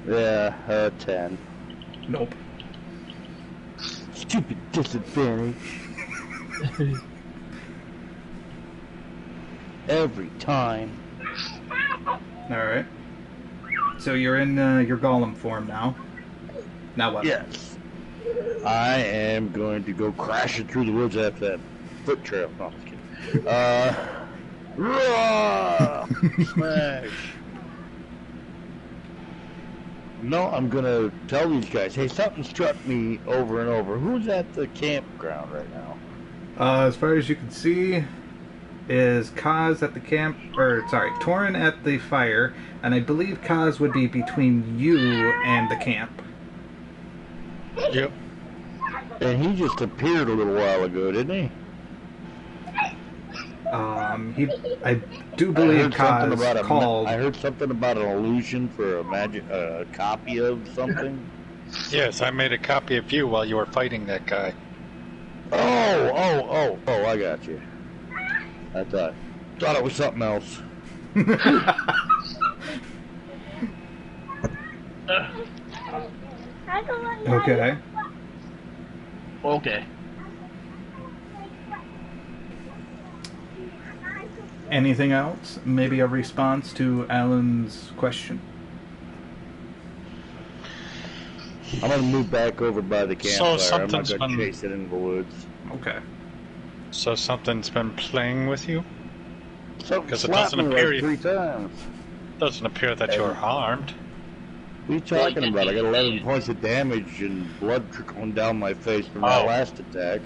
Yeah, 10. Nope. Stupid disadvantage. Every time. Alright. So you're in your golem form now. Now what? Yes. I am going to go crashing through the woods after that foot trail. No, I'm just kidding. Raw! Smash! No, I'm gonna tell these guys, hey, something struck me over and over. Who's at the campground right now? As far as you can see, is Kaz at the camp, or sorry, Torin at the fire, and I believe Kaz would be between you and the camp. Yep. And he just appeared a little while ago, didn't he? I do believe Kaz called. I heard something about an illusion for a copy of something. Yes, I made a copy of you while you were fighting that guy. Oh, I got you. I thought it was something else. Okay. Okay. Anything else? Maybe a response to Alan's question? I'm gonna move back over by the campfire. So I'm not something's gonna been- chase it in the woods. Okay. So something's been playing with you? Something 'Cause it slapped doesn't me appear like you- 3 times. Doesn't appear that you're harmed. What are you talking about? I got 11 points of damage and blood trickling down my face from that Oh. last attack.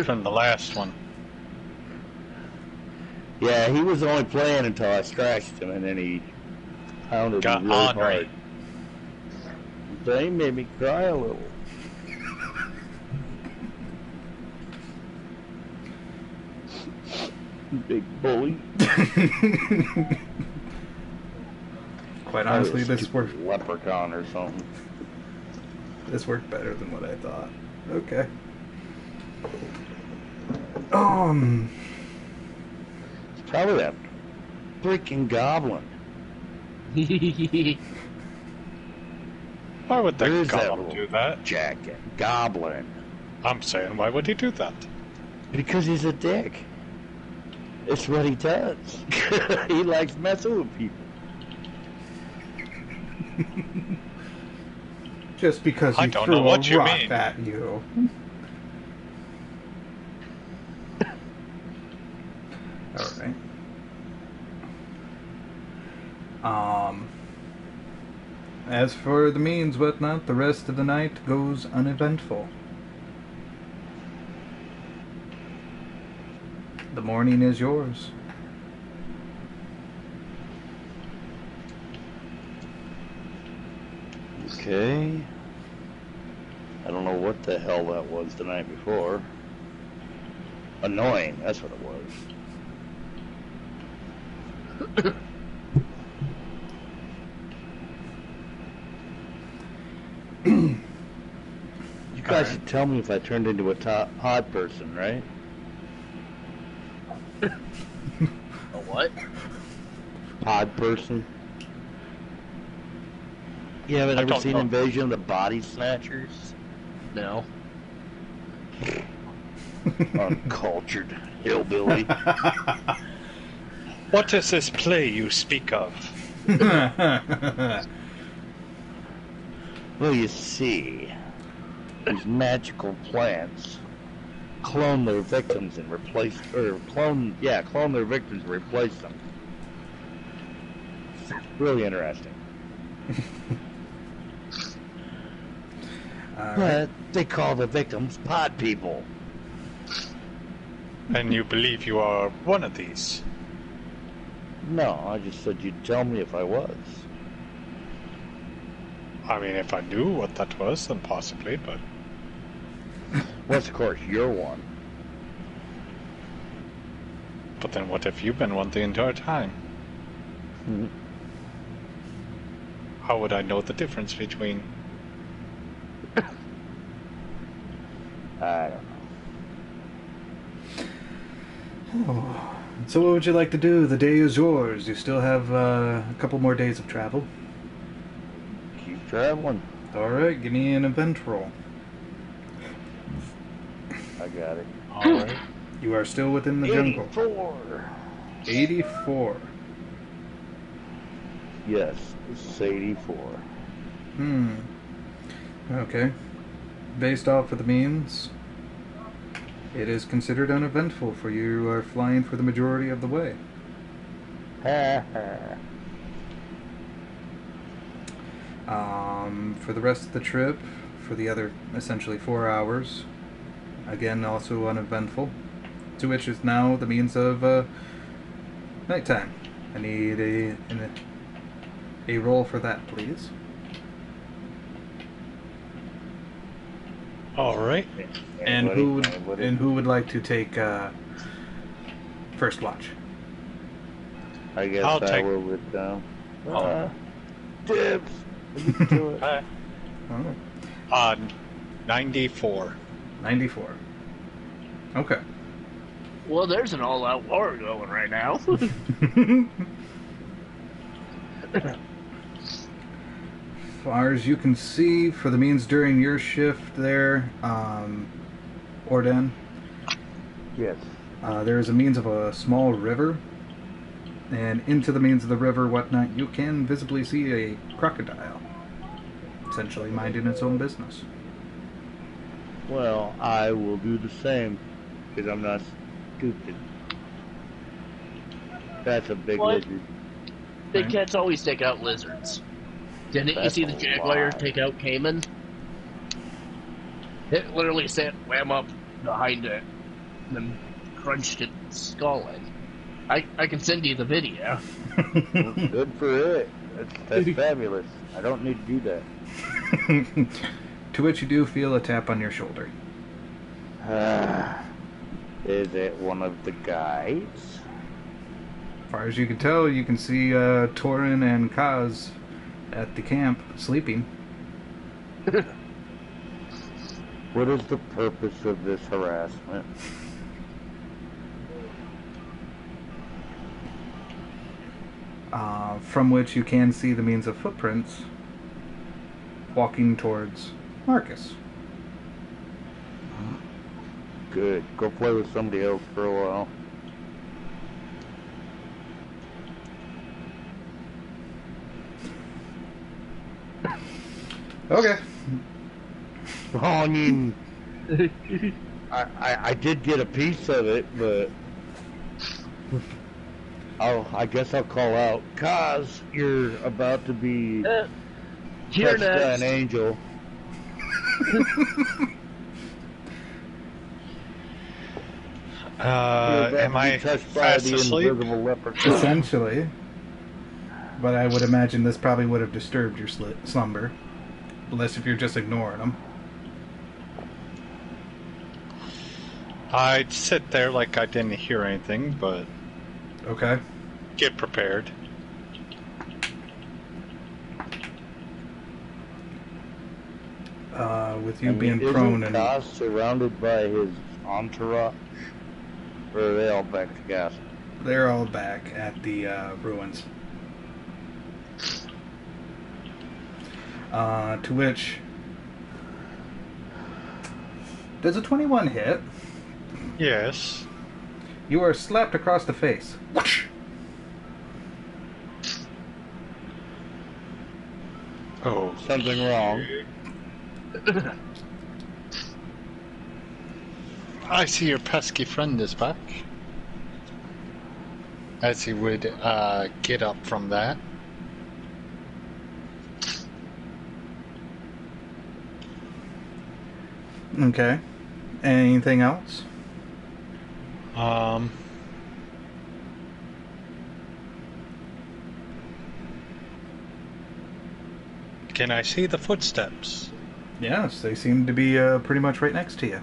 From the last one. Yeah, he was only playing until I scratched him, and then he pounded Got me really ornery. hard. They made me cry a little. Big bully. Quite honestly, this Stupid leprechaun or something. worked better than what I thought. Okay. It's probably that freaking goblin. Why would the Where's that golem little do that? jacket? Goblin. I'm saying, why would he do that? Because he's a dick. It's what he does. He likes messing with people. Just because I he don't threw know what a you rock mean. at you. Alright. As for the means, whatnot, the rest of the night goes uneventful. The morning is yours. Okay. I don't know what the hell that was the night before. Annoying, that's what it was. You guys should tell me if I turned into a pod person, right? A what? Pod person. You haven't ever seen Invasion of the Body Snatchers? No. Uncultured hillbilly. What is this play you speak of? Well, you see, these magical plants clone their victims and replace, clone their victims and replace them. Really interesting. But they call the victims pod people. And you believe you are one of these? No, I just said you'd tell me if I was. I mean, if I knew what that was, then possibly, but... Well, of course, you're one. But then what if you've been one the entire time? Hmm. How would I know the difference between... I don't know. So what would you like to do? The day is yours. You still have a couple more days of travel. Keep traveling. Alright, give me an event roll. I got it. Alright. You are still within the jungle. 84. 84. Yes, it's 84. Okay. Based off of the means, it is considered uneventful for you are flying for the majority of the way. For the rest of the trip, for the other essentially 4 hours, again also uneventful, to which is now the means of nighttime. I need a roll for that, please. Alright. And who would like to take first watch? I guess I'll I take- will with dibs. Do it. Alright. 94. 94. Okay. Well, there's an all-out war going right now. As far as you can see, for the means during your shift there, Orden, Yes. there is a means of a small river, and into the means of the river, whatnot, you can visibly see a crocodile, essentially minding its own business. Well, I will do the same, because I'm not stupid. That's a big What? lizard. Big cats always take out lizards. Didn't you That's see the a jaguar lie. take out Cayman? It literally swam up behind it and then crunched its skull in. I can send you the video. Good for it. That's fabulous. I don't need to do that. To which you do feel a tap on your shoulder. Is it one of the guys? As far as you can tell, you can see Torin and Kaz at the camp sleeping. What is the purpose of this harassment? From which you can see the means of footprints walking towards Marcus. Good. Go play with somebody else for a while. Okay. Well, I mean, I did get a piece of it, but I guess I'll call out. Kaz, you're about to be Here touched by next. an angel. You're about Am to be I touched by fast the asleep? invisible leprechaun. Essentially. But I would imagine this probably would have disturbed your slumber. Unless if you're just ignoring them. I'd sit there like I didn't hear anything, but Okay. get prepared. With you being prone and... Koss surrounded by his entourage? Or are they all back to gas? They're all back at the ruins. To which... Does a 21 hit? Yes. You are slapped across the face. Whoosh! Oh. Something wrong. I see your pesky friend is back. As he would get up from that. Okay. Anything else? Can I see the footsteps? Yes, they seem to be pretty much right next to you.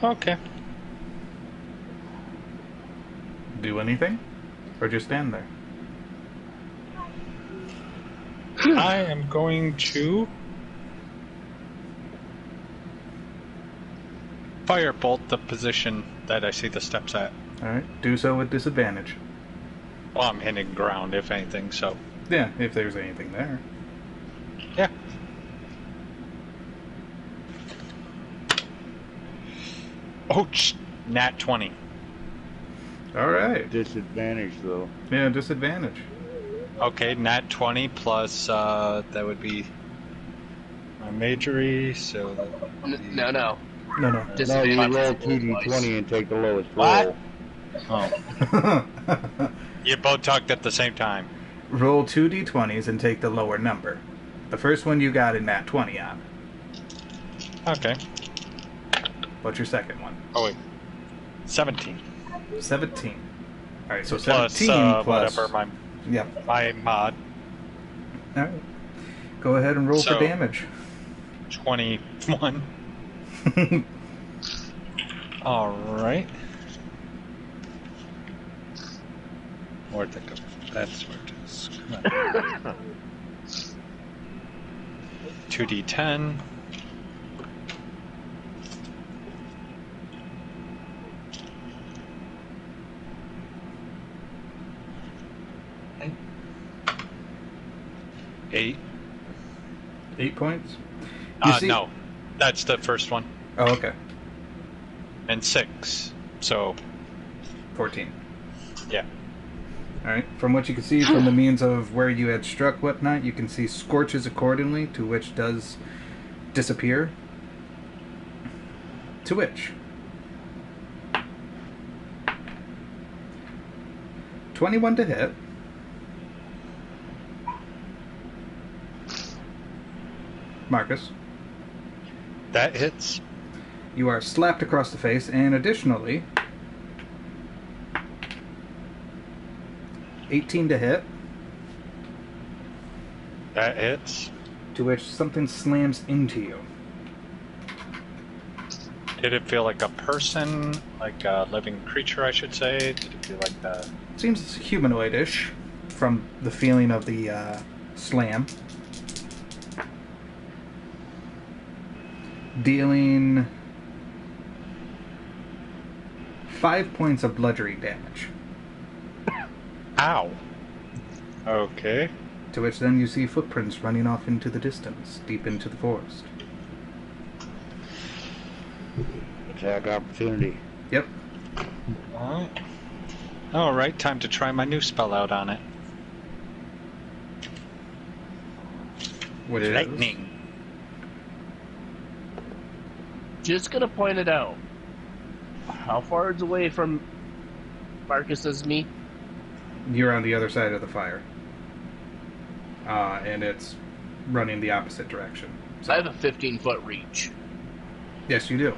Okay. Do anything? Or just stand there? I am going to firebolt the position that I see the steps at. Alright, do so with disadvantage. Well, I'm hitting ground, if anything, so... Yeah, if there's anything there. Yeah. Ouch! Nat 20. Alright. Disadvantage, though. Yeah, disadvantage. Okay, nat 20 plus, that would be my majory, so... No. No. No, you Disadvantage roll is 2d20 and take the lowest What? roll. Oh. You both talked at the same time. Roll 2 d20s and take the lower number. The first one you got in nat 20 on. Okay. What's your second one? Oh, wait. 17. 17. Alright, so Plus, 17 plus... whatever Yep. my mod. Alright. Go ahead and roll for So- damage. 21. Alright. Where'd that go? That's where it is. Come on. 2d10. Eight. 8 points? You see- No. That's the first one. Oh, okay. And 6. So, 14. yeah. Alright, from what you can see from the means of where you had struck whatnot, you can see scorches accordingly, to which does disappear. To which 21 to hit. Marcus, That hits. you are slapped across the face, and additionally 18 to hit, That hits. to which something slams into you. Did it feel like a person? Like a living creature, I should say? Did it feel like that? Seems humanoid-ish from the feeling of the slam. Dealing 5 points of bludgeoning damage. Ow. Okay. To which then you see footprints running off into the distance, deep into the forest. Attack opportunity. Yep. Alright. Alright, time to try my new spell out on it. Which is- Lightning. Just gonna point it out. How far is away from Marcus as me? You're on the other side of the fire. And it's running the opposite direction. I have a 15-foot reach. Yes, you do.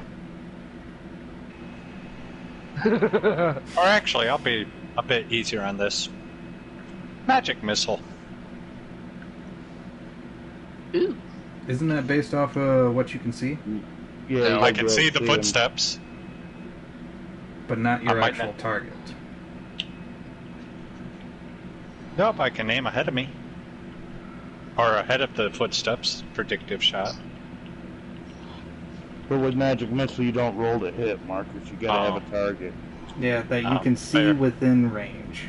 Or actually, I'll be a bit easier on this. Magic missile. Ooh. Isn't that based off of what you can see? Yeah, No, you I might can be able see to the them. footsteps. But not your I might actual not. target. Nope, I can aim ahead of me. Or ahead of the footsteps. Predictive shot. But with magic missile, you don't roll to hit, Marcus. You gotta have a target. Yeah, that you Oh, can see fair. within range.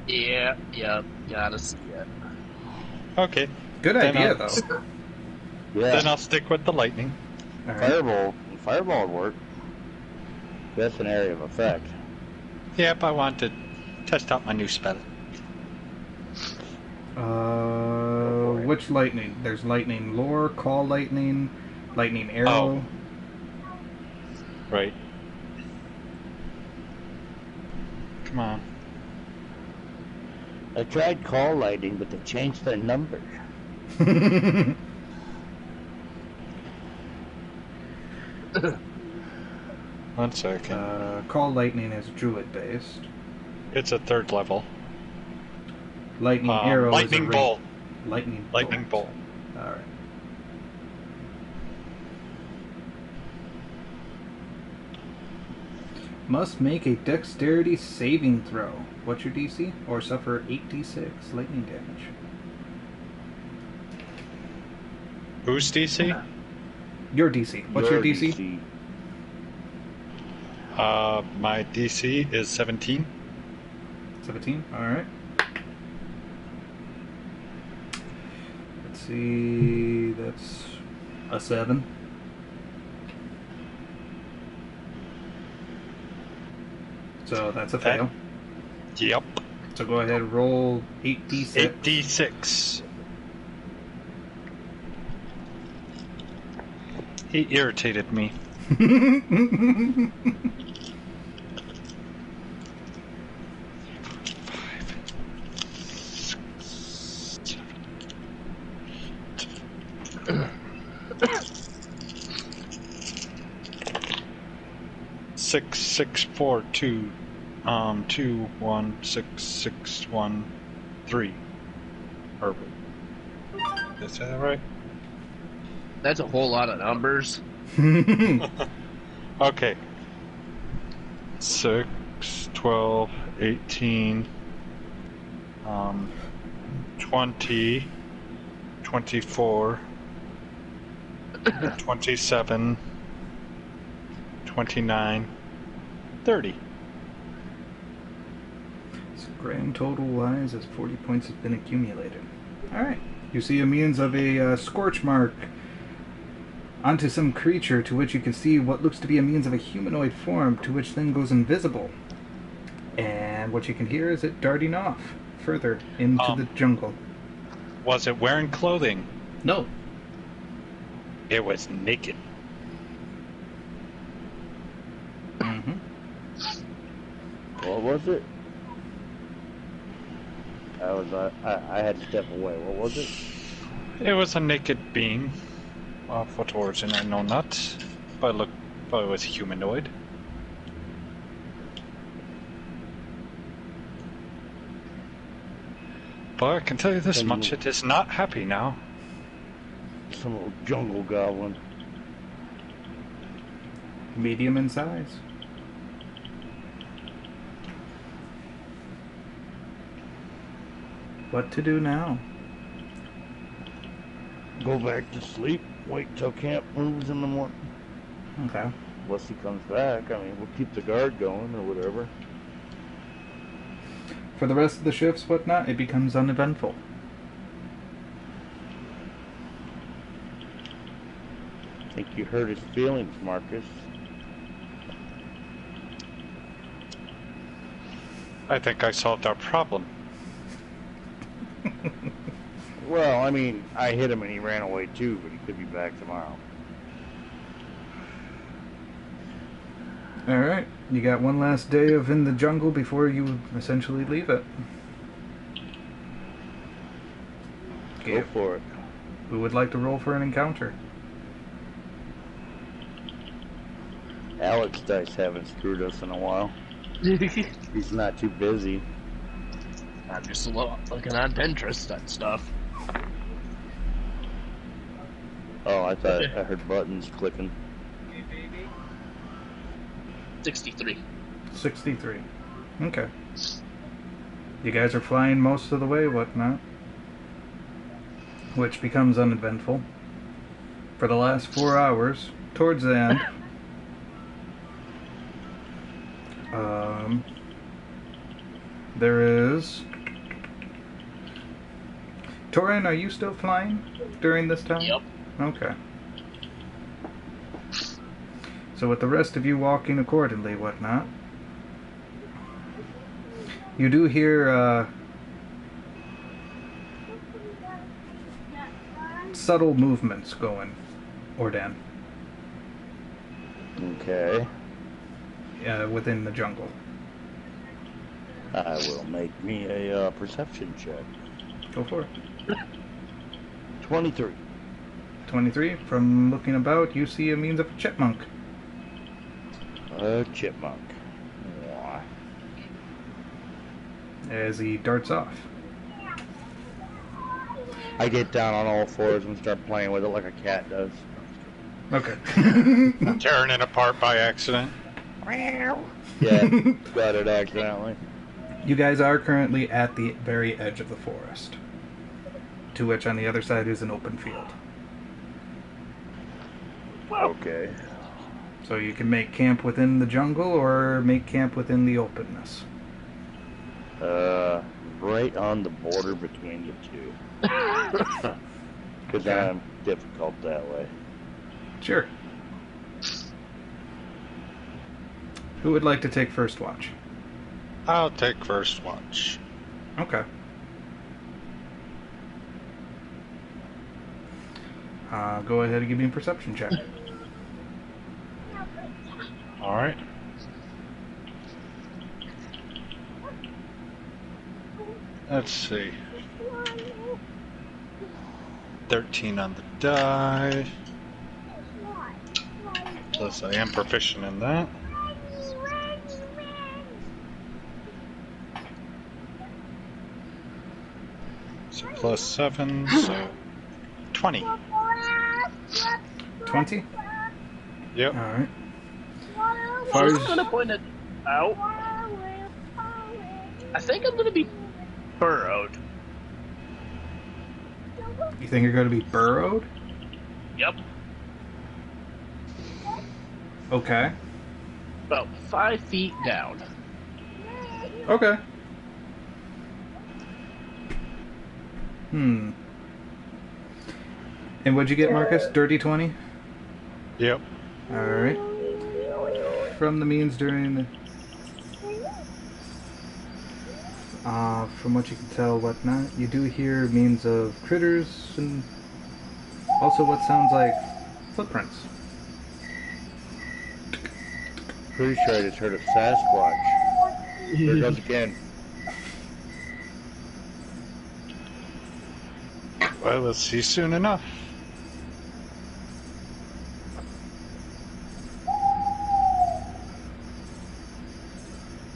Yeah, gotta see it. Okay. Good Then idea, I'll- though. Yeah. Then I'll stick with the lightning. All right. Fireball would work. That's an area of effect. Yep, I want to test out my new spell. Which lightning? There's lightning lore, call lightning, lightning arrow. Right. Come on. I tried call lightning, but they changed their number. 1 second. Call lightning is druid based. It's a 3rd level. Lightning arrow lightning is a bolt. Lightning bolt. All right. Must make a dexterity saving throw. What's your DC? Or suffer 8d6 lightning damage. Who's DC? Your DC. What's your DC? My DC is 17. 17? Alright. Let's see. That's a 7. So that's a fail. Yep. So go ahead and roll 8d6. 8d6. He irritated me. Six, six, 4, 2, 2, 1, 6, 6, 1, 3. Or, is that right? That's a whole lot of numbers. Okay. 6, 12, 18, 20, 24, 27, 29, 30. So grand total wise as 40 points have been accumulated. Alright. You see a means of a scorch mark onto some creature to which you can see what looks to be a means of a humanoid form to which then goes invisible. And what you can hear is it darting off further into the jungle. Was it wearing clothing? No. It was naked. Mm-hmm. What was it? I had to step away. What was it? It was a naked being. Of what origin I know not. But it was humanoid. But I can tell you this much, it is not happy now. Some little jungle goblin. Medium in size. What to do now? Go back to sleep. Wait till camp moves in the morning. Okay. Unless he comes back. I mean, we'll keep the guard going or whatever. For the rest of the shifts, whatnot, it becomes uneventful. I think you hurt his feelings, Marcus. I think I solved our problem. Well, I mean, I hit him and he ran away too, but he could be back tomorrow. Alright, you got one last day of in the jungle before you essentially leave it. Go for it. Who would like to roll for an encounter? Alex dice haven't screwed us in a while. He's not too busy. I'm just looking on Pinterest and stuff. Oh, I thought I heard buttons clicking. 63. 63. Okay. You guys are flying most of the way, whatnot. Which becomes uneventful. For the last 4 hours, towards the end, there is... Torin, are you still flying during this time? Yep. Okay. So with the rest of you walking accordingly, whatnot, you do hear subtle movements going, Ordan, Okay. within the jungle. I will make me a perception check. Go for it. 23. 23. From looking about, you see a means of a chipmunk. A chipmunk. Mwah. As he darts off. I get down on all fours and start playing with it like a cat does. Okay. Tearing it apart by accident. Yeah, got it accidentally. You guys are currently at the very edge of the forest, to which on the other side is an open field. Okay. So you can make camp within the jungle or make camp within the openness. Right on the border between the two. Because I'm difficult that way. Sure. Who would like to take first watch? I'll take first watch. Okay. Go ahead and give me a perception check. Alright. Let's see. 13 on the die. Plus I am proficient in that. So plus 7, so 20. 20? Yep. Alright. I'm just gonna point it out. I think I'm gonna be burrowed. You think you're going to be burrowed? Yep. Okay. About 5 feet down. Okay. And what'd you get, Marcus? Dirty 20? Yep. Alright. From the means during the... from what you can tell, whatnot, you do hear means of critters and also what sounds like footprints. Pretty sure I just heard a Sasquatch. There it goes again. Well, let's see soon enough.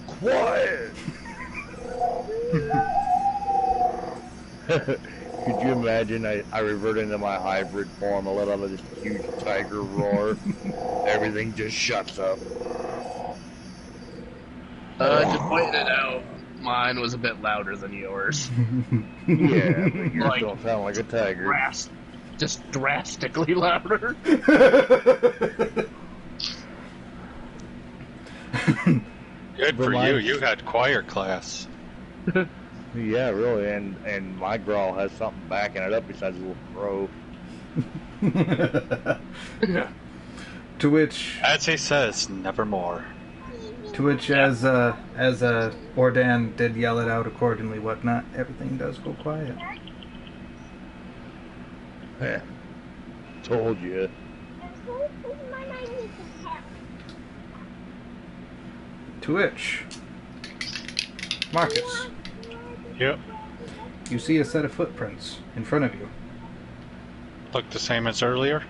Quiet! Could you imagine I revert into my hybrid form, I let out this huge tiger roar, everything just shuts up. Just pointing it out, mine was a bit louder than yours. Yeah, but yours Like, don't sound like a tiger. Just drastically louder. Good But for mine- you. You had choir class. Yeah, really, and my growl has something backing it up besides a little crow. To which, As he says, nevermore. as Ordan did yell it out accordingly, whatnot, everything does go quiet. Yeah, told you. To which, Marcus, Yep. you see a set of footprints in front of you. Look the same as earlier?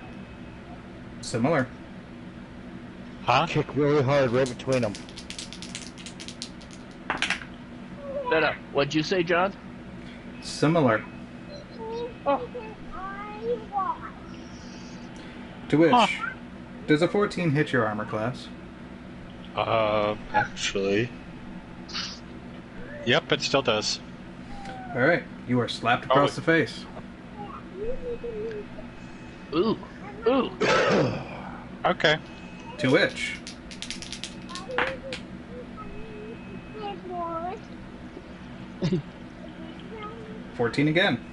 Similar. Huh? Kick really hard right between them. No. What'd you say, John? Similar. Oh. To which, Huh. does a 14 hit your armor class? Actually. Yep, it still does. Alright, you are slapped across the face. Ooh. Ooh. Okay. To which, 14 again.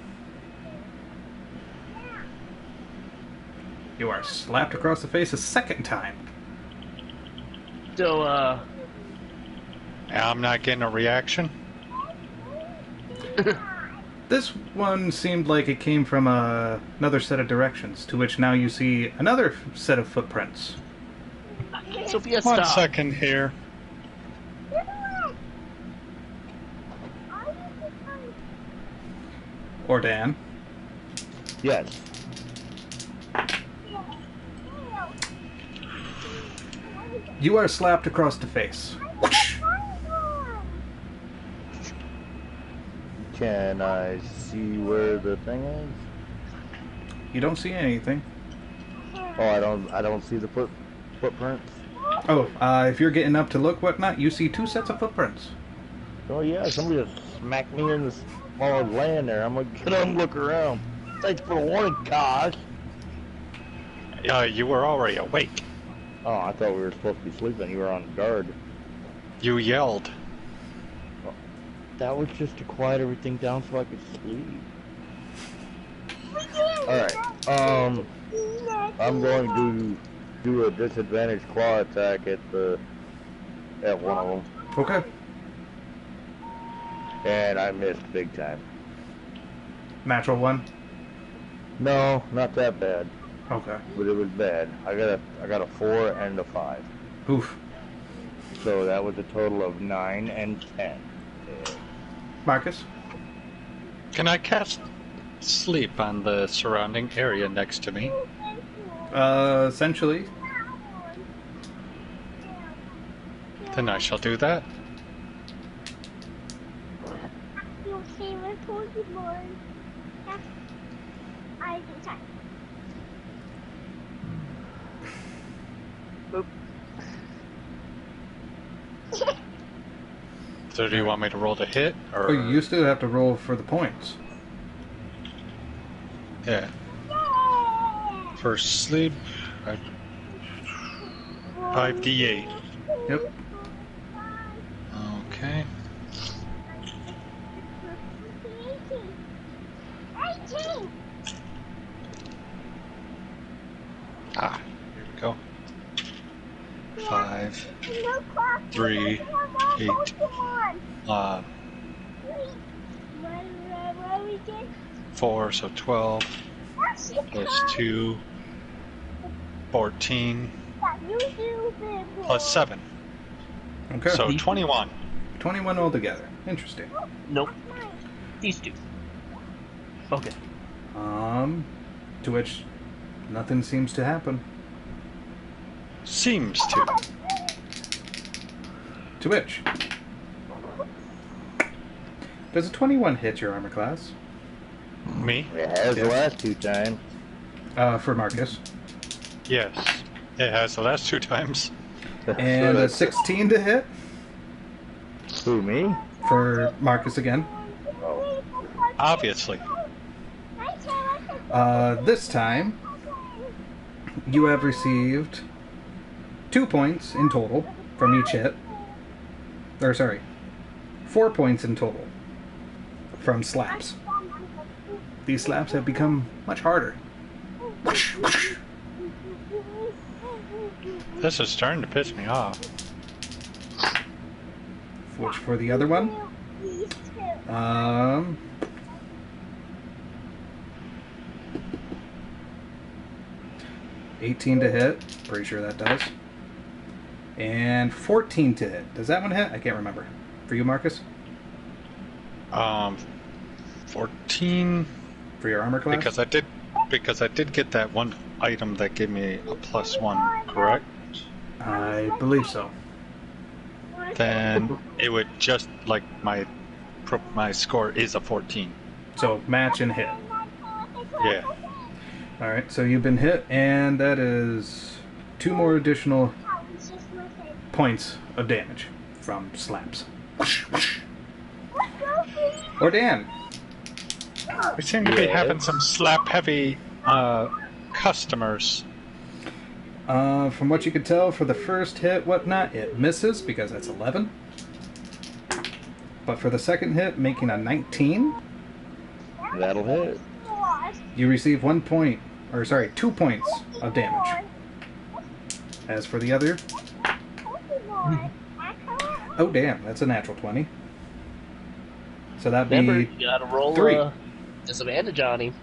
You are slapped across the face a second time. So, I'm not getting a reaction. This one seemed like it came from another set of directions, to which now you see another set of footprints. Sophia, One stop. second here. Or Dan. Yes. You are slapped across the face. Can I see where the thing is? You don't see anything. Oh, I don't see the footprints. Oh, if you're getting up to look whatnot, you see two sets of footprints. Oh yeah, somebody just smacked me in the small land there. I'm gonna get up and look around. Thanks for the warning, gosh. You were already awake. Oh, I thought we were supposed to be sleeping. You were on guard. You yelled. That was just to quiet everything down so I could sleep. Alright, I'm going to do a disadvantage claw attack at one of them. Okay. And I missed big time. Natural one. No, not that bad, Okay. but it was bad. I got a 4 and a 5. Oof. So that was a total of 9 and 10. Marcus? Can I cast sleep on the surrounding area next to me? Essentially. Then I shall do that. Your favorite Pokemon. I decide. So do you want me to roll to hit? Or... Oh, you still have to roll for the points. Yeah. For sleep, 5d8. Yep. Okay. 18. Ah, here we go. 5, No clock. 3, 8. What we did? 4, so 12, plus 2, 14, plus 7. Okay. So 21. 21 altogether. Interesting. Nope. These two. Okay. To which nothing seems to happen. Seems to. To which, does a 21 hit your armor class? Me? It has the Yes. last 2 times. For Marcus. Yes. It has the last 2 times. And a 16 to hit Who, me? for Marcus again. Obviously. This time, you have received 2 points in total from each hit. Or, sorry, 4 points in total from slaps. These slaps have become much harder. This is starting to piss me off. Which for the other one, 18 to hit. Pretty sure that does. And 14 to hit. Does that one hit? I can't remember. For you, Marcus? 14. For your armor class? Because I did get that one item that gave me a +1, correct? I believe so. Then it would just like my score is a 14. So match and hit. Yeah. Alright, so you've been hit, and that is 2 more additional points of damage from slaps. Or Dan. We seem to be having some slap-heavy customers. From what you could tell, for the first hit, whatnot, it misses because that's 11. But for the second hit, making a 19, That'll hit. you receive 2 points of damage. As for the other, oh damn, that's a natural 20. So that'd be Remember, you gotta roll 3. disadvantage on him.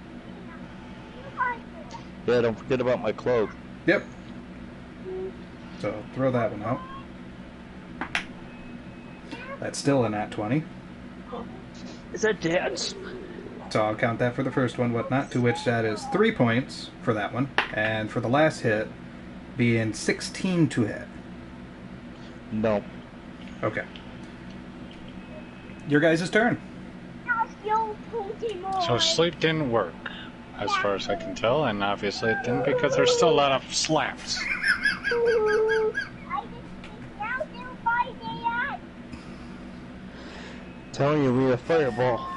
Yeah, don't forget about my cloak. Yep. So throw that one out. That's still a nat 20. Is that dance? So I'll count that for the first one, whatnot, to which that is 3 points for that one. And for the last hit, being 16 to hit. No. Okay. Your guys' turn. So sleep didn't work, as far as I can tell, and obviously it didn't because there's still a lot of slaps. Telling you, we have fireball.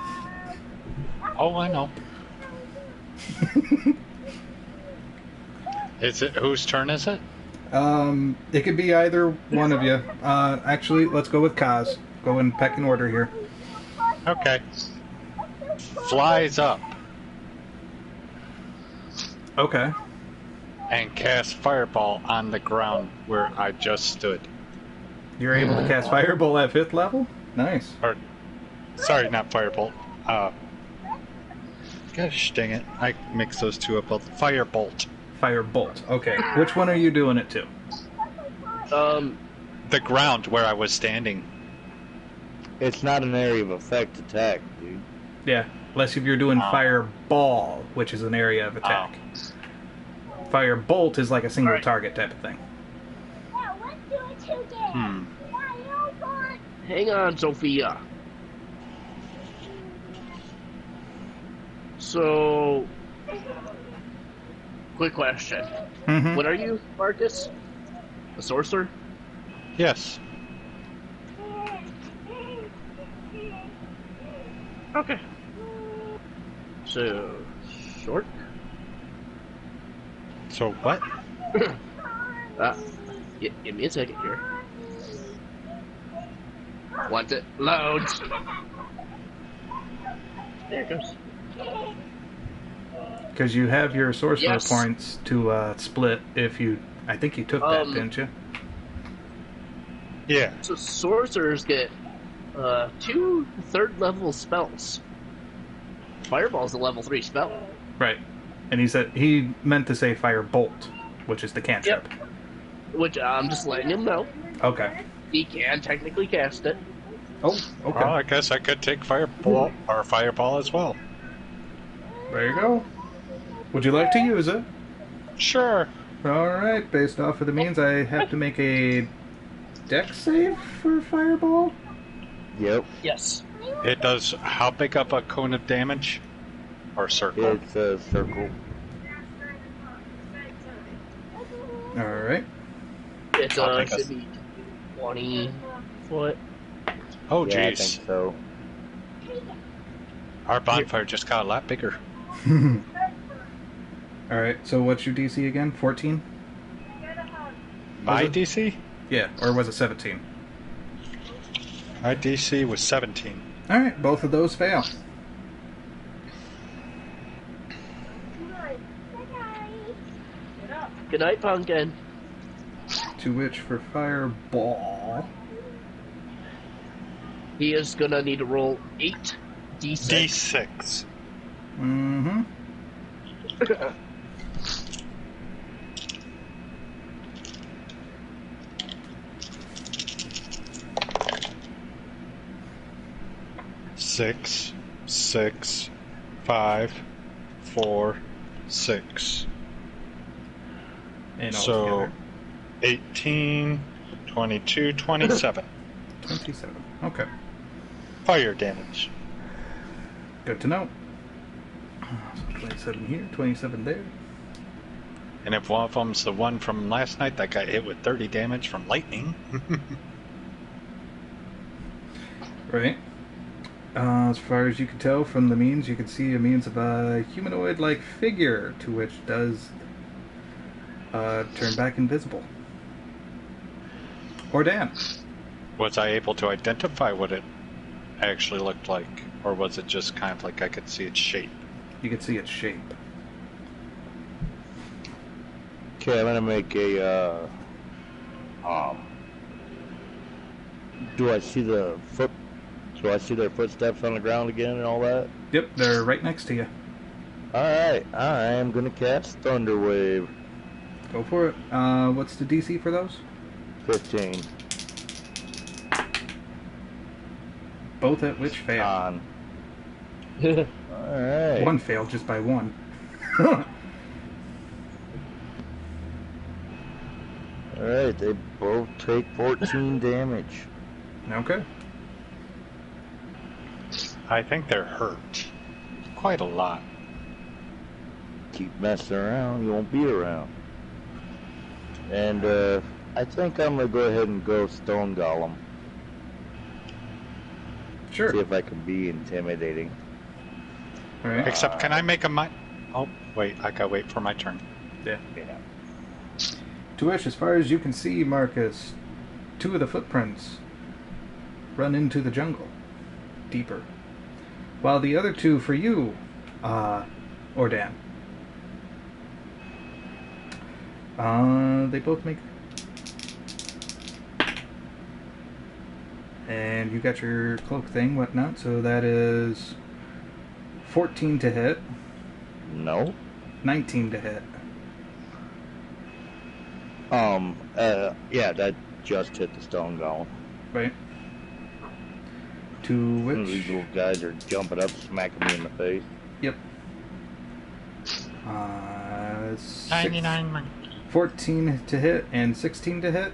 Oh, I know. Is it whose turn is it? It could be either one of you. Actually, let's go with Kaz. Go in pecking order here. Okay. Flies up Okay. and casts fireball on the ground where I just stood. You're able to cast Fireball at 5th level? Nice. Or, sorry, not firebolt. Gosh dang it! I mix those two up. Firebolt. Firebolt. Okay. Which one are you doing it to? The ground where I was standing. It's not an area of effect attack, dude. Yeah. Unless if you're doing Fireball, which is an area of attack. Firebolt is like a single target type of thing. Hang on, Sophia. So, quick question. Mm-hmm. What are you, Marcus? A sorcerer? Yes. Okay. So, short? So what? Give me a second here. Once it loads. There it goes. Because you have your sorcerer Yes. points to split if you... I think you took that, didn't you? Yeah. So sorcerers get 2 third-level spells. Fireball's a level 3 spell. Right. And he meant to say Firebolt, which is the cantrip. Yep. Which I'm just letting him know. Okay. He can technically cast it. Oh, okay. Well, I guess I could take fireball or fireball as well. There you go. Would you like to use it? Sure. Alright, based off of the means, I have to make a dex save for Fireball? Yep. Yes. It does how big up a cone of damage? Or circle? It's a circle. Alright. It's I'll take should be 20 foot. Oh, Yeah, I jeez. think so. Our bonfire just got a lot bigger. Alright, so what's your DC again? 14? My Was it- DC? Yeah, or was it 17? My DC was 17. Alright, both of those fail. Good night, Pumpkin. To which for Fireball... He is gonna need to roll 8 D6. D6. Mm-hmm. Six, 6, 5, 4, 6. And So, altogether. 18, 22, 27. 27. Okay. Fire damage. Good to know. So 27 here, 27 there. And if one of them's the one from last night that got hit with 30 damage from lightning. Right. As far as you can tell from the means, you can see a means of a humanoid-like figure, to which does turn back invisible. Or Dan. Was I able to identify what it actually looked like? Or was it just kind of like I could see its shape? You can see its shape. Okay, I'm gonna make a, do I see their footsteps on the ground again and all that? Yep, they're right next to you. Alright, I am gonna cast Thunder Wave. Go for it. What's the DC for those? 15. Both at which fail. On. Alright. One failed just by one. Alright, they both take 14 damage. Okay. I think they're hurt. Quite a lot. Keep messing around, you won't be around. And, I think I'm gonna go ahead and go Stone Golem. Sure. See if I can be intimidating. Alright. Except, can I make a Oh, wait, I gotta wait for my turn. Yeah. Yeah. To which, as far as you can see, Marcus, two of the footprints run into the jungle, deeper. While the other two for you, or Dan, they both make... And you got your cloak thing, whatnot, so that is 14 to hit, No. 19 to hit. Yeah, that just hit the Stone Golem. Right. To which... These little guys are jumping up, smacking me in the face. Yep. 99 monkey. 14 to hit and 16 to hit.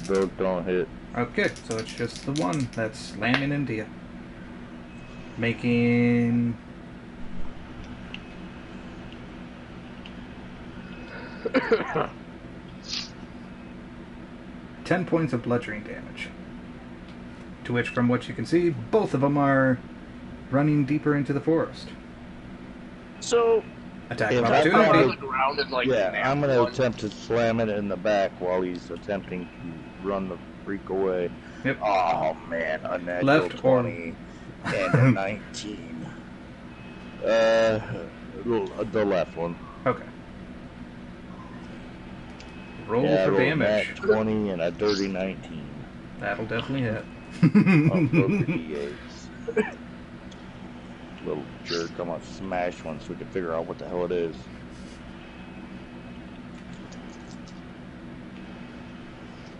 Both don't hit. Okay, so it's just the one that's slamming into you. Making... ten points of bludgeoning damage. To which, from what you can see, both of them are running deeper into the forest. So, Attack If of I on the opportunity. ground and like Yeah, nab I'm gonna one. attempt to slam it in the back while he's attempting to run the freak away. Yep. Oh man, a natural Left or- 20 and a 19. The left one. Okay. Roll Yeah, I for rolled a damage. nat 20 and a dirty 19. That'll definitely hit. Off both the D8s. Little jerk, I'm gonna smash one so we can figure out what the hell it is.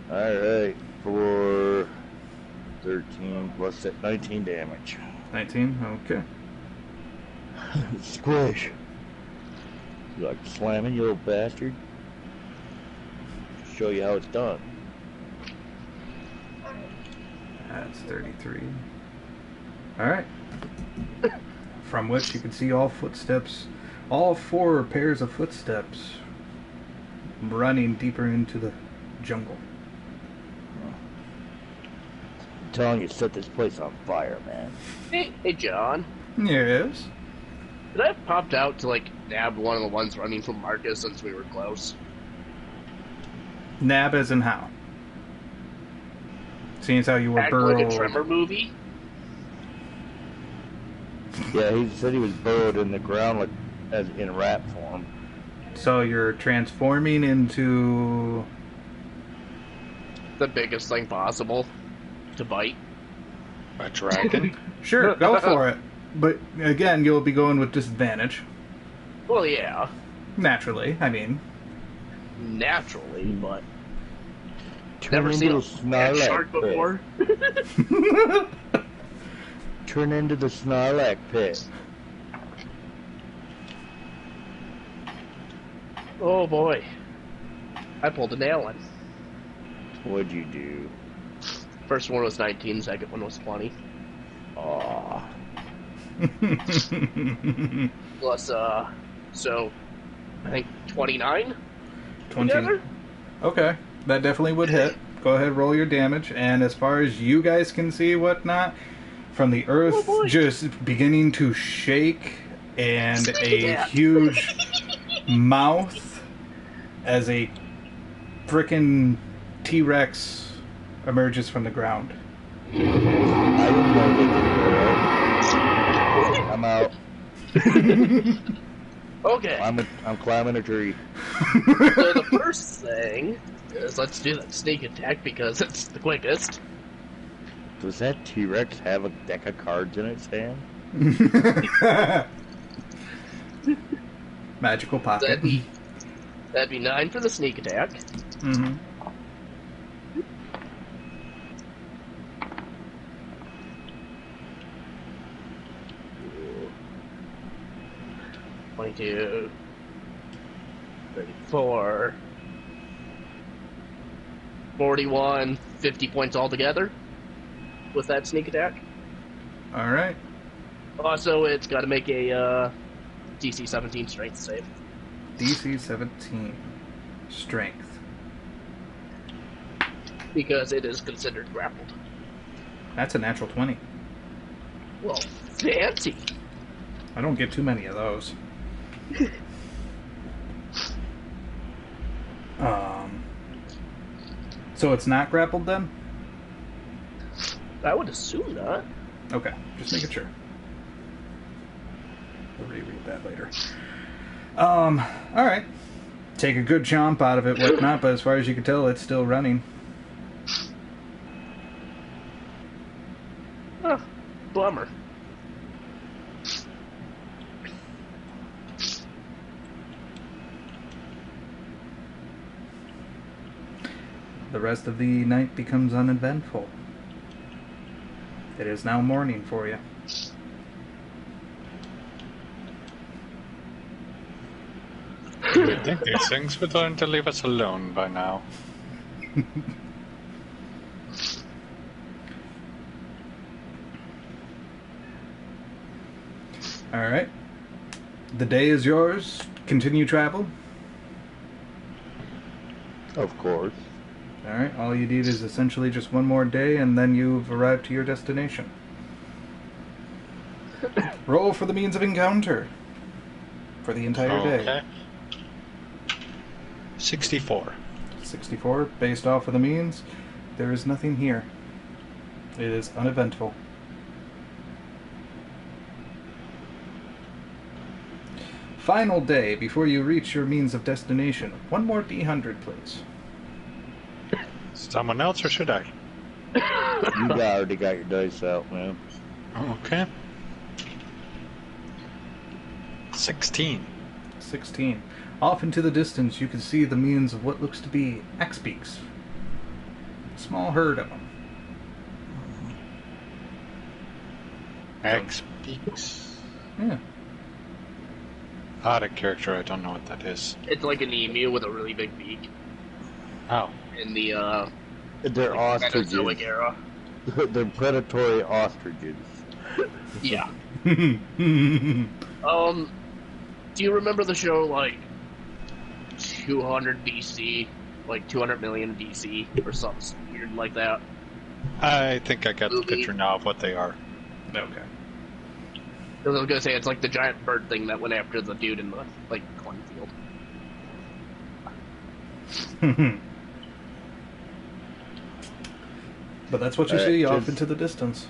Alright, for 13 plus 19 damage. 19, okay. Squish. You like slamming, you little bastard? Show you how it's done. That's 33. Alright. From which you can see all footsteps, all four pairs of footsteps running deeper into the jungle. I'm telling you, set this place on fire, man. Hey, John. Yes. Did I have popped out to like nab one of the ones running from Marcus since we were close? Nab as in how? Seeing as how you were Act like a burrowed. Tremor movie? Yeah, he said he was burrowed in the ground like as in rat form. So you're transforming into... The biggest thing possible to bite. A dragon? Sure, go for it. But again, you'll be going with disadvantage. Well, yeah, Naturally, I mean. naturally, but Turn never into seen a a Snorlax shark pit. before. Turn into the Snorlax pit. Oh boy, I pulled a nail in. What'd you do? First one was 19, second one was 20. Aw. Plus, so I think 29 20. together. Okay, that definitely would hit. Go ahead, roll your damage. And as far as you guys can see, whatnot, from the earth just beginning to shake and a huge mouth as a frickin' T-Rex emerges from the ground. I didn't know they did that. I'm out. Okay. I'm climbing a tree. So the first thing is let's do that sneak attack because it's the quickest. Does that T-Rex have a deck of cards in its hand? Magical pocket. That'd be 9 for the sneak attack. Mm-hmm. $22, 34, 41, 50 points altogether with that sneak attack. All right. Also, it's got to make a DC 17 strength save. DC 17. Strength. Because it is considered grappled. That's a natural 20. Well, fancy. I don't get too many of those. So it's not grappled then? I would assume not. Okay, just making sure. We'll reread that later. Alright. Take a good chomp out of it, whatnot, but as far as you can tell, it's still running. Huh. Bummer. The rest of the night becomes uneventful. It is now morning for you. I think these things would learn to leave us alone by now. Alright. The day is yours. Continue travel. Of course. Alright, all you need is essentially just one more day, and then you've arrived to your destination. Roll for the means of encounter. For the entire day. 64. 64, based off of the means. There is nothing here. It is uneventful. Final day before you reach your means of destination. One more D100, please. Someone else, or should I? You already got your dice out, man. Okay. 16. 16. Off into the distance, you can see the means of what looks to be X-Beaks. Small herd of them. X-Beaks. Yeah. Out of character, I don't know what that is. It's like an emu with a really big beak. Oh. In the They're ostriches. Mesozoic era. They're predatory ostriches. Yeah. Do you remember the show like 200 BC, like 200 million BC, or something weird like that? I think I got the picture now of what they are. Okay. I was gonna say it's like the giant bird thing that went after the dude in the like cornfield. But that's what you see off into the distance.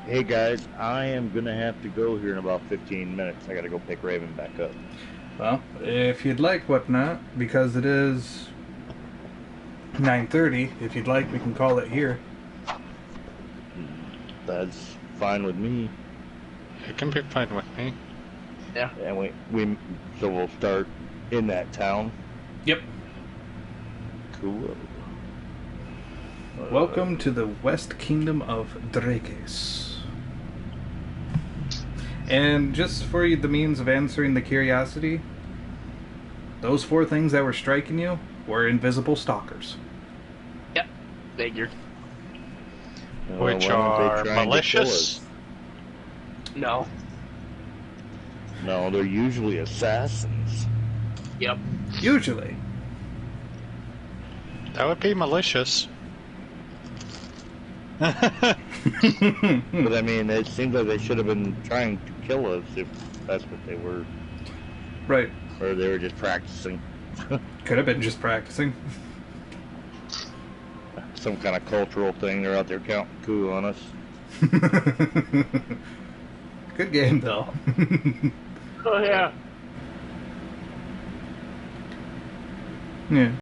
Hey guys, I am gonna have to go here in about 15 minutes. I gotta go pick Raven back up. Well, if you'd like, whatnot, because it is 9:30. If you'd like, we can call it here. That's fine with me. It can be fine with me. Yeah. And so we'll start in that town. Yep. Cool. Welcome to the West Kingdom of Drakes. And just for you, the means of answering the curiosity, those 4 things that were striking you were invisible stalkers. Yep. Figured. Which are malicious. No. No, they're usually assassins. Yep. Usually. That would be malicious. But I mean, it seems like they should have been trying to kill us if that's what they were. Right. Or they were just practicing. Could have been just practicing. Some kind of cultural thing. They're out there counting coup on us. Good game, though. Oh, yeah. Yeah.